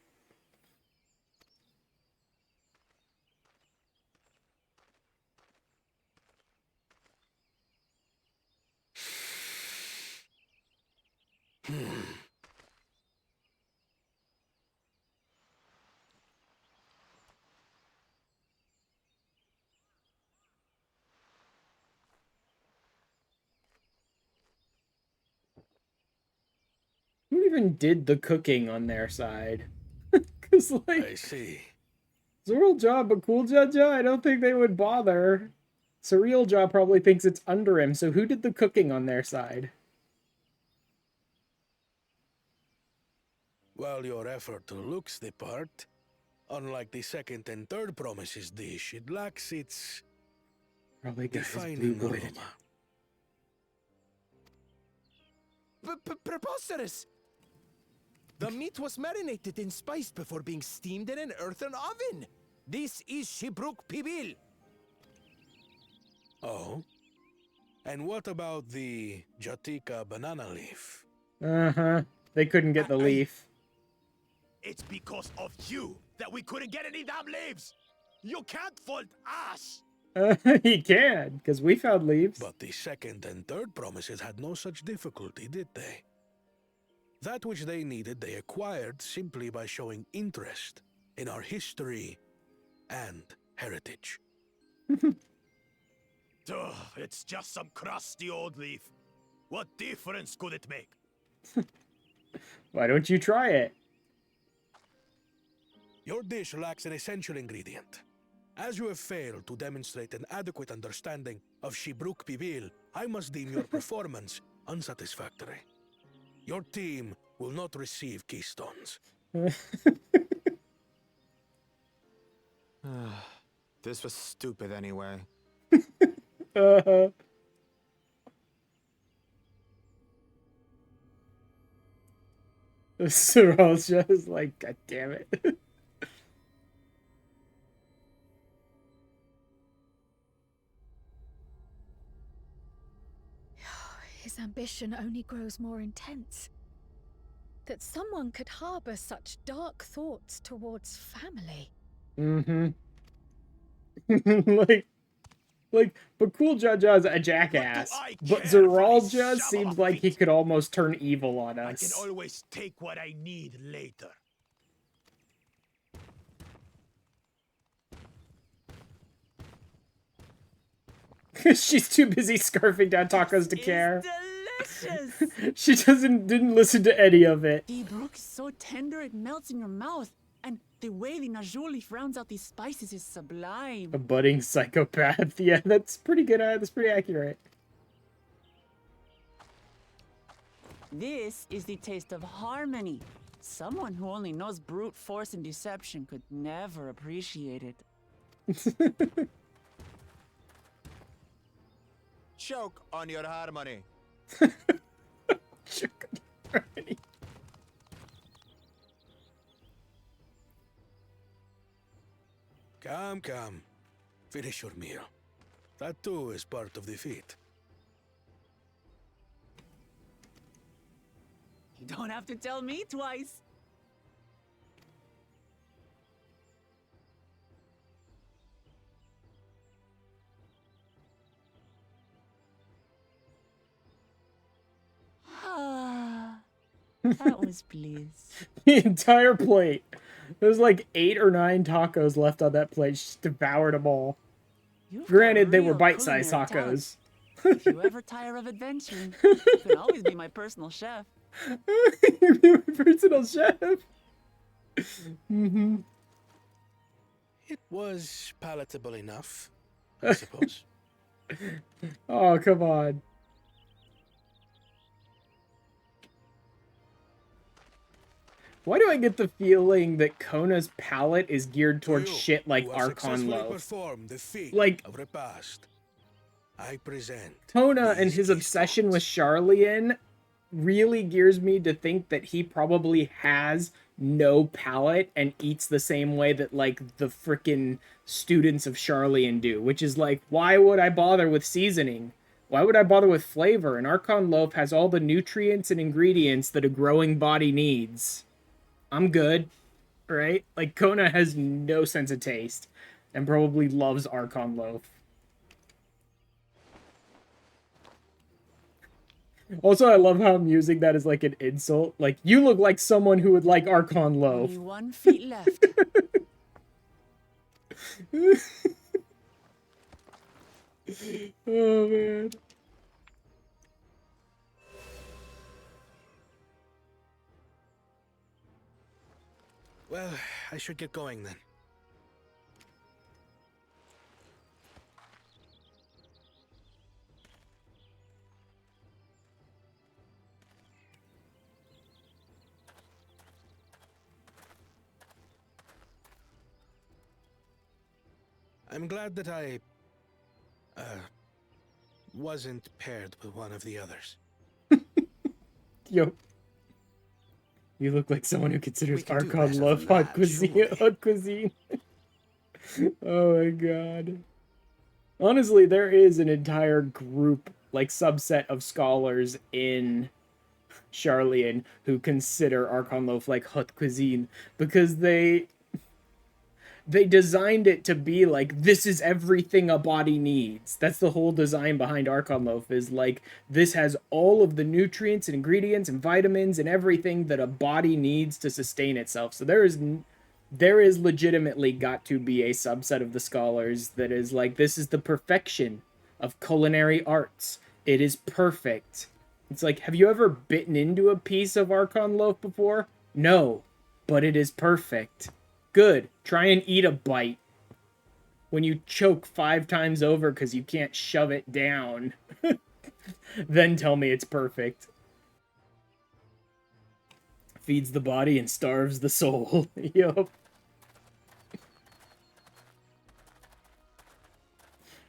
Who even did the cooking on their side? Because, like, I see. Zoro job, but Cool Jaja, I don't think they would bother. Surreal Jaw probably thinks it's under him, so who did the cooking on their side? While your effort looks the part, unlike the second and third promises dish, it lacks its Probably got his defining blue blooded. aroma. Preposterous! The meat was marinated in spice before being steamed in an earthen oven. This is Shibruk Bibil. Oh? And what about the Jatika banana leaf? Uh-huh. They couldn't get the leaf. It's because of you that we couldn't get any damn leaves. You can't fault us. He can, because we found leaves. But the second and third promises had no such difficulty, did they? That which they needed, they acquired simply by showing interest in our history and heritage. Ugh, it's just some crusty old leaf. What difference could it make? Why don't you try it? Your dish lacks an essential ingredient. As you have failed to demonstrate an adequate understanding of Shibruk Bibil, I must deem your performance unsatisfactory. Your team will not receive Keystones. This was stupid anyway. Cyril's just like, God damn it. His ambition only grows more intense. That someone could harbor such dark thoughts towards family. Mm-hmm. Like, Like, but Cool Jaja's a jackass. But Zeralja seems like he could almost turn evil on us. I can always take what I need later. She's too busy scarfing down tacos to care. Delicious. She didn't listen to any of it. The brook is so tender it melts in your mouth, and the way the najou leaf rounds out these spices is sublime. A budding psychopath. Yeah, that's pretty good. That's pretty accurate. This is the taste of harmony. Someone who only knows brute force and deception could never appreciate it. Choke on your harmony. Choke on your harmony. Come, come. Finish your meal. That too is part of the feat. You don't have to tell me twice. That was bliss. The entire plate. There's like 8 or 9 tacos left on that plate. She just devoured them all. Granted, they were bite-sized tacos. If you ever tire of adventuring, you can always be my personal chef. You're my personal chef. Mm-hmm. It was palatable enough, I suppose. Oh, come on. Why do I get the feeling that Kona's palate is geared towards shit like Archon Loaf? Like, of repast, I present Kona and his obsession with Charlian really gears me to think that he probably has no palate and eats the same way that, like, the frickin' students of Charlian do, which is like, why would I bother with seasoning? Why would I bother with flavor? An Archon Loaf has all the nutrients and ingredients that a growing body needs. I'm good, right? Like, Kona has no sense of taste and probably loves Archon Loaf. Also, I love how I'm using that as like an insult. Like, you look like someone who would like Archon Loaf. Only 1 feet left. Oh, man. Well, I should get going then. I'm glad that I wasn't paired with one of the others. Yo. You look like someone who considers Archon Loaf hot cuisine. Oh my god. Honestly, there is an entire group, like subset of scholars in Charlian who consider Archon Loaf like hot cuisine because they designed it to be like, this is everything a body needs. That's the whole design behind Archon Loaf, is like, this has all of the nutrients and ingredients and vitamins and everything that a body needs to sustain itself. So there is legitimately got to be a subset of the scholars that is like, this is the perfection of culinary arts. It is perfect. It's like, have you ever bitten into a piece of Archon Loaf before? No, but it is perfect. Good. Try and eat a bite. When you choke 5 times over because you can't shove it down, then tell me it's perfect. Feeds the body and starves the soul. Yup.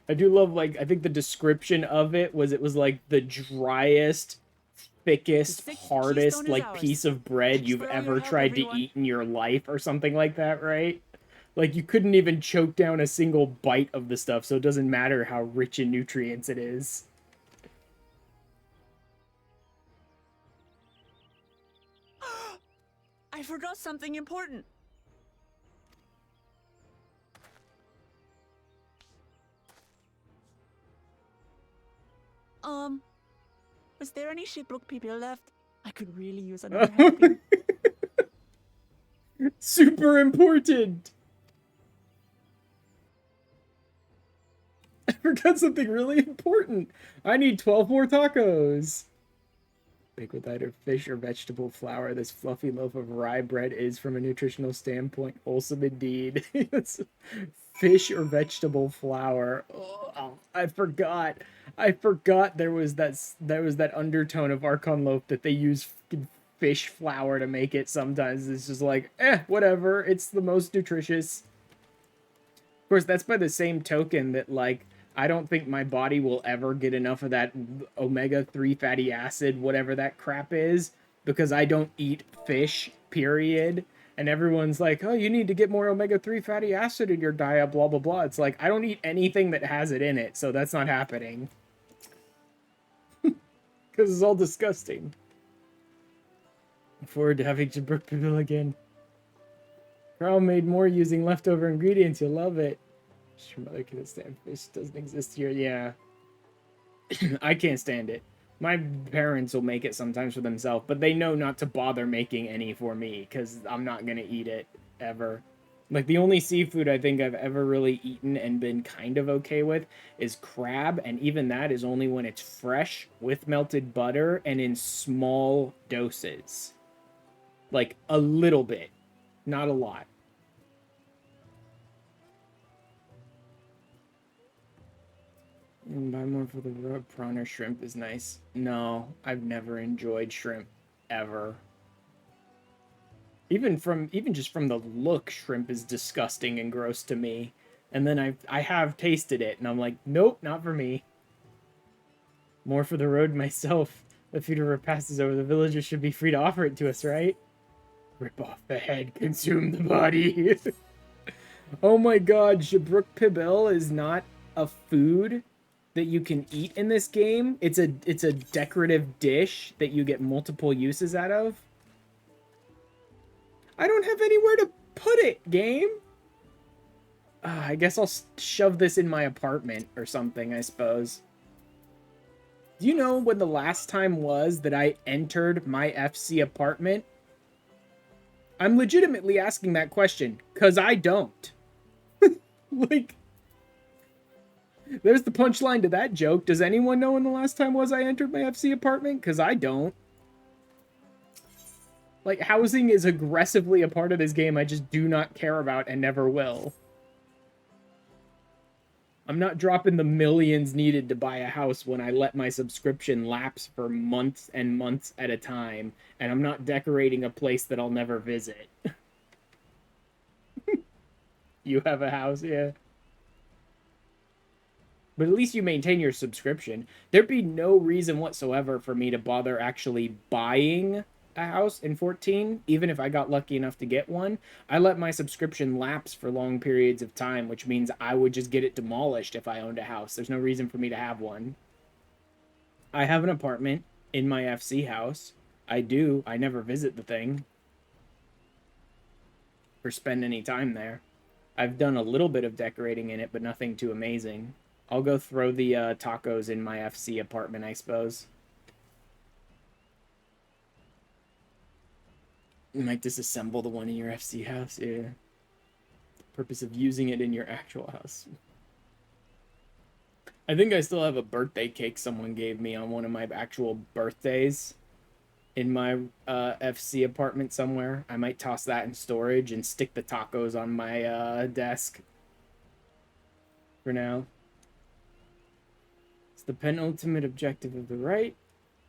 I do love, like, I think the description of it was like the driest, thickest, hardest, like, piece of bread you've ever tried to eat in your life or something like that, right? Like, you couldn't even choke down a single bite of the stuff, so it doesn't matter how rich in nutrients it is. I forgot something important. Was there any Shipbrook people left? I could really use another helping. Super important. I forgot something really important. I need 12 more tacos. Bake with either fish or vegetable flour. This fluffy loaf of rye bread is, from a nutritional standpoint, wholesome indeed. It's fish or vegetable flour. Oh, I forgot. I forgot there was that undertone of Archon loaf that they use fish flour to make it sometimes. It's just like, whatever. It's the most nutritious. Of course, that's by the same token that, like, I don't think my body will ever get enough of that omega-3 fatty acid, whatever that crap is, because I don't eat fish, period. And everyone's like, oh, you need to get more omega-3 fatty acid in your diet, blah, blah, blah. It's like, I don't eat anything that has it in it, so that's not happening. Because it's all disgusting. Look forward to having Jabrook Pavil again. Carl made more using leftover ingredients. You'll love it. Your mother can't stand fish. Doesn't exist here. Yeah. I can't stand it. My parents will make it sometimes for themselves, but they know not to bother making any for me because I'm not going to eat it ever. Like, the only seafood I think I've ever really eaten and been kind of okay with is crab, and even that is only when it's fresh with melted butter and in small doses. Like, a little bit. Not a lot. Buy more for the road. Prawn or shrimp is nice. No, I've never enjoyed shrimp ever. Even just from the look, shrimp is disgusting and gross to me. And then I have tasted it, and I'm like, nope, not for me. More for the road myself. The future passes over. The villagers should be free to offer it to us, right? Rip off the head, consume the body. Oh my god, Jabrook Pibel is not a food that you can eat in this game. It's a decorative dish that you get multiple uses out of. I don't have anywhere to put it, game. I guess I'll shove this in my apartment or something, I suppose. Do you know when the last time was that I entered my FC apartment? I'm legitimately asking that question, because I don't. Like, there's the punchline to that joke. Does anyone know when the last time was I entered my FC apartment? Because I don't. Like, housing is aggressively a part of this game I just do not care about and never will. I'm not dropping the millions needed to buy a house when I let my subscription lapse for months and months at a time, and I'm not decorating a place that I'll never visit. You have a house, yeah. But at least you maintain your subscription. There'd be no reason whatsoever for me to bother actually buying a house in 14, even if I got lucky enough to get one. I let my subscription lapse for long periods of time, which means I would just get it demolished if I owned a house. There's no reason for me to have one. I have an apartment in my FC house. I do. I never visit the thing or spend any time there. I've done a little bit of decorating in it, but nothing too amazing. I'll go throw the tacos in my FC apartment, I suppose. You might disassemble the one in your FC house, yeah. Purpose of using it in your actual house. I think I still have a birthday cake someone gave me on one of my actual birthdays in my FC apartment somewhere. I might toss that in storage and stick the tacos on my desk for now. It's the penultimate objective of the rite.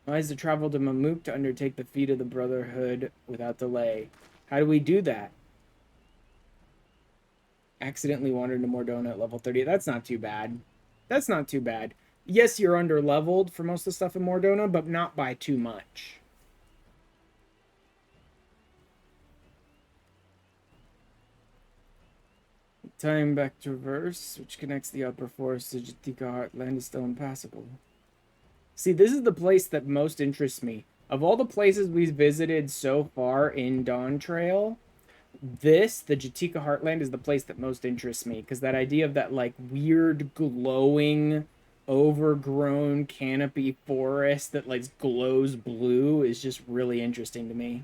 Advise to travel to Mamuk to undertake the feat of the Brotherhood without delay. How do we do that? Accidentally wandered into Mordona at level 30. That's not too bad. That's not too bad. Yes, you're under-leveled for most of the stuff in Mordona, but not by too much. Time back to reverse, which connects the upper forest to Jatika Heartland, is still impassable. See, this is the place that most interests me. Of all the places we've visited so far in Dawntrail, the Jatika Heartland, is the place that most interests me. Because that idea of that, like, weird, glowing overgrown canopy forest that like glows blue is just really interesting to me.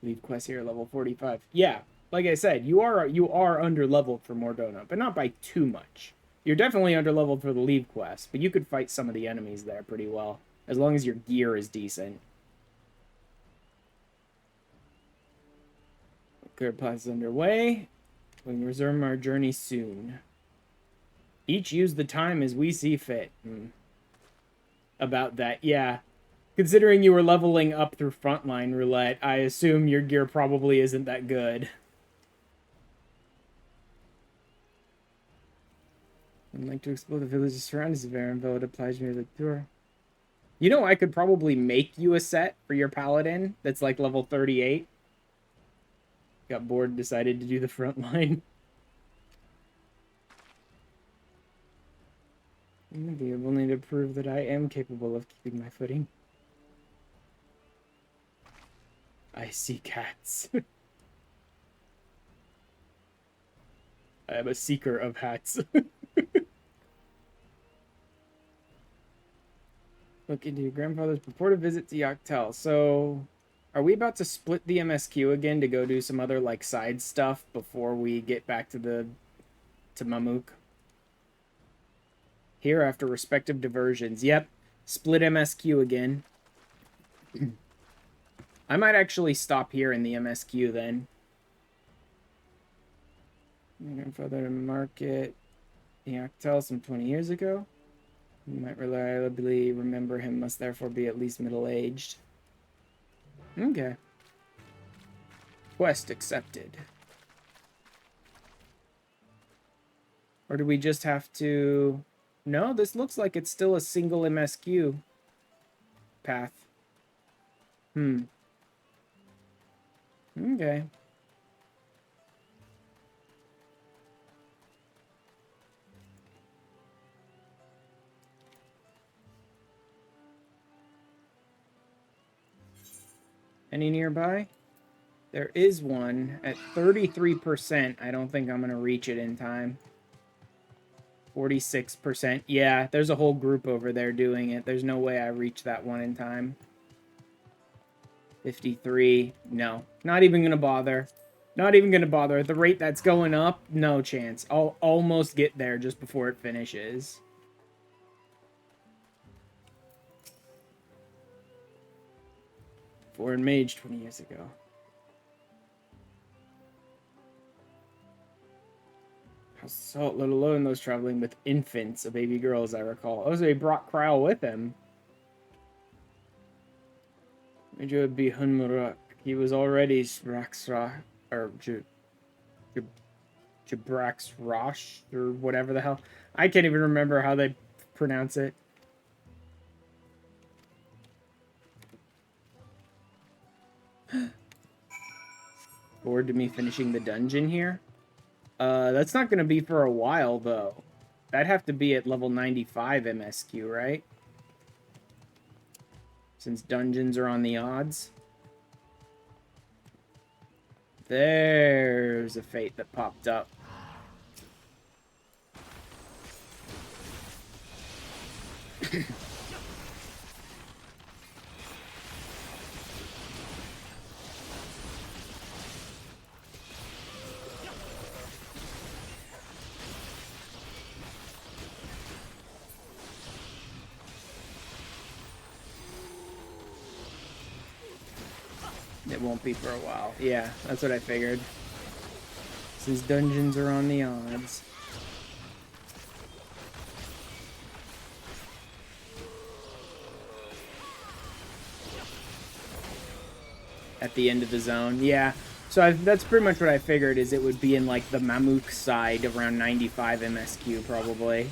Leave quest here, level 45. Yeah, like I said, you are under leveled for Mordona, but not by too much. You're definitely under leveled for the leave quest, but you could fight some of the enemies there pretty well, as long as your gear is decent. Good pass is underway. We can resume our journey soon. Each use the time as we see fit. About that, yeah. Considering you were leveling up through frontline roulette, I assume your gear probably isn't that good. I'd like to explore the village's surroundings of Varenville. It applies to me like tour. You know, I could probably make you a set for your paladin that's like level 38. Got bored and decided to do the frontline. Maybe I will need to prove that I am capable of keeping my footing. I see cats. I am a seeker of hats. Look into your grandfather's purported visit to Yak T'el. So, are we about to split the MSQ again to go do some other, like, side stuff before we get back to Mamuk? Here after respective diversions. Yep, split MSQ again. I might actually stop here in the MSQ then. My grandfather market Yak T'el some 20 years ago. You might reliably remember him, must therefore be at least middle-aged. Okay. Quest accepted. Or do we just have to... No, this looks like it's still a single MSQ path. Okay. Any nearby? There is one at 33%. I don't think I'm going to reach it in time. 46%. Yeah, there's a whole group over there doing it. There's no way I reach that one in time. 53. No, not even going to bother. Not even going to bother. At the rate that's going up, no chance. I'll almost get there just before it finishes. Foreign mage 20 years ago. Assault, let alone those traveling with infants, a baby girl, as I recall. Oh, so he brought Kryle with him. Major would be Hunmuruk. He was already Spraxra, or Jabraxrosh, or whatever the hell. I can't even remember how they pronounce it. Forward to me finishing the dungeon here. That's not going to be for a while, though. That'd have to be at level 95 MSQ, right? Since dungeons are on the odds. There's a fate that popped up. It won't be for a while. Yeah, that's what I figured. Since dungeons are on the odds. At the end of the zone. Yeah. So that's pretty much what I figured, is it would be in like the Mamuk side around 95 MSQ probably.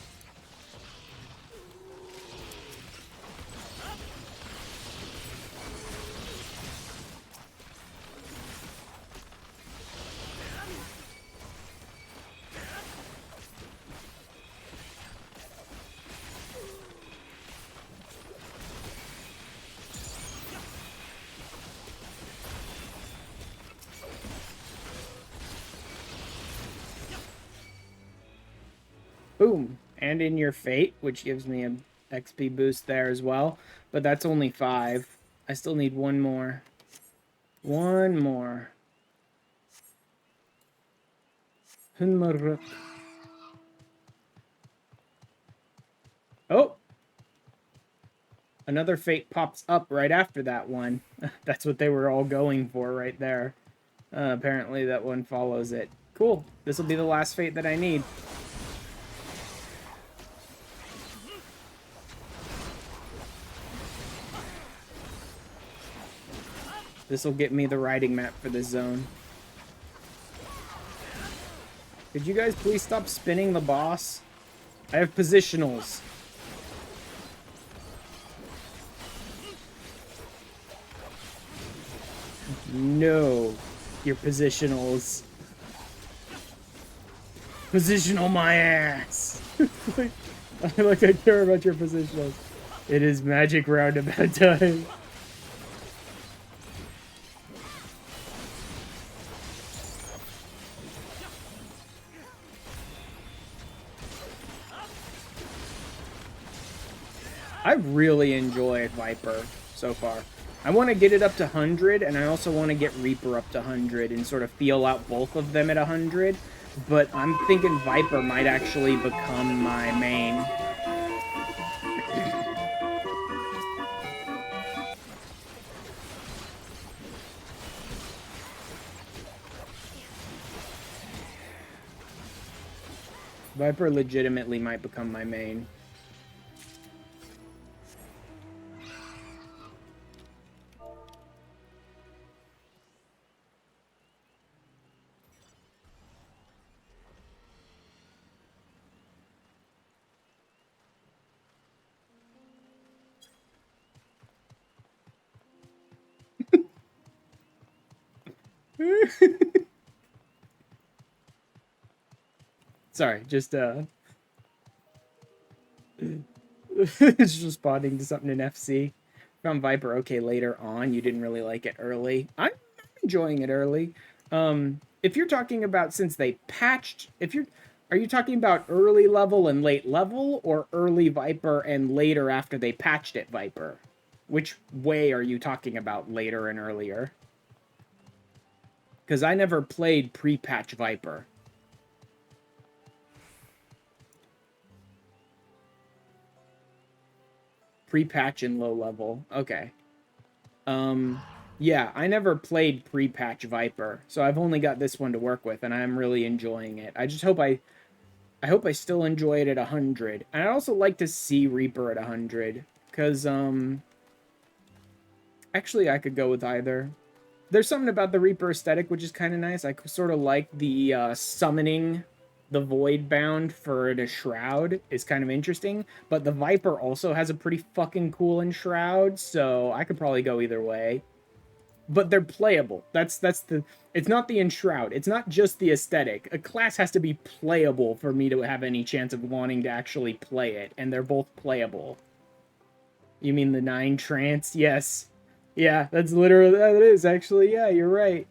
Boom. And in your fate, which gives me a XP boost there as well. But that's only 5. I still need one more. One more. Oh! Another fate pops up right after that one. That's what they were all going for right there. Apparently that one follows it. Cool. This will be the last fate that I need. This will get me the riding map for this zone. Could you guys please stop spinning the boss? I have positionals. No, your positionals. Positional my ass. like I care about your positionals. It is magic roundabout time. I really enjoyed Viper so far. I want to get it up to 100, and I also want to get Reaper up to 100 and sort of feel out both of them at 100. But I'm thinking Viper might actually become my main. Viper legitimately might become my main. Sorry, just it's responding to something in FC. Found Viper okay later on. You didn't really like it early. I'm enjoying it early. If you're talking about since they patched, are you talking about early level and late level, or early Viper and later after they patched it Viper? Which way are you talking about, later and earlier? Because I never played pre-patch Viper. Pre-patch and low level. Okay. Yeah, I never played pre-patch Viper, so I've only got this one to work with, and I'm really enjoying it. I just hope I hope I still enjoy it at 100. And I'd also like to see Reaper at 100, because, actually, I could go with either. There's something about the Reaper aesthetic which is kind of nice. I sort of like the summoning the Void Bound for the Shroud is kind of interesting. But the Viper also has a pretty fucking cool Enshroud, so I could probably go either way. But they're playable. That's the... It's not the Enshroud. It's not just the aesthetic. A class has to be playable for me to have any chance of wanting to actually play it. And they're both playable. You mean the 9 trance? Yes. Yeah, that's literally... That is, actually. Yeah, you're right.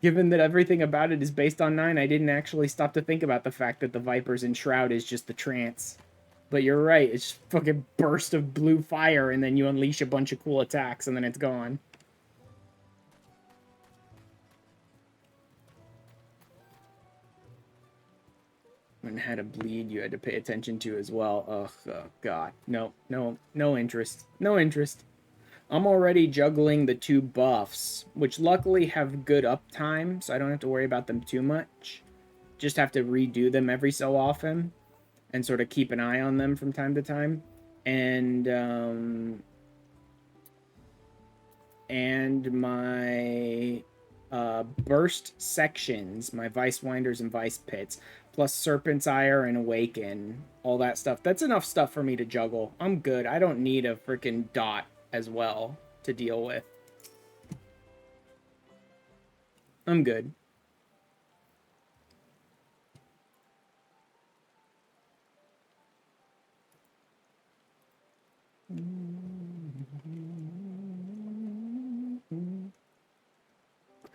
Given that everything about it is based on 9, I didn't actually stop to think about the fact that the Viper's Enshroud is just the trance. But you're right. It's just fucking burst of blue fire, and then you unleash a bunch of cool attacks, and then it's gone. And how to bleed you had to pay attention to as well. Ugh, oh god. No interest. No interest. I'm already juggling the 2 buffs, which luckily have good uptime, so I don't have to worry about them too much. Just have to redo them every so often, and sort of keep an eye on them from time to time. And my burst sections, my Vice Winders and Vice Pits, plus Serpent's Ire and Awaken, all that stuff. That's enough stuff for me to juggle. I'm good. I don't need a freaking dot as well to deal with. I'm good.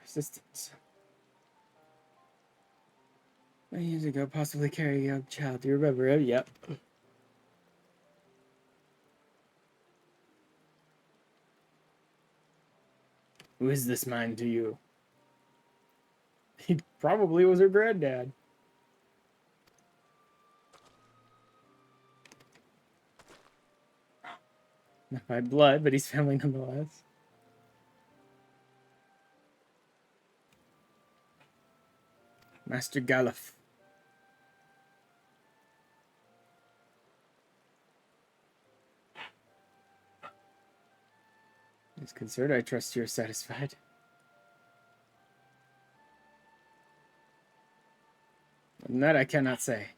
Resistance. Many years ago, possibly carrying a young child. Do you remember him? Yep. Who is this man to you? He probably was her granddad. Not by blood, but he's family nonetheless. Master Galuf. Is concerned, I trust you're satisfied. And that I cannot say.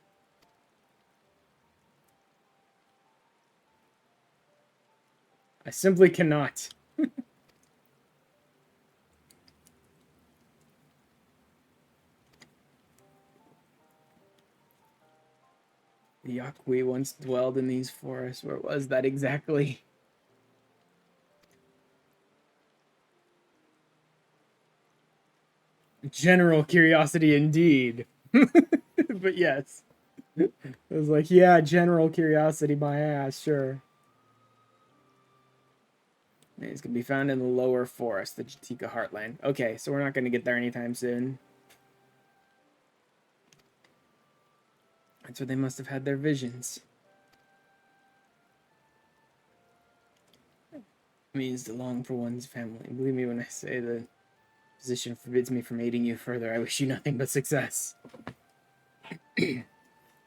I simply cannot. The Yakwi once dwelled in these forests. Where was that exactly? General curiosity indeed. But yes. I was like, yeah, general curiosity, my ass, sure. It's going to be found in the lower forest, the Jatika Heartland. Okay, so we're not going to get there anytime soon. That's where they must have had their visions. It means to long for one's family. Believe me when I say the position forbids me from aiding you further. I wish you nothing but success.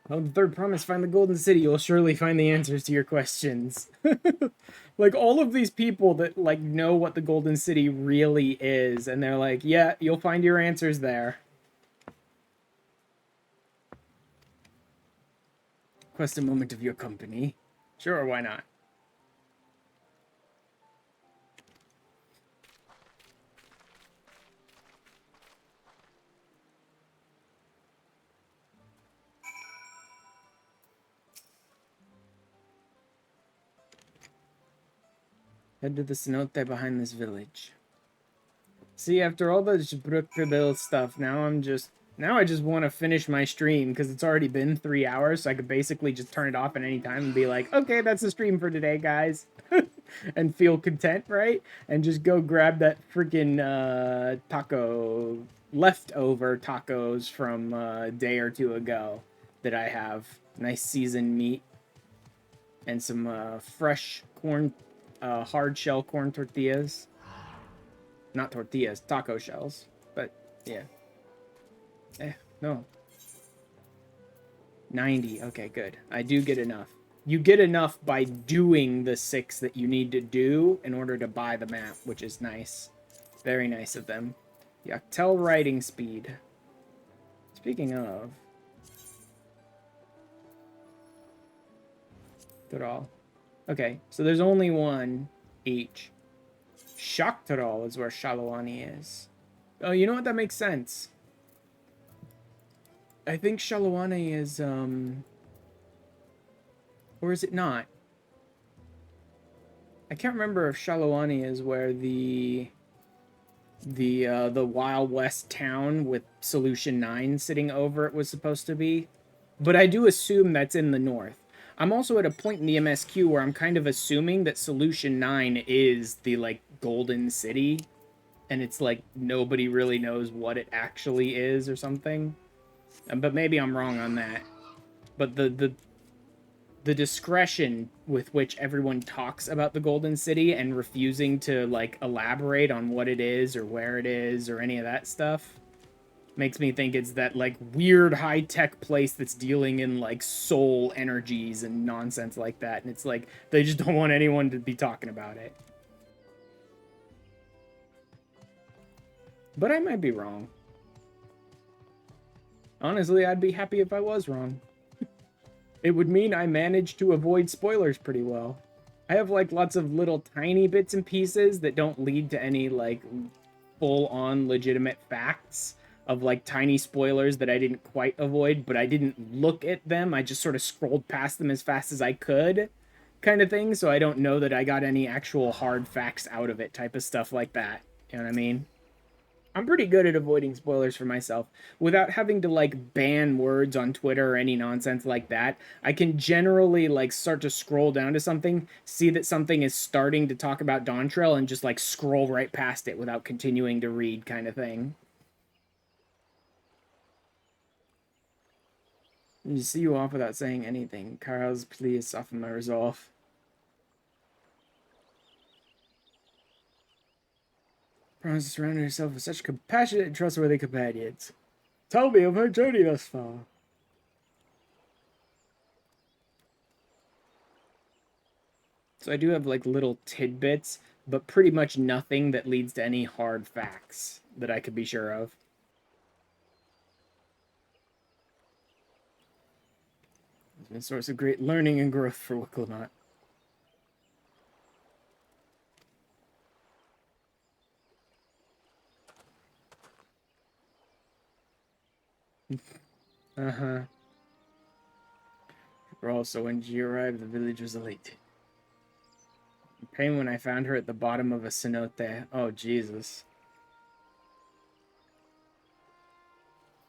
Oh, the third promise, find the Golden City. You'll surely find the answers to your questions. Like, all of these people that, like, know what the Golden City really is, and they're like, yeah, you'll find your answers there. Request a moment of your company. Sure, why not? Head to the cenote behind this village. See, after all the Brookville stuff, now I just want to finish my stream because it's already been 3 hours, so I could basically just turn it off at any time and be like, okay, that's the stream for today, guys. And feel content, right? And just go grab that freaking leftover tacos from a day or two ago that I have. Nice seasoned meat and some fresh corn, hard shell corn tortillas. Not tortillas, taco shells. But, yeah. No. 90. Okay, good. I do get enough. You get enough by doing the 6 that you need to do in order to buy the map, which is nice. Very nice of them. Yak T'el riding speed. Speaking of... Tural. Okay, so there's only one each. Shaktaral is where Shalawani is. Oh, you know what? That makes sense. I think Shalawani is, or is it not? I can't remember if Shalawani is where the Wild West town with Solution 9 sitting over it was supposed to be. But I do assume that's in the north. I'm also at a point in the MSQ where I'm kind of assuming that Solution 9 is the, like, Golden City. And it's like nobody really knows what it actually is or something. But maybe I'm wrong on that. But the discretion with which everyone talks about the Golden City and refusing to, like, elaborate on what it is or where it is or any of that stuff makes me think it's that, like, weird high-tech place that's dealing in, like, soul energies and nonsense like that. And it's like, they just don't want anyone to be talking about it. But I might be wrong. Honestly, I'd be happy if I was wrong. It would mean I managed to avoid spoilers pretty well. I have, like, lots of little tiny bits and pieces that don't lead to any, like, full-on legitimate facts of, like, tiny spoilers that I didn't quite avoid, but I didn't look at them. I just sort of scrolled past them as fast as I could, kind of thing, so I don't know that I got any actual hard facts out of it type of stuff like that. You know what I mean? I'm pretty good at avoiding spoilers for myself. Without having to, like, ban words on Twitter or any nonsense like that, I can generally, like, start to scroll down to something, see that something is starting to talk about Dawntrail, and just, like, scroll right past it without continuing to read kind of thing. You see you off without saying anything. Carl's plea has softened my resolve. Promise to surround yourself with such compassionate and trustworthy companions. Tell me of her journey thus far. So I do have like little tidbits, but pretty much nothing that leads to any hard facts that I could be sure of. It's been a source of great learning and growth for Wicklemot. Uh-huh. Also, when she arrived, the village was elate. Pain when I found her at the bottom of a cenote. Oh, Jesus.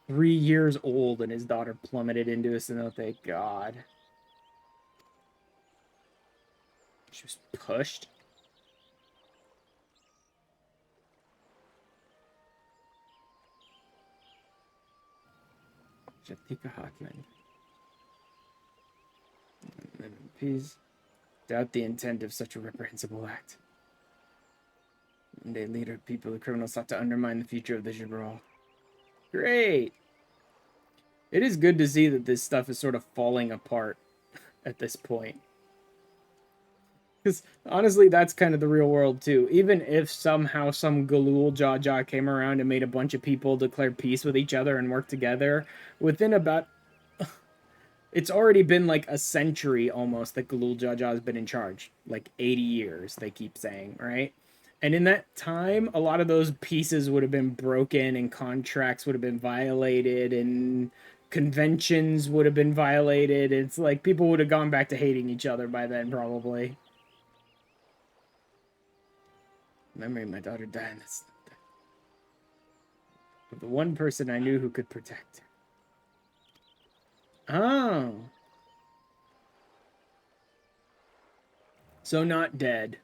3 years old and his daughter plummeted into a cenote. God. She was pushed. Jatika Hotland. MPs doubt the intent of such a reprehensible act. And a leader of people, the criminals sought to undermine the future of the Gibral. Great! It is good to see that this stuff is sort of falling apart at this point. Because, honestly, that's kind of the real world, too. Even if somehow some Galul Jaja came around and made a bunch of people declare peace with each other and work together, within about... It's already been like a century almost that Galul Jaja has been in charge. Like 80 years, they keep saying, right? And in that time, a lot of those pieces would have been broken and contracts would have been violated and conventions would have been violated. It's like people would have gone back to hating each other by then, probably. Memory of my daughter died. That's the one person I knew who could protect her. Oh. So not dead.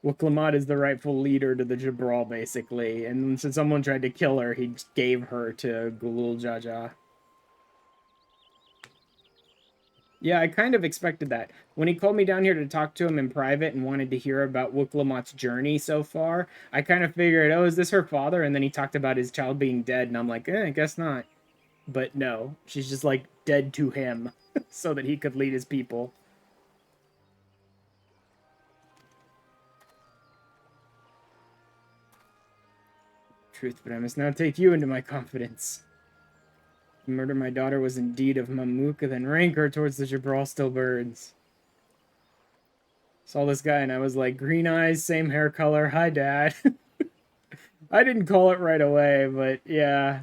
Wicklemot is the rightful leader to the Gibral, basically. And since someone tried to kill her, he just gave her to Galul Jaja. Yeah, I kind of expected that. When he called me down here to talk to him in private and wanted to hear about Wicklemot's journey so far, I kind of figured, oh, is this her father? And then he talked about his child being dead, and I'm like, I guess not. But no, she's just, like, dead to him so that he could lead his people. Truth, but I must now take you into my confidence. The murder of my daughter was indeed of Mamuka, then rancor towards the Gibral still burns. Saw this guy and I was like, green eyes, same hair color, hi dad. I didn't call it right away, but yeah.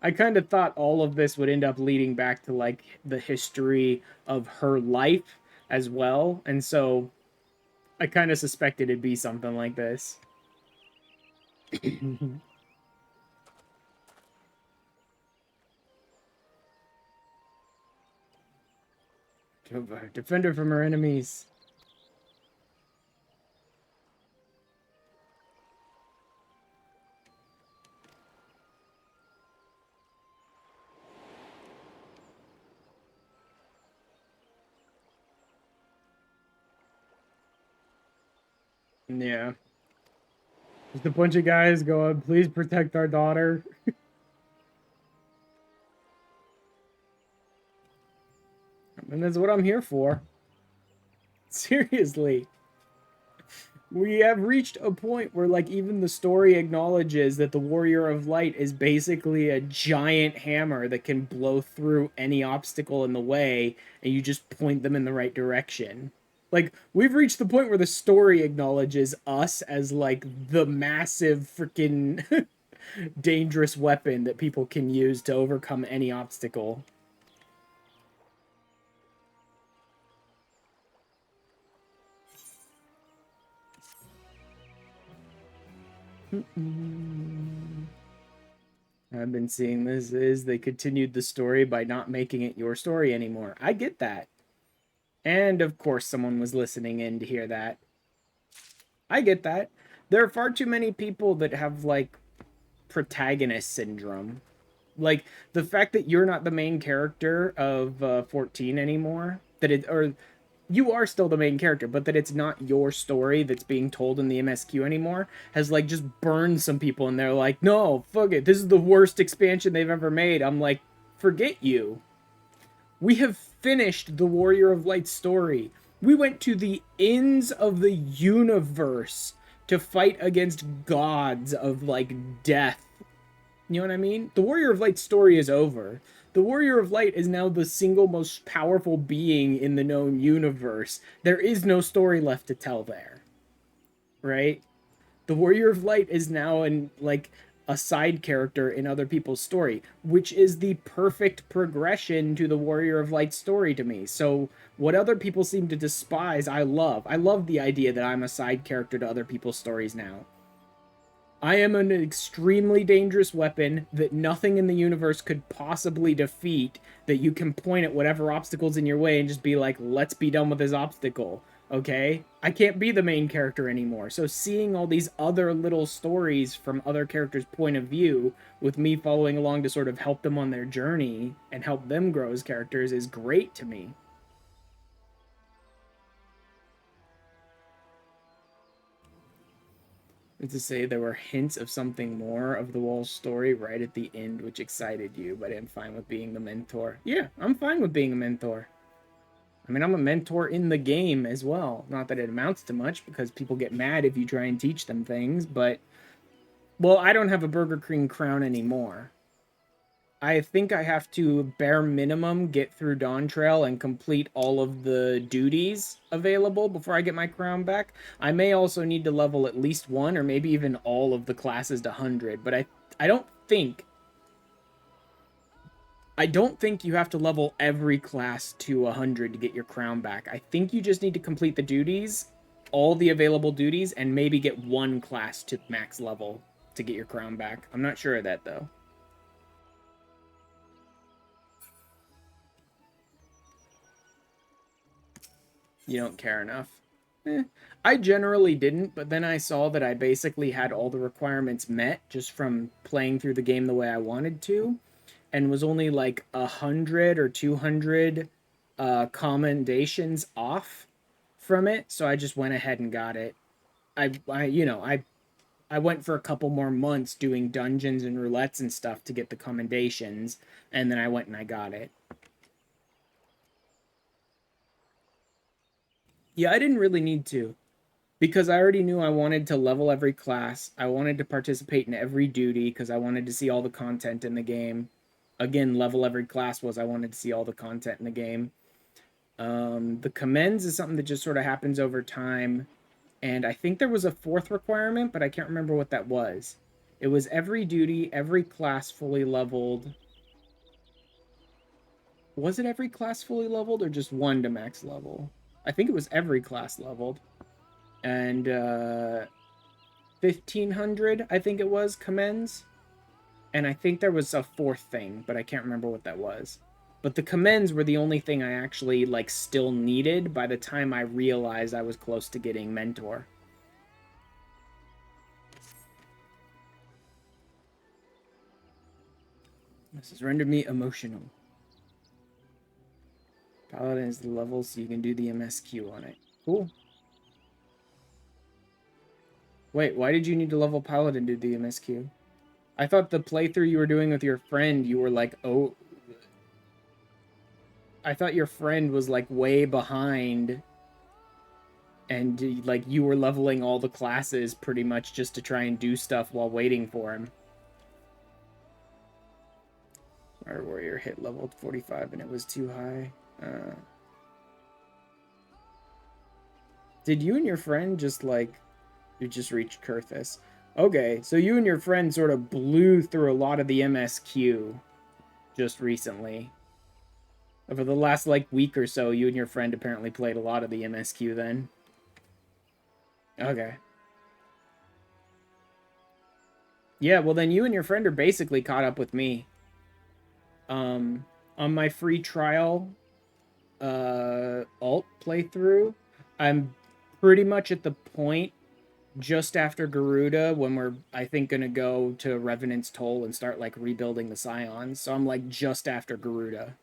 I kind of thought all of this would end up leading back to like the history of her life as well, and so I kind of suspected it'd be something like this. Defend her from her enemies. Yeah. Just a bunch of guys going, please protect our daughter. And that's what I'm here for. Seriously. We have reached a point where, like, even the story acknowledges that the Warrior of Light is basically a giant hammer that can blow through any obstacle in the way, and you just point them in the right direction. Like, we've reached the point where the story acknowledges us as, like, the massive freaking dangerous weapon that people can use to overcome any obstacle. I've been seeing this is they continued the story by not making it your story anymore. I get that. And of course someone was listening in to hear that. I get that. There are far too many people that have, like, protagonist syndrome. Like, the fact that you're not the main character of 14 anymore, or you are still the main character, but that it's not your story that's being told in the MSQ anymore, has, like, just burned some people, and they're like, no, fuck it, this is the worst expansion they've ever made. I'm like, forget you. We have finished the Warrior of Light story. We went to the ends of the universe to fight against gods of, like, death. You know what I mean? The Warrior of Light story is over. The Warrior of Light is now the single most powerful being in the known universe. There is no story left to tell there. Right? The Warrior of Light is now a side character in other people's story, which is the perfect progression to the Warrior of Light story to me. So what other people seem to despise, I love. I love the idea that I'm a side character to other people's stories now. I am an extremely dangerous weapon that nothing in the universe could possibly defeat, that you can point at whatever obstacle's in your way and just be like, let's be done with this obstacle, okay? I can't be the main character anymore. So seeing all these other little stories from other characters' point of view, with me following along to sort of help them on their journey and help them grow as characters, is great to me. To say there were hints of something more of the Wall story right at the end, which excited you, but I'm fine with being the mentor. Yeah, I'm fine with being a mentor. I mean, I'm a mentor in the game as well. Not that it amounts to much, because people get mad if you try and teach them things, but... Well, I don't have a Burger King crown anymore. I think I have to, bare minimum, get through Dawntrail and complete all of the duties available before I get my crown back. I may also need to level at least one, or maybe even all of the classes to 100, but I don't think you have to level every class to 100 to get your crown back. I think you just need to complete the duties, all the available duties, and maybe get one class to max level to get your crown back. I'm not sure of that, though. You don't care enough. I generally didn't, but then I saw that I basically had all the requirements met just from playing through the game the way I wanted to, and was only like 100 or 200 commendations off from it, so I just went ahead and got it. I went for a couple more months doing dungeons and roulettes and stuff to get the commendations, and then I went and I got it. Yeah, I didn't really need to, because I already knew I wanted to level every class. I wanted to participate in every duty because I wanted to see all the content in the game. Again, level every class was I wanted to see all the content in the game. The commends is something that just sort of happens over time. And I think there was a fourth requirement, but I can't remember what that was. It was every duty, every class fully leveled. Was it every class fully leveled or just one to max level? I think it was every class leveled. And 1,500, I think it was, commends. And I think there was a fourth thing, but I can't remember what that was. But the commends were the only thing I actually, like, still needed by the time I realized I was close to getting mentor. This has rendered me emotional. Paladin is the level, so you can do the MSQ on it. Cool. Wait, why did you need to level Paladin to do the MSQ? I thought the playthrough you were doing with your friend, you were like, oh... I thought your friend was, like, way behind. And, like, you were leveling all the classes pretty much just to try and do stuff while waiting for him. Our warrior hit level 45 and it was too high. Did you and your friend just, like... You just reached Kurthus. Okay, so you and your friend sort of blew through a lot of the MSQ just recently. Over the last, like, week or so, you and your friend apparently played a lot of the MSQ then. Okay. Yeah, well then you and your friend are basically caught up with me. On my free trial alt playthrough, I'm pretty much at the point just after Garuda when we're, I think, gonna go to Revenant's Toll and start like rebuilding the Scions. So I'm like just after Garuda.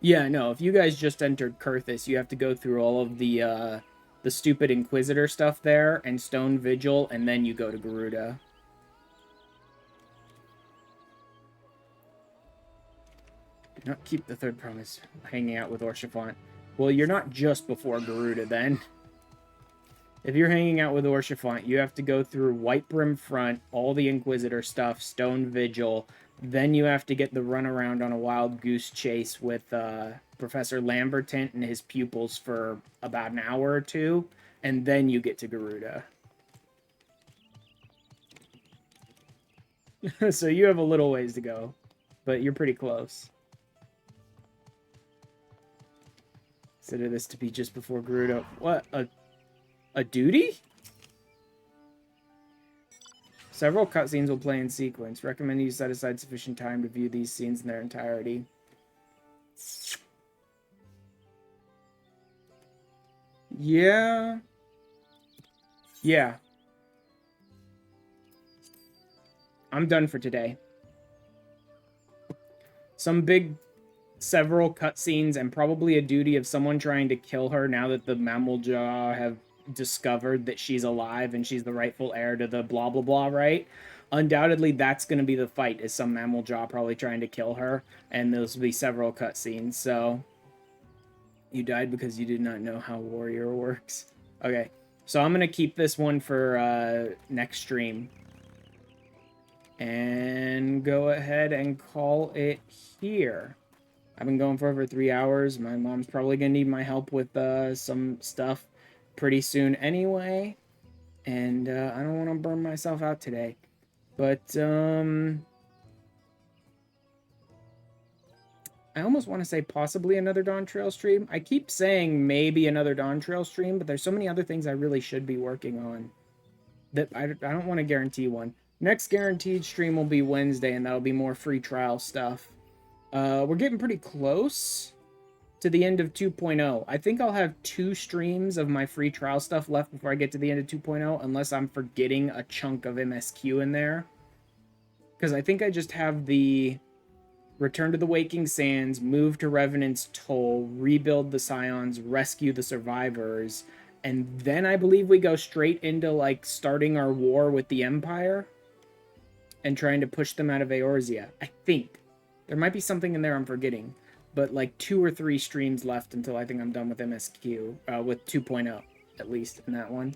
Yeah, no, if you guys just entered Kurthus, you have to go through all of the stupid Inquisitor stuff there and Stone Vigil, and then you go to Garuda. Do not keep the third promise hanging out with Orshafont. Well, you're not just before Garuda, then. If you're hanging out with Orshafont, you have to go through White Brim Front, all the Inquisitor stuff, Stone Vigil, then you have to get the runaround on a wild goose chase with Professor Lambertant and his pupils for about an hour or two, and then you get to Garuda. So you have a little ways to go, but you're pretty close. Consider this to be just before Garuda. What? A duty? Several cutscenes will play in sequence. Recommend you set aside sufficient time to view these scenes in their entirety. Yeah. Yeah. I'm done for today. Some big, several cutscenes and probably a duty of someone trying to kill her now that the Mammaljaw have discovered that she's alive and she's the rightful heir to the blah blah blah, right? Undoubtedly that's going to be the fight, is some Mammaljaw probably trying to kill her, and those will be several cutscenes. So you died because you did not know how warrior works. Okay, so I'm gonna keep this one for next stream and go ahead and call it here. I've been going for over 3 hours. My mom's probably gonna need my help with some stuff pretty soon anyway, and I don't want to burn myself out today, but I almost want to say possibly another Dawntrail stream. I keep saying maybe another Dawntrail stream, but there's so many other things I really should be working on that I don't want to guarantee one. Next guaranteed stream will be Wednesday, and that'll be more free trial stuff. We're getting pretty close to the end of 2.0. I think I'll have 2 streams of my free trial stuff left before I get to the end of 2.0, unless I'm forgetting a chunk of MSQ in there. Because I think I just have the Return to the Waking Sands, move to Revenant's Toll, rebuild the Scions, rescue the survivors, and then I believe we go straight into, like, starting our war with the Empire and trying to push them out of Eorzea. I think. There might be something in there I'm forgetting. But like 2 or 3 streams left until I think I'm done with MSQ, with 2.0, at least in that one.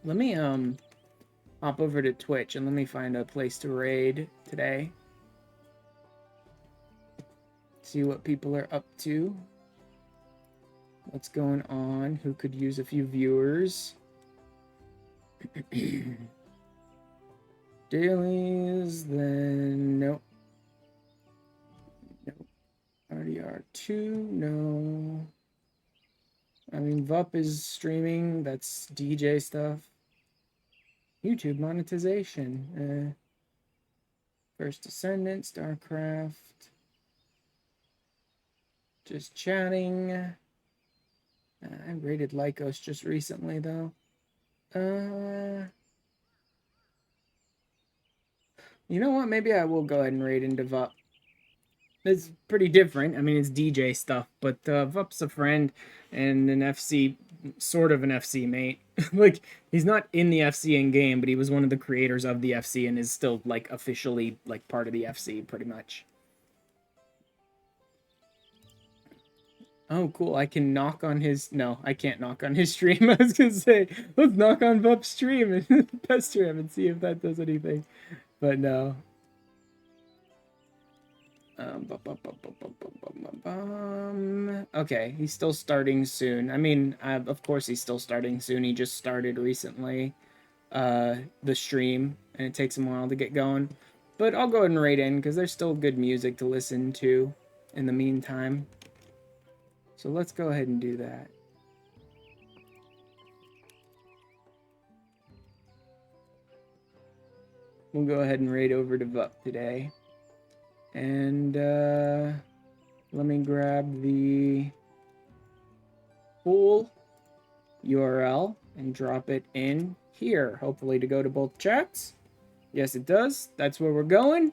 Let me hop over to Twitch and let me find a place to raid today. See what people are up to. What's going on? Who could use a few viewers? Dailies, then nope. RDR2, no. I mean, VUP is streaming. That's DJ stuff. YouTube monetization. First Descendant, StarCraft. Just chatting. I rated Lycos just recently, though. You know what? Maybe I will go ahead and raid into VUP. It's pretty different. I mean, it's DJ stuff, but VUP's a friend and an FC, sort of an FC mate. Like, he's not in the FC in-game, but he was one of the creators of the FC and is still, like, officially, like, part of the FC, pretty much. Oh, cool. I can knock on his... No, I can't knock on his stream. I was gonna say, let's knock on VUP's stream and pester him and see if that does anything. But no. Okay, he's still starting soon. I mean, of course he's still starting soon. He just started recently, the stream, and it takes him a while to get going. But I'll go ahead and raid in, because there's still good music to listen to in the meantime. So let's go ahead and do that. we'll go ahead and raid over to VUP today. And let me grab the full URL and drop it in here, hopefully to go to both chats. Yes, it does. That's where we're going.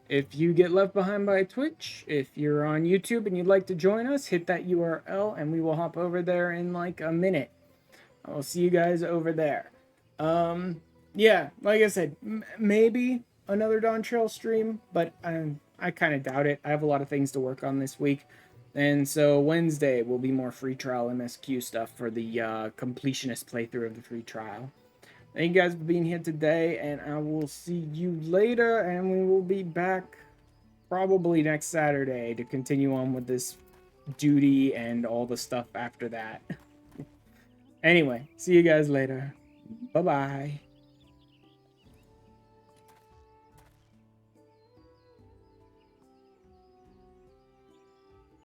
If you get left behind by Twitch, if you're on YouTube and you'd like to join us, hit that URL and we will hop over there in like a minute. I'll see you guys over there. Yeah, like I said, maybe another Dawntrail stream, but I kind of doubt it. I have a lot of things to work on this week. And so Wednesday will be more free trial MSQ stuff for the completionist playthrough of the free trial. Thank you guys for being here today, and I will see you later, and we will be back probably next Saturday to continue on with this duty and all the stuff after that. Anyway, see you guys later. Bye-bye.